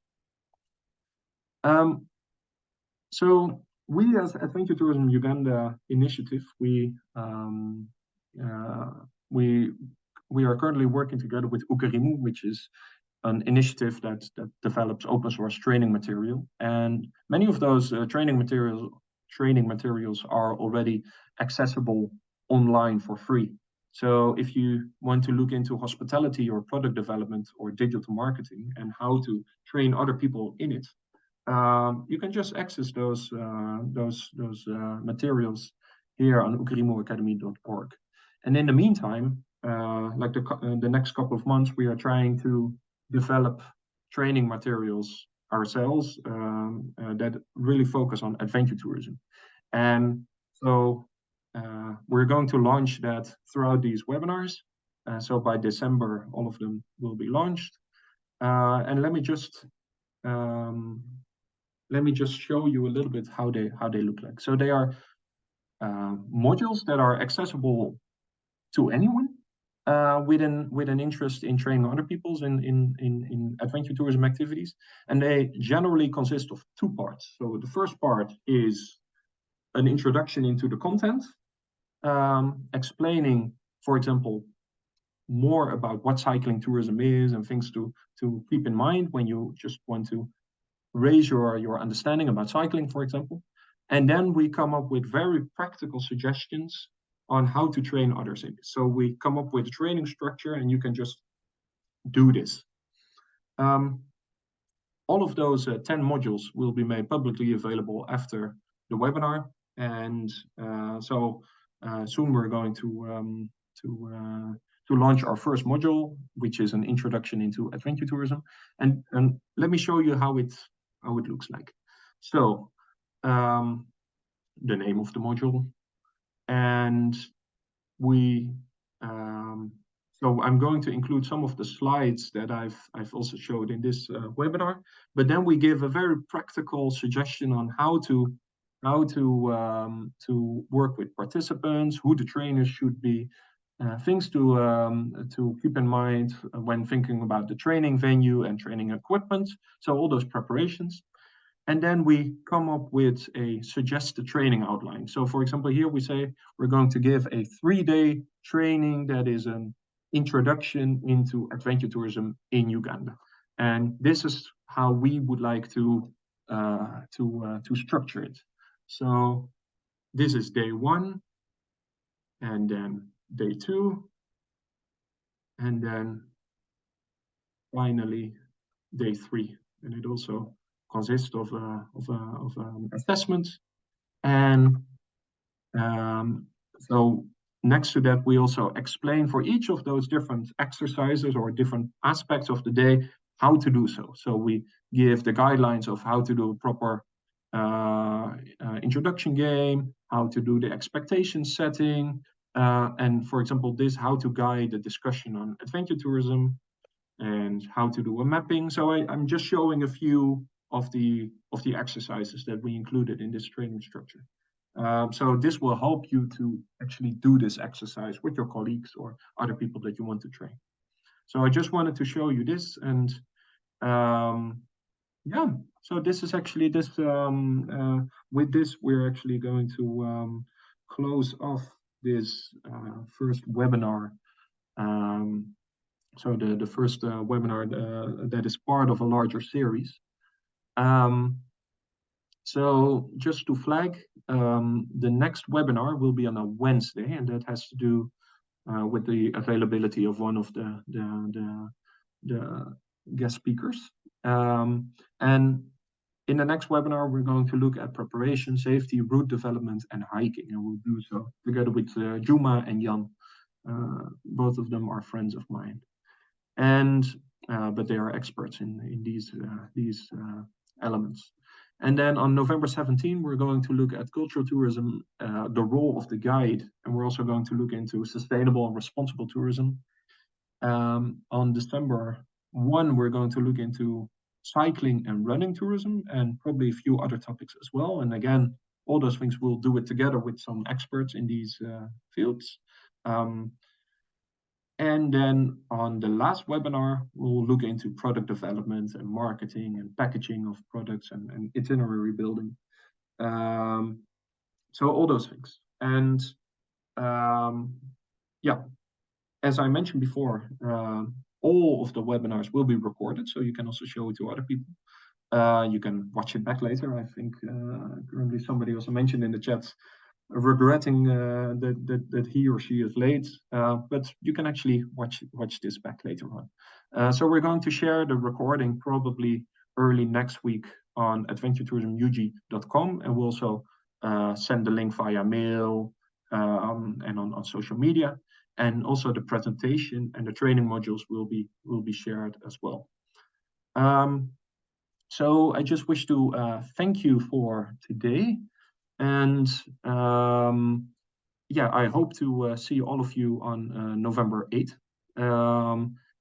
So we as Adventure Tourism Uganda initiative, we are currently working together with Uganda, which is an initiative that develops open source training material. And many of those training materials are already accessible online for free. So if you want to look into hospitality or product development or digital marketing and how to train other people in it, you can just access those materials here on ukrimuacademy.org. And in the meantime, like the next couple of months, we are trying to develop training materials ourselves that really focus on adventure tourism. And so we're going to launch that throughout these webinars. So by December, all of them will be launched. And let me just show you a little bit how they look like. So they are modules that are accessible to anyone with an interest in training other people's in adventure tourism activities, and they generally consist of 2 parts. So the first part is an introduction into the content, explaining, for example, more about what cycling tourism is and things to keep in mind when you just want to raise your understanding about cycling, for example. And then we come up with very practical suggestions on how to train others in this. So we come up with a training structure and you can just do this. All of those 10 modules will be made publicly available after the webinar. And soon we're going to launch our first module, which is an introduction into adventure tourism. And let me show you how it looks like. So the name of the module, and so I'm going to include some of the slides that I've also showed in this webinar, but then we give a very practical suggestion on how to work with participants, who the trainers should be, things to keep in mind when thinking about the training venue and training equipment. So all those preparations. And then we come up with a suggested training outline. So for example, here we say we're going to give a 3-day training that is an introduction into adventure tourism in Uganda. And this is how we would like to structure it. So this is day 1, and then day 2, and then finally day 3. And it also consists of assessment. And so next to that, we also explain for each of those different exercises or different aspects of the day how to do so. So we give the guidelines of how to do a proper introduction game, how to do the expectation setting, and for example, how to guide a discussion on adventure tourism, and how to do a mapping. So I'm just showing a few of the exercises that we included in this training structure. So this will help you to actually do this exercise with your colleagues or other people that you want to train. So I just wanted to show you this, and yeah, so this is actually this, with this, we're actually going to close off this first webinar. So the first webinar that is part of a larger series. So just to flag, the next webinar will be on a Wednesday, and that has to do with the availability of one of the guest speakers. And in the next webinar, we're going to look at preparation, safety, route development, and hiking. And we'll do so together with Juma and Jan. Both of them are friends of mine. And but they are experts in these elements. And then on November 17, we're going to look at cultural tourism, the role of the guide, and we're also going to look into sustainable and responsible tourism. On December 1, we're going to look into cycling and running tourism, and probably a few other topics as well. And again, all those things we'll do it together with some experts in these fields. And then on the last webinar, we'll look into product development and marketing and packaging of products and itinerary building. So all those things. And yeah, as I mentioned before, all of the webinars will be recorded, so you can also show it to other people. You can watch it back later. I think currently somebody also mentioned in the chat regretting that he or she is late, but you can actually watch this back later on. So we're going to share the recording probably early next week on adventuretourismug.com, and we'll also send the link via mail and on social media. And also the presentation and the training modules will be shared as well. So I just wish to thank you for today. And yeah, I hope to see all of you on November 8th.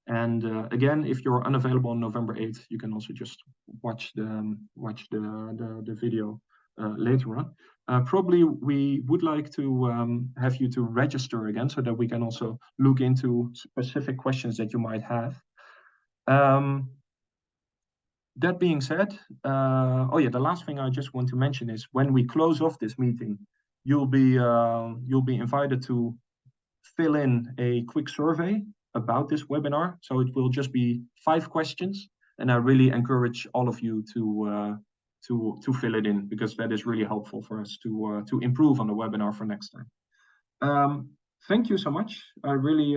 And again, if you're unavailable on November 8th, you can also just watch the video later on. Probably we would like to have you to register again so that we can also look into specific questions that you might have. That being said, oh yeah, the last thing I just want to mention is when we close off this meeting, you'll be invited to fill in a quick survey about this webinar. So it will just be 5 questions, and I really encourage all of you to fill it in, because that is really helpful for us to improve on the webinar for next time. Thank you so much. I really